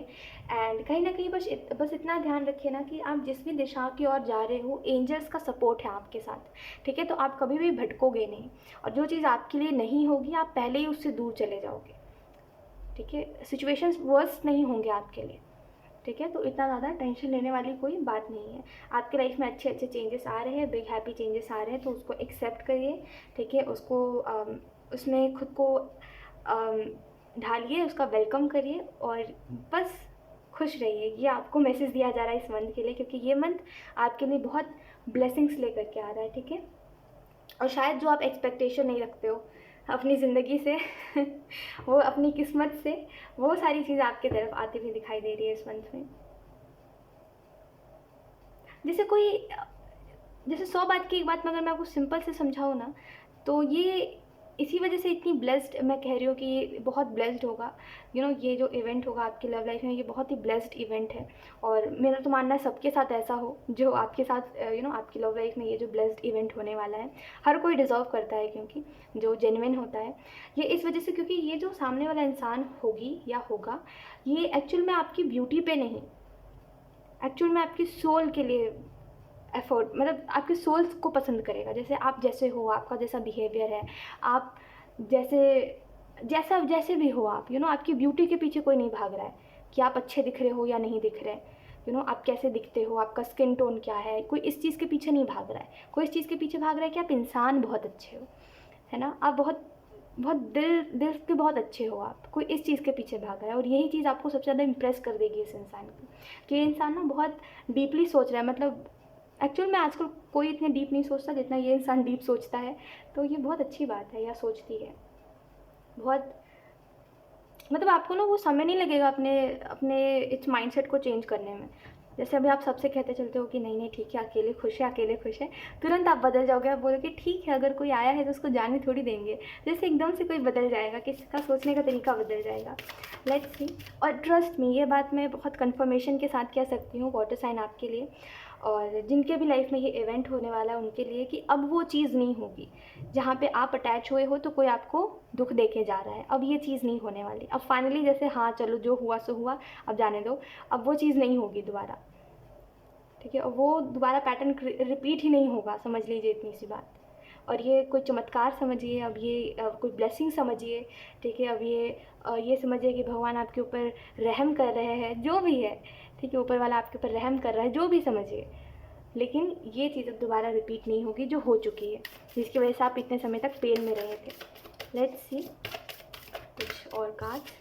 एंड कहीं ना कहीं बस इतना ध्यान रखिए ना कि आप जिस भी दिशा की ओर जा रहे हो एंजल्स का सपोर्ट है आपके साथ, ठीक है, तो आप कभी भी भटकोगे नहीं। और जो चीज़ आपके लिए नहीं होगी आप पहले ही उससे दूर चले जाओगे, ठीक है। सिचुएशंस वर्स नहीं होंगे आपके लिए, ठीक है। तो इतना ज़्यादा टेंशन लेने वाली कोई बात नहीं है। आपके लाइफ में अच्छे अच्छे चेंजेस आ रहे हैं, बिग हैप्पी चेंजेस आ रहे हैं, तो उसको एक्सेप्ट करिए, ठीक है। उसको उसमें खुद को ढालिए, उसका वेलकम करिए और बस खुश रहिए। ये आपको मैसेज दिया जा रहा है इस मंथ के लिए, क्योंकि ये मंथ आपके लिए बहुत ब्लेसिंग्स लेकर के आ रहा है, ठीक है। और शायद जो आप एक्सपेक्टेशन नहीं रखते हो अपनी ज़िंदगी से वो अपनी किस्मत से, वो सारी चीज़ आपके तरफ आती हुई दिखाई दे रही है इस मंथ में। जैसे 100 बात की एक बात में अगर मैं आपको सिंपल से समझाऊँ ना, तो ये इसी वजह से इतनी ब्लेस्ड मैं कह रही हूँ कि ये बहुत ब्लेस्ड होगा। ये जो इवेंट होगा आपकी लव लाइफ में, ये बहुत ही ब्लेस्ड इवेंट है। और मेरा तो मानना है सबके साथ ऐसा हो जो आपके साथ आपकी लव लाइफ में ये जो ब्लेस्ड इवेंट होने वाला है। हर कोई डिज़र्व करता है, क्योंकि जो जेन्युइन होता है ये इस वजह से, क्योंकि ये जो सामने वाला इंसान होगी या होगा, ये एक्चुअल में आपकी ब्यूटी पे नहीं, एक्चुअल में आपकी सोल के लिए एफर्ट, मतलब आपके सोल्स को पसंद करेगा। जैसे आप जैसे हो, आपका जैसा बिहेवियर है, आप जैसे भी हो आप, आपकी ब्यूटी के पीछे कोई नहीं भाग रहा है कि आप अच्छे दिख रहे हो या नहीं दिख रहे, आप कैसे दिखते हो, आपका स्किन टोन क्या है, कोई इस चीज़ के पीछे नहीं भाग रहा है। कोई इस चीज़ के पीछे भाग रहा है कि आप इंसान बहुत अच्छे हो, है ना, आप बहुत बहुत दिल के बहुत अच्छे हो आप। कोई इस चीज़ के पीछे भाग रहा है, और यही चीज़ आपको सबसे ज़्यादा इम्प्रेस कर देगी इस इंसान की, कि ये इंसान ना बहुत डीपली सोच रहा है। मतलब एक्चुअल में आजकल कोई इतने डीप नहीं सोचता जितना ये इंसान डीप सोचता है, तो ये बहुत अच्छी बात है, या सोचती है बहुत। मतलब आपको ना वो समय नहीं लगेगा अपने अपने इस माइंडसेट को चेंज करने में। जैसे अभी आप सबसे कहते चलते हो कि नहीं नहीं ठीक है, अकेले खुश है, अकेले खुश है, तुरंत आप बदल जाओगे, आप बोलोगे ठीक है अगर कोई आया है तो उसको जाने थोड़ी देंगे। जैसे एकदम से कोई बदल जाएगा, किसी का सोचने का तरीका बदल जाएगा। Let's see. और ट्रस्ट मी, ये बात मैं बहुत कंफर्मेशन के साथ कह सकती हूँ वाटर साइन आपके लिए, और जिनके भी लाइफ में ये इवेंट होने वाला है उनके लिए, कि अब वो चीज़ नहीं होगी जहाँ पे आप अटैच हुए हो तो कोई आपको दुख दे के जा रहा है। अब ये चीज़ नहीं होने वाली। अब फाइनली जैसे हाँ चलो जो हुआ सो हुआ, अब जाने दो, अब वो चीज़ नहीं होगी दोबारा, ठीक है। और वो दोबारा पैटर्न रिपीट ही नहीं होगा, समझ लीजिए इतनी सी बात। और ये कोई चमत्कार समझिए, अब ये कोई ब्लेसिंग समझिए, ठीक है। अब ये समझिए कि भगवान आपके ऊपर रहम कर रहे हैं, जो भी है, ठीक है, ऊपर वाला आपके ऊपर रहम कर रहा है, जो भी समझिए। लेकिन ये चीज़ अब दोबारा रिपीट नहीं होगी जो हो चुकी है, जिसकी वजह से आप इतने समय तक पेन में रहे थे। लेट्स सी कुछ और card.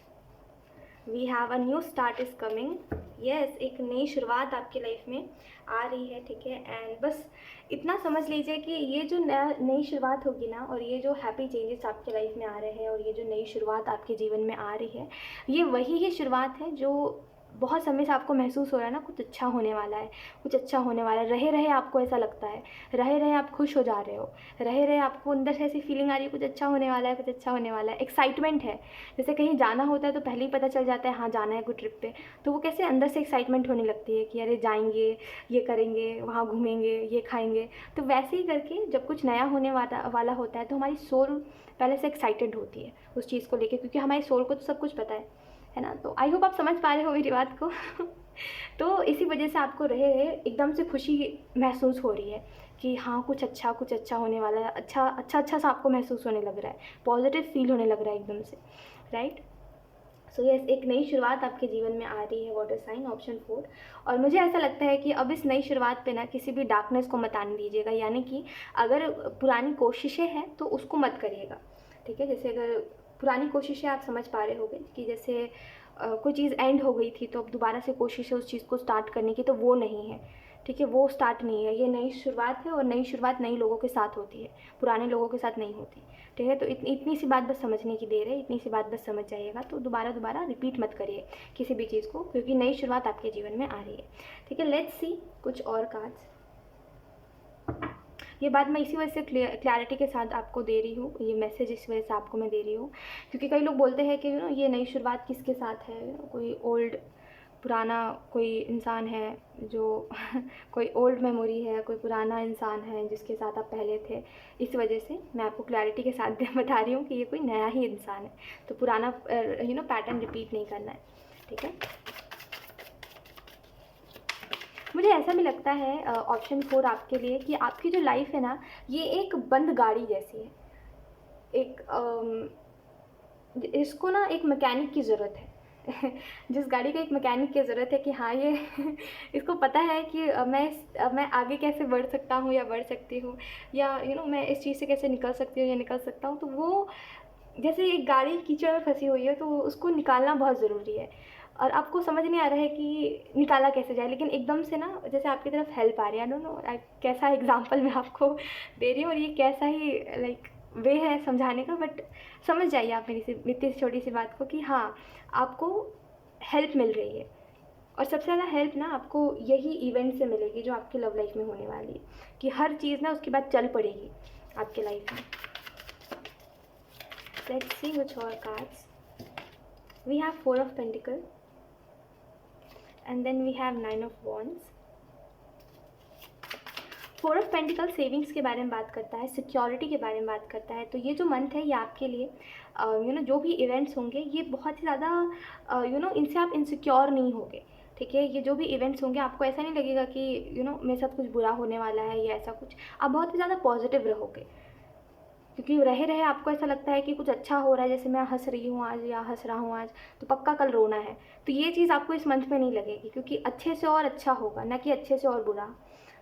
We have a new start is coming. Yes, एक नई शुरुआत आपकी लाइफ में आ रही है, ठीक है। एंड बस इतना समझ लीजिए कि ये जो नई शुरुआत होगी ना, और ये जो हैप्पी चेंजेस आपके लाइफ में आ रहे हैं, और ये जो नई शुरुआत आपके जीवन में आ रही है, ये वही ही शुरुआत है जो बहुत समय से आपको महसूस हो रहा है ना, कुछ अच्छा होने वाला है, कुछ अच्छा होने वाला है। रहे रहे आपको ऐसा लगता है, रहे रहे आप खुश हो जा रहे हो, रहे रहे आपको अंदर से ऐसी फीलिंग आ रही है कुछ अच्छा होने वाला है, कुछ अच्छा होने वाला है। एक्साइटमेंट है, जैसे कहीं जाना होता है तो पहले ही पता चल जाता है हाँ जाना है कोई ट्रिप पे, तो वो कैसे अंदर से एक्साइटमेंट होने लगती है कि अरे जाएंगे, ये करेंगे, वहाँ घूमेंगे, ये खाएंगे। तो वैसे ही करके जब कुछ नया होने वाला होता है तो हमारी सोल पहले से एक्साइटेड होती है उस चीज़ को लेके, क्योंकि हमारी सोल को तो सब कुछ पता है ना। तो आई होप आप समझ पा रहे हो मेरी बात को तो इसी वजह से आपको रहे रहे एकदम से खुशी महसूस हो रही है कि हाँ कुछ अच्छा होने वाला है, अच्छा सा आपको महसूस होने लग रहा है, पॉजिटिव फील होने लग रहा है एकदम से, राइट। सो यस, एक नई शुरुआत आपके जीवन में आ रही है वाटर साइन, ऑप्शन 4। और मुझे ऐसा लगता है कि अब इस नई शुरुआत पे ना किसी भी डार्कनेस को मत आने दीजिएगा, यानी कि अगर पुरानी कोशिशें हैं तो उसको मत करिएगा, ठीक है। जैसे अगर पुरानी कोशिशें आप समझ पा रहे होगे कि जैसे कोई चीज़ एंड हो गई थी तो अब दोबारा से कोशिश है उस चीज़ को स्टार्ट करने की, तो वो नहीं है, ठीक है। वो स्टार्ट नहीं है, ये नई शुरुआत है, और नई शुरुआत नई लोगों के साथ होती है, पुराने लोगों के साथ नहीं होती, ठीक है। तो इतनी सी बात बस समझने की देर है, इतनी सी बात बस समझ जाइएगा। तो दोबारा रिपीट मत करिए किसी भी चीज़ को, क्योंकि नई शुरुआत आपके जीवन में आ रही है, ठीक है। लेट्स सी कुछ और कार्ड्स। ये बात मैं इसी वजह से क्लैरिटी के साथ आपको दे रही हूँ, ये मैसेज इस वजह से आपको मैं दे रही हूँ, क्योंकि कई लोग बोलते हैं कि ये नई शुरुआत किसके साथ है, कोई ओल्ड पुराना कोई इंसान है जो कोई ओल्ड मेमोरी है, कोई पुराना इंसान है जिसके साथ आप पहले थे। इस वजह से मैं आपको क्लैरिटी के साथ बता रही हूँ कि ये कोई नया ही इंसान है, तो पुराना पैटर्न रिपीट नहीं करना है, ठीक है। मुझे ऐसा भी लगता है ऑप्शन 4 आपके लिए कि आपकी जो लाइफ है ना, ये एक बंद गाड़ी जैसी है। इसको ना एक मैकेनिक की ज़रूरत है। जिस गाड़ी को एक मैकेनिक की ज़रूरत है कि हाँ ये इसको पता है कि मैं आगे कैसे बढ़ सकता हूँ या बढ़ सकती हूँ, या मैं इस चीज़ से कैसे निकल सकती हूँ या निकल सकता हूँ। तो वो जैसे एक गाड़ी कीचड़ में फंसी हुई है, तो उसको निकालना बहुत ज़रूरी है, और आपको समझ नहीं आ रहा है कि निकाला कैसे जाए, लेकिन एकदम से ना जैसे आपकी तरफ हेल्प आ रही है। आई डोंट नो कैसा एग्जांपल मैं आपको दे रही हूँ, और ये कैसा ही लाइक वे है समझाने का, बट समझ जाइए आप मेरी इतनी छोटी सी बात को कि हाँ आपको हेल्प मिल रही है। और सबसे ज़्यादा हेल्प ना आपको यही इवेंट से मिलेगी जो आपकी लव लाइफ में होने वाली है, कि हर चीज़ ना उसके बाद चल पड़ेगी आपके लाइफ में। लेट्स सी व्हिच और cards. We have 4 of pentacle and then we have 9 of wands. 4 of pentacle savings के बारे में बात करता है, सिक्योरिटी के बारे में बात करता है। तो ये जो मंथ है ये आपके लिए जो भी इवेंट्स होंगे ये बहुत ही ज़्यादा इनसे आप इनसिक्योर नहीं होगे, ठीक है। ये जो भी इवेंट्स होंगे आपको ऐसा नहीं लगेगा कि मेरे साथ कुछ बुरा होने वाला है या ऐसा कुछ, आप बहुत ही ज़्यादा पॉजिटिव रहोगे, क्योंकि रहे रहे आपको ऐसा लगता है कि कुछ अच्छा हो रहा है, जैसे मैं हंस रही हूँ आज या हंस रहा हूँ आज, तो पक्का कल रोना है। तो ये चीज़ आपको इस मंथ में नहीं लगेगी, क्योंकि अच्छे से और अच्छा होगा, ना कि अच्छे से और बुरा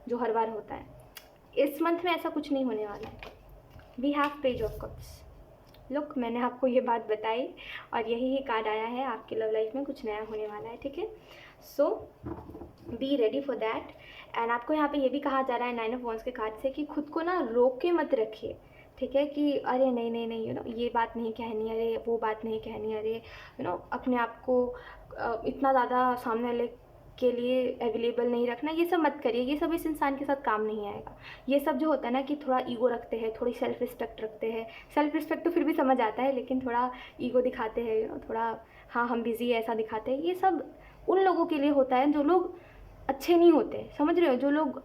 जो हर बार होता है। इस मंथ में ऐसा कुछ नहीं होने वाला है। We have page of cups. Look, मैंने आपको ये बात बताई और यही कार्ड आया है, आपकी लव लाइफ में कुछ नया होने वाला है, ठीक है। So be ready for that. And आपको यहाँ पे ये भी कहा जा रहा है 9 ऑफ वॉन्ड्स के कार्ड से कि खुद को ना रोक के मत रखिए, ठीक है, कि अरे नहीं नहीं नहीं ये बात नहीं कहनी, अरे वो बात नहीं कहनी, अरे अपने आप को इतना ज़्यादा सामने वाले के लिए अवेलेबल नहीं रखना, ये सब मत करिए। ये सब इस इंसान के साथ काम नहीं आएगा। ये सब जो होता है ना कि थोड़ा ईगो रखते हैं, थोड़ी सेल्फ रिस्पेक्ट रखते हैं, सेल्फ रिस्पेक्ट तो फिर भी समझ आता है, लेकिन थोड़ा ईगो दिखाते हैं, थोड़ा हाँ हम बिज़ी है ऐसा दिखाते हैं, ये सब उन लोगों के लिए होता है जो लोग अच्छे नहीं होते, समझ रहे हो, जो लोग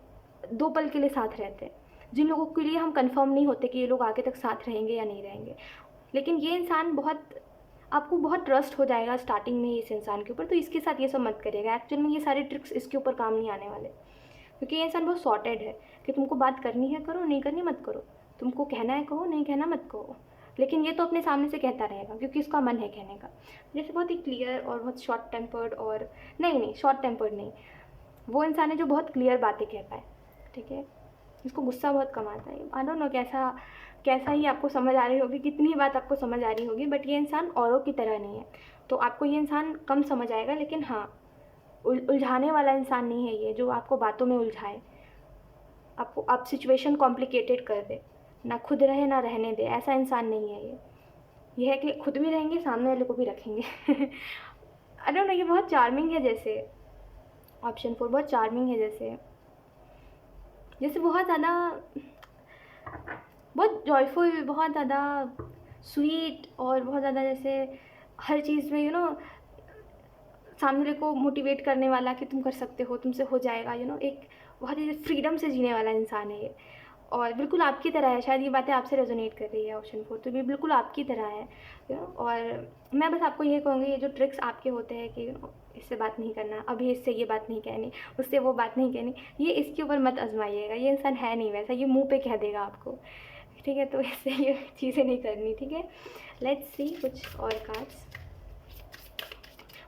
2 पल के लिए साथ रहते हैं, जिन लोगों के लिए हम कंफर्म नहीं होते कि ये लोग आगे तक साथ रहेंगे या नहीं रहेंगे। लेकिन ये इंसान आपको बहुत ट्रस्ट हो जाएगा स्टार्टिंग में ही इस इंसान के ऊपर, तो इसके साथ ये सब मत करिएगा। एक्चुअल में ये सारे ट्रिक्स इसके ऊपर काम नहीं आने वाले, क्योंकि ये इंसान बहुत सॉर्टेड है कि तुमको बात करनी है करो, नहीं करनी मत करो, तुमको कहना है कहो, नहीं कहना मत कहो। लेकिन ये तो अपने सामने से कहता रहेगा क्योंकि इसका मन है कहने का। जैसे बहुत ही क्लियर और बहुत शॉर्ट टेम्पर्ड, और नहीं शॉर्ट टेम्पर्ड नहीं, वो इंसान है जो बहुत क्लियर बातें कहता है, ठीक है। इसको गुस्सा बहुत कम आता है। आई डोंट नो कैसा ही आपको समझ आ रही होगी, कितनी बात आपको समझ आ रही होगी, बट ये इंसान औरों की तरह नहीं है। तो आपको ये इंसान कम समझ आएगा, लेकिन हाँ उलझाने वाला इंसान नहीं है ये, जो आपको बातों में उलझाए, आप सिचुएशन कॉम्प्लिकेटेड कर दे, ना खुद रहे ना रहने दे, ऐसा इंसान नहीं है ये है कि खुद भी रहेंगे, सामने वाले को भी रखेंगे। आई डोंट नो, ये बहुत चार्मिंग है, जैसे ऑप्शन 4 बहुत चार्मिंग है, जैसे बहुत जॉयफुल, बहुत ज़्यादा स्वीट, और बहुत ज़्यादा जैसे हर चीज़ में सामने वाले को मोटिवेट करने वाला कि तुम कर सकते हो, तुमसे हो जाएगा, एक बहुत ही फ्रीडम से जीने वाला इंसान है ये, और बिल्कुल आपकी तरह है। शायद ये बातें आपसे रेजोनेट कर रही है ऑप्शन 4, तो ये बिल्कुल आपकी तरह है। और मैं बस आपको ये कहूँगी, ये जो ट्रिक्स आपके होते हैं कि इससे बात नहीं करना, अभी इससे ये बात नहीं कहनी, उससे वो बात नहीं कहनी, ये इसके ऊपर मत आजमाइएगा। ये इंसान है नहीं वैसा, ये मुंह पे कह देगा आपको, ठीक है। तो इससे ये चीज़ें नहीं करनी, ठीक है। लेट्स सी कुछ और कार्ड्स।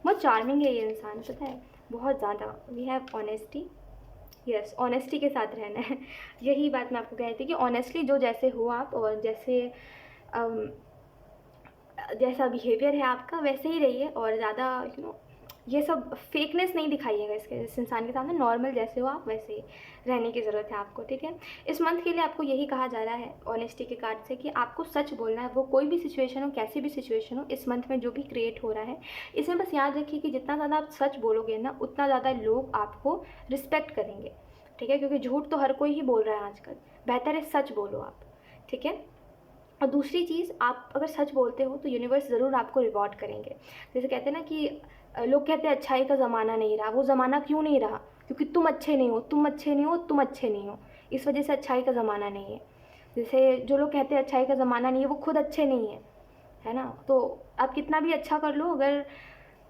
बहुत चार्मिंग है ये इंसान, पता है, बहुत ज़्यादा। We have honesty, yes, honesty के साथ रहना है। यही बात मैं आपको कह रही थी कि ऑनेस्टली जो जैसे हो आप, और जैसे जैसा बिहेवियर है आपका वैसे ही रहिए, और ज़्यादा ये सब फेकनेस नहीं दिखाइएगा इस इंसान के सामने। नॉर्मल जैसे हो आप वैसे ही रहने की ज़रूरत है आपको, ठीक है। इस मंथ के लिए आपको यही कहा जा रहा है ऑनेस्टी के कार्ड से कि आपको सच बोलना है, वो कोई भी सिचुएशन हो, कैसी भी सिचुएशन हो, इस मंथ में जो भी क्रिएट हो रहा है, इसमें बस याद रखिए कि जितना ज़्यादा आप सच बोलोगे ना, उतना ज़्यादा लोग आपको रिस्पेक्ट करेंगे, ठीक है, क्योंकि झूठ तो हर कोई ही बोल रहा है आजकल। बेहतर है सच बोलो आप, ठीक है। और दूसरी चीज़, आप अगर सच बोलते हो तो यूनिवर्स ज़रूर आपको रिवॉर्ड करेंगे। जैसे कहते हैं ना कि लोग कहते हैं अच्छाई का ज़माना नहीं रहा, वो ज़माना क्यों नहीं रहा? क्योंकि तुम अच्छे नहीं हो, तुम अच्छे नहीं हो, तुम अच्छे नहीं हो, इस वजह से अच्छाई का ज़माना नहीं है। जैसे जो लोग कहते हैं अच्छाई का ज़माना नहीं है, वो खुद अच्छे नहीं है, है ना। तो आप कितना भी अच्छा कर लो, अगर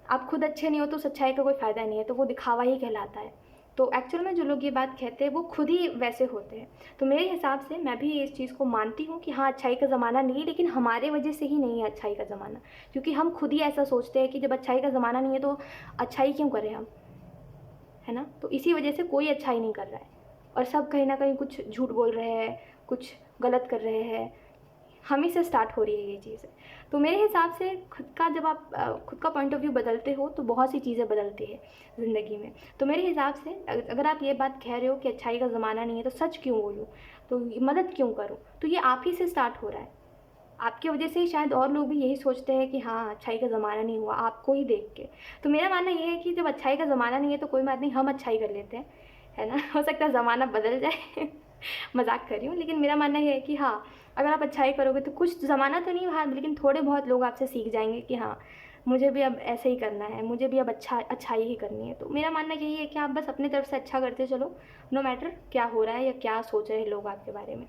आप खुद अच्छे नहीं हो तो सच्चाई का कोई फ़ायदा नहीं है, तो वो दिखावा ही कहलाता है। तो एक्चुअल में जो लोग ये बात कहते हैं वो खुद ही वैसे होते हैं। तो मेरे हिसाब से मैं भी इस चीज़ को मानती हूँ कि हाँ, अच्छाई का ज़माना नहीं है, लेकिन हमारे वजह से ही नहीं है अच्छाई का ज़माना, क्योंकि हम खुद ही ऐसा सोचते हैं कि जब अच्छाई का ज़माना नहीं है तो अच्छाई क्यों करें हम, है ना। तो इसी वजह से कोई अच्छाई नहीं कर रहा है, और सब कहीं ना कहीं कुछ झूठ बोल रहे हैं, कुछ गलत कर रहे हैं। हम ही से स्टार्ट हो रही है ये चीज़ें। तो मेरे हिसाब से खुद का जब आप खुद का पॉइंट ऑफ व्यू बदलते हो तो बहुत सी चीज़ें बदलती है ज़िंदगी में। तो मेरे हिसाब से अगर आप ये बात कह रहे हो कि अच्छाई का ज़माना नहीं है, तो सच क्यों बोलूँ, तो मदद क्यों करूँ, तो ये आप ही से स्टार्ट हो रहा है। आपकी वजह से ही शायद और लोग भी यही सोचते हैं कि हाँ, अच्छाई का ज़माना नहीं हुआ, आपको ही देख के। तो मेरा मानना ये है कि जब अच्छाई का ज़माना नहीं है तो कोई बात नहीं, हम अच्छाई कर लेते हैं, है ना। हो सकता है ज़माना बदल जाए। मजाक कर रही हूँ, लेकिन मेरा मानना ये है कि हाँ, अगर आप अच्छाई करोगे तो कुछ ज़माना तो नहीं हाँ, लेकिन थोड़े बहुत लोग आपसे सीख जाएंगे कि हाँ, मुझे भी अब ऐसे ही करना है, मुझे भी अब अच्छाई ही करनी है। तो मेरा मानना यही है कि आप बस अपनी तरफ से अच्छा करते चलो, नो मैटर क्या हो रहा है या क्या सोच रहे हैं लोग आपके बारे में।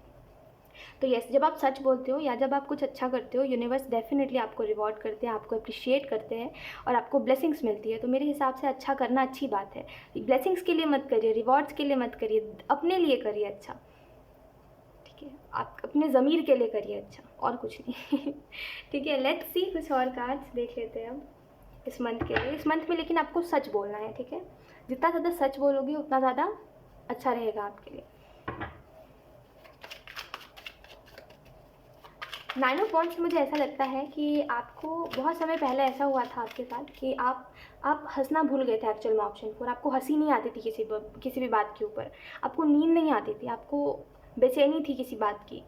तो यस, जब आप सच बोलते हो या जब आप कुछ अच्छा करते हो, यूनिवर्स डेफिनेटली आपको रिवॉर्ड करते हैं, आपको अप्रिशिएट करते हैं, और आपको ब्लेसिंग्स मिलती है। तो मेरे हिसाब से अच्छा करना अच्छी बात है। ब्लेसिंग्स के लिए मत करिए, रिवॉर्ड्स के लिए मत करिए, अपने लिए करिए अच्छा, ठीक है। आप अपने ज़मीर के लिए करिए अच्छा, और कुछ नहीं। ठीक है, लेट्स सी कुछ और कार्ड्स देख लेते हैं अब इस मंथ के लिए। इस मंथ में लेकिन आपको सच बोलना है, ठीक है। जितना ज़्यादा सच बोलोगे उतना ज़्यादा अच्छा रहेगा आपके लिए। 9 ऑफ वॉन्ड्स से मुझे ऐसा लगता है कि आपको बहुत समय पहले ऐसा हुआ था आपके साथ कि आप हंसना भूल गए थे एक्चुअल में ऑप्शन 4। आपको हंसी नहीं आती थी किसी भी बात के ऊपर, आपको नींद नहीं आती थी, आपको बेचैनी थी किसी बात की,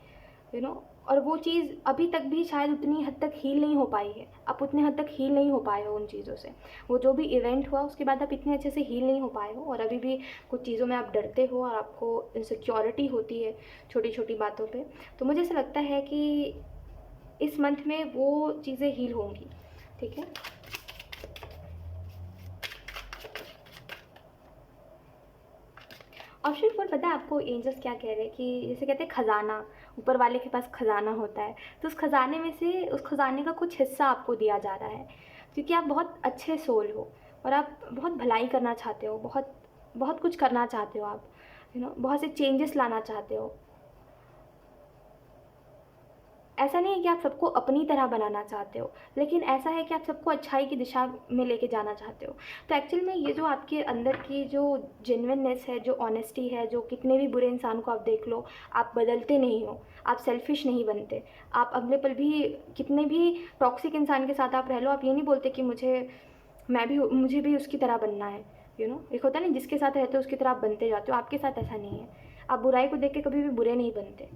और वो चीज़ अभी तक भी शायद उतनी हद तक हील नहीं हो पाई है। आप उतने हद तक हील नहीं हो पाए हो उन चीज़ों से। वो जो भी इवेंट हुआ उसके बाद आप इतने अच्छे से हील नहीं हो पाए हो, और अभी भी कुछ चीज़ों में आप डरते हो और आपको इनसिक्योरिटी होती है छोटी छोटी बातों पे। तो मुझे ऐसा लगता है कि इस मंथ में वो चीज़ें हील होंगी, ठीक है। ऑप्शन 4, पता है आपको एंजल्स क्या कह रहे हैं कि जैसे कहते हैं खजाना, ऊपर वाले के पास खजाना होता है, तो उस खजाने में से उस खजाने का कुछ हिस्सा आपको दिया जा रहा है, क्योंकि आप बहुत अच्छे सोल हो और आप बहुत भलाई करना चाहते हो, बहुत बहुत कुछ करना चाहते हो आप, बहुत से चेंजेस लाना चाहते हो। ऐसा नहीं है कि आप सबको अपनी तरह बनाना चाहते हो, लेकिन ऐसा है कि आप सबको अच्छाई की दिशा में लेके जाना चाहते हो। तो एक्चुअल में ये जो आपके अंदर की जो जेन्युइननेस है, जो ऑनेस्टी है, जो कितने भी बुरे इंसान को आप देख लो, आप बदलते नहीं हो, आप सेल्फिश नहीं बनते। आप अगले पल भी कितने भी टॉक्सिक इंसान के साथ आप रह लो, आप ये नहीं बोलते कि मुझे भी उसकी तरह बनना है। एक होता है ना, जिसके साथ रहते हो उसकी तरह आप बनते जाते हो। आपके साथ ऐसा नहीं है, आप बुराई को देख के कभी भी बुरे नहीं बनते।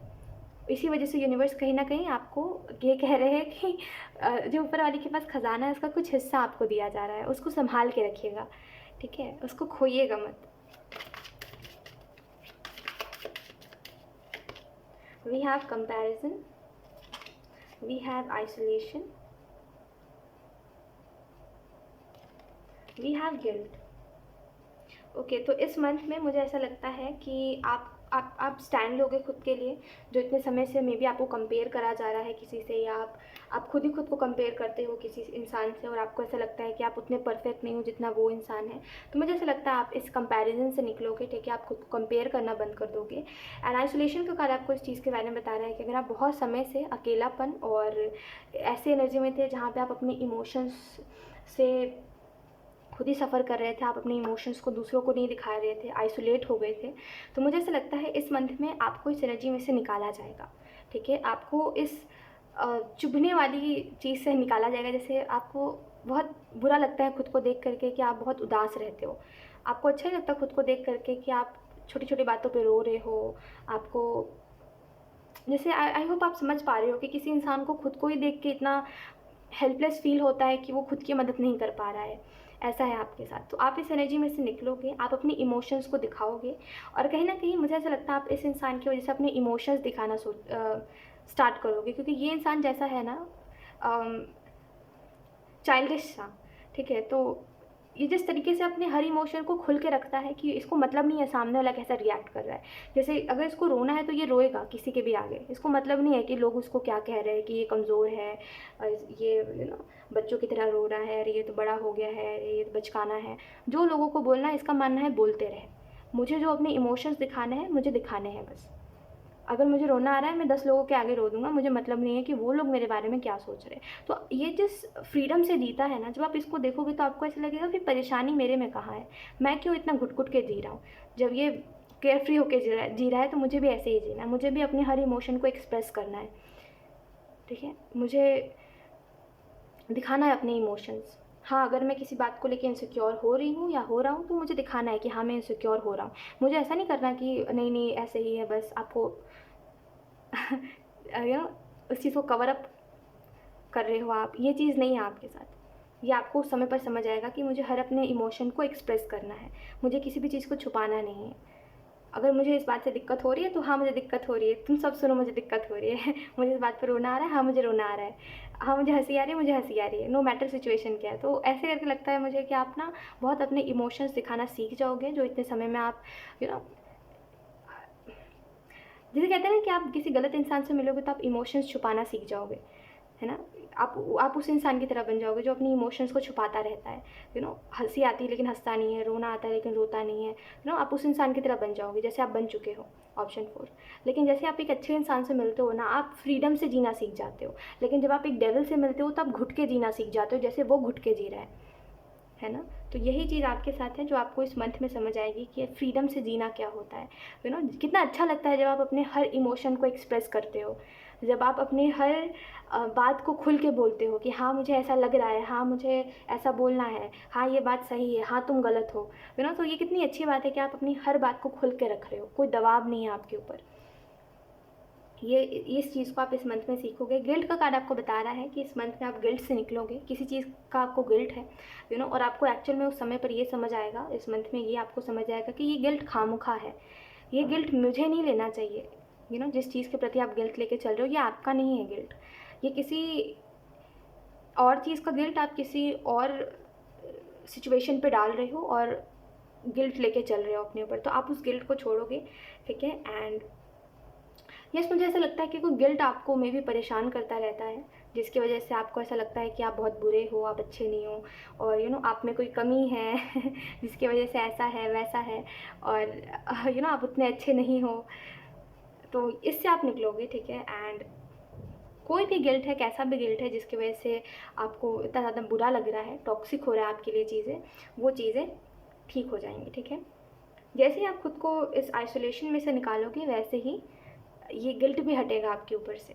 इसी वजह से यूनिवर्स कहीं ना कहीं आपको ये कह रहे हैं कि जो ऊपर वाले के पास खजाना है उसका कुछ हिस्सा आपको दिया जा रहा है, उसको संभाल के रखिएगा, ठीक है, उसको खोइएगा मत। We have comparison, we have isolation, we have guilt. Okay, तो इस मंथ में मुझे ऐसा लगता है कि आप स्टैंड लोगे खुद के लिए, जो इतने समय से मे बी आपको कंपेयर करा जा रहा है किसी से, या आप खुद ही खुद को कंपेयर करते हो किसी इंसान से, और आपको ऐसा लगता है कि आप उतने परफेक्ट नहीं हो जितना वो इंसान है। तो मुझे ऐसा लगता है आप इस कंपैरिजन से निकलोगे, ठीक है, आप खुद को कंपेयर करना बंद कर दोगे। एंड आइसोलेशन का कार्ड आपको इस चीज़ के बारे में बता रहा है कि अगर आप बहुत समय से अकेलापन और ऐसे एनर्जी में थे जहाँ पर आप अपने इमोशंस से खुद ही सफ़र कर रहे थे, आप अपने इमोशंस को दूसरों को नहीं दिखा रहे थे, आइसोलेट हो गए थे। तो मुझे ऐसा लगता है इस मंथ में आपको इस एनर्जी में से निकाला जाएगा, ठीक है? आपको इस चुभने वाली चीज़ से निकाला जाएगा। जैसे आपको बहुत बुरा लगता है खुद को देख करके कि आप बहुत उदास रहते हो, आपको अच्छा नहीं लगता खुद को देख करके कि आप छोटी छोटी बातों पे रो रहे हो। आपको जैसे आई होप आप समझ पा रहे हो कि किसी इंसान को खुद को ही देख के इतना हेल्पलेस फील होता है कि वो खुद की मदद नहीं कर पा रहा है, ऐसा है आपके साथ। तो आप इस एनर्जी में से निकलोगे, आप अपनी इमोशंस को दिखाओगे, और कहीं ना कहीं मुझे ऐसा लगता है आप इस इंसान की वजह से अपने इमोशंस दिखाना स्टार्ट करोगे, क्योंकि ये इंसान जैसा है ना, चाइल्डिश सा, ठीक है? तो ये जिस तरीके से अपने हर इमोशन को खुल के रखता है कि इसको मतलब नहीं है सामने वाला कैसा रिएक्ट कर रहा है। जैसे अगर इसको रोना है तो ये रोएगा किसी के भी आगे, इसको मतलब नहीं है कि लोग उसको क्या कह रहे हैं कि ये कमज़ोर है, ये बच्चों की तरह रो रहा है, अरे ये तो बड़ा हो गया है, अरे ये तो बचकाना है। जो लोगों को बोलना है, इसका मानना है बोलते रहे, मुझे जो अपने इमोशंस दिखाने हैं मुझे दिखाने हैं बस। अगर मुझे रोना आ रहा है मैं 10 लोगों के आगे रो दूँगा, मुझे मतलब नहीं है कि वो लोग मेरे बारे में क्या सोच रहे हैं। तो ये जिस फ्रीडम से जीता है ना, जब आप इसको देखोगे तो आपको ऐसा लगेगा कि परेशानी मेरे में कहाँ है, मैं क्यों इतना घुट-घुट के जी रहा हूँ। जब ये केयर फ्री होके जी रहा है तो मुझे भी ऐसे ही जीना है, मुझे भी अपने हर इमोशन को एक्सप्रेस करना है, ठीक है? मुझे दिखाना है अपने इमोशंस। हाँ, अगर मैं किसी बात को लेके इनसिक्योर हो रही हूँ या हो रहा हूँ तो मुझे दिखाना है कि हाँ, मैं इनसिक्योर हो रहा हूँ। मुझे ऐसा नहीं करना कि नहीं ऐसे ही है बस, आपको उस चीज़ को कवर अप कर रहे हो आप, ये चीज़ नहीं है आपके साथ। ये आपको उस समय पर समझ आएगा कि मुझे हर अपने इमोशन को एक्सप्रेस करना है, मुझे किसी भी चीज़ को छुपाना नहीं है। अगर मुझे इस बात से दिक्कत हो रही है तो हाँ, मुझे दिक्कत हो रही है, तुम सब सुनो, मुझे दिक्कत हो रही है। मुझे इस बात पर रोना आ रहा है, हाँ मुझे रोना आ रहा है, हाँ मुझे हंसी आ रही है, मुझे हंसी आ रही है, नो मैटर सिचुएशन क्या है। तो ऐसे करके लगता है मुझे कि आप ना बहुत अपने इमोशंस दिखाना सीख जाओगे, जो इतने समय में आप यू नो जैसे कहते हैं ना कि आप किसी गलत इंसान से मिलोगे तो आप इमोशंस छुपाना सीख जाओगे, है ना? आप उस इंसान की तरह बन जाओगे जो अपनी इमोशंस को छुपाता रहता है। हंसी आती है लेकिन हंसता नहीं है, रोना आता है लेकिन रोता नहीं है। आप उस इंसान की तरह बन जाओगे जैसे आप बन चुके हो, ऑप्शन 4। लेकिन जैसे आप एक अच्छे इंसान से मिलते हो ना, आप फ्रीडम से जीना सीख जाते हो। लेकिन जब आप एक डेविल से मिलते हो तो आप घुट के जीना सीख जाते हो, जैसे वो घुट के जी रहा है ना? तो यही चीज़ आपके साथ है जो आपको इस मंथ में समझ आएगी कि फ्रीडम से जीना क्या होता है। कितना अच्छा लगता है जब आप अपने हर इमोशन को एक्सप्रेस करते हो, जब आप अपनी हर बात को खुल के बोलते हो कि हाँ मुझे ऐसा लग रहा है, हाँ मुझे ऐसा बोलना है, हाँ ये बात सही है, हाँ तुम गलत हो। तो ये कितनी अच्छी बात है कि आप अपनी हर बात को खुल के रख रहे हो, कोई दबाव नहीं है आपके ऊपर। ये इस चीज़ को आप इस मंथ में सीखोगे। गिल्ट का कार्ड आपको बता रहा है कि इस मंथ में आप गिल्ट से निकलोगे, किसी चीज़ का आपको गिल्ट है, और आपको एक्चुअल में उस समय पर ये समझ आएगा, इस मंथ में ये आपको समझ आएगा कि ये गिल्ट खामखा है, ये गिल्ट मुझे नहीं लेना चाहिए। जिस चीज़ के प्रति आप गिल्ट लेके चल रहे हो, ये आपका नहीं है गिल्ट, ये किसी और चीज़ का गिल्ट आप किसी और सिचुएशन पे डाल रहे हो और गिल्ट लेके चल रहे हो अपने ऊपर। तो आप उस गिल्ट को छोड़ोगे, ठीक है? एंड यस, मुझे ऐसा लगता है कि कोई गिल्ट आपको मे भी परेशान करता रहता है, जिसकी वजह से आपको ऐसा लगता है कि आप बहुत बुरे हो, आप अच्छे नहीं हो, और आप में कोई कमी है जिसकी वजह से ऐसा है वैसा है, और आप उतने अच्छे नहीं हो। तो इससे आप निकलोगे, ठीक है? एंड कोई भी गिल्ट है, कैसा भी गिल्ट है जिसकी वजह से आपको इतना ज़्यादा बुरा लग रहा है, टॉक्सिक हो रहा है आपके लिए चीज़ें, वो चीज़ें ठीक हो जाएंगी, ठीक है? जैसे ही आप खुद को इस आइसोलेशन में से निकालोगे, वैसे ही ये गिल्ट भी हटेगा आपके ऊपर से,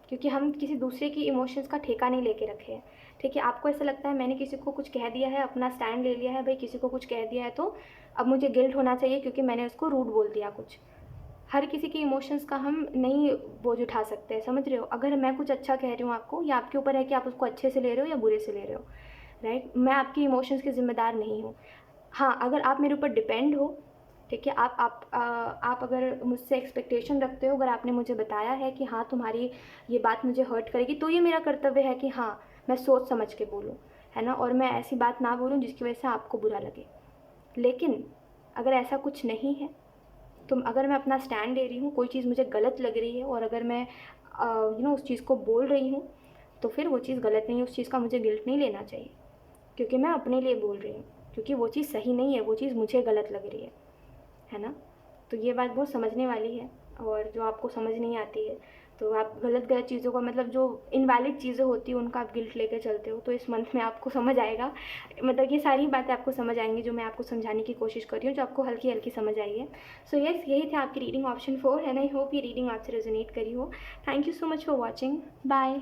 क्योंकि हम किसी दूसरे की इमोशंस का ठेका नहीं लेके रखे हैं, ठीक है? आपको ऐसा लगता है मैंने किसी को कुछ कह दिया है, अपना स्टैंड ले लिया है, भाई किसी को कुछ कह दिया है तो अब मुझे गिल्ट होना चाहिए क्योंकि मैंने उसको रूड बोल दिया कुछ। हर किसी की इमोशंस का हम नहीं बोझ उठा सकते हैं, समझ रहे हो? अगर मैं कुछ अच्छा कह रही हूँ आपको, या आपके ऊपर है कि आप उसको अच्छे से ले रहे हो या बुरे से ले रहे हो, राइट? मैं आपकी इमोशंस की ज़िम्मेदार नहीं हूँ। हाँ, अगर आप मेरे ऊपर डिपेंड हो, ठीक है, आप अगर मुझसे एक्सपेक्टेशन रखते हो, अगर आपने मुझे बताया है कि हाँ तुम्हारी ये बात मुझे हर्ट करेगी, तो ये मेरा कर्तव्य है कि हाँ मैं सोच समझ के बोलूँ, है ना? और मैं ऐसी बात ना बोलूँ जिसकी वजह से आपको बुरा लगे। लेकिन अगर ऐसा कुछ नहीं है, तो अगर मैं अपना स्टैंड ले रही हूँ, कोई चीज़ मुझे गलत लग रही है और अगर मैं उस चीज़ को बोल रही हूँ, तो फिर वो चीज़ गलत नहीं है, उस चीज़ का मुझे गिल्ट नहीं लेना चाहिए, क्योंकि मैं अपने लिए बोल रही हूँ, क्योंकि वो चीज़ सही नहीं है, वो चीज़ मुझे गलत लग रही है ना? तो ये बात बहुत समझने वाली है, और जो आपको समझ नहीं आती है तो आप गलत गलत चीज़ों का मतलब जो इनवैलिड चीज़ें होती हैं उनका आप गिल्ट लेके चलते हो, तो इस मंथ में आपको समझ आएगा, मतलब ये सारी बातें आपको समझ आएंगी जो मैं आपको समझाने की कोशिश कर रही हूँ, जो आपको हल्की हल्की समझ आई है। सो यस, यही थी आपकी reading option 4 and I hope ये रीडिंग आपसे रेजोनेट करी हो। Thank you so much for watching. Bye.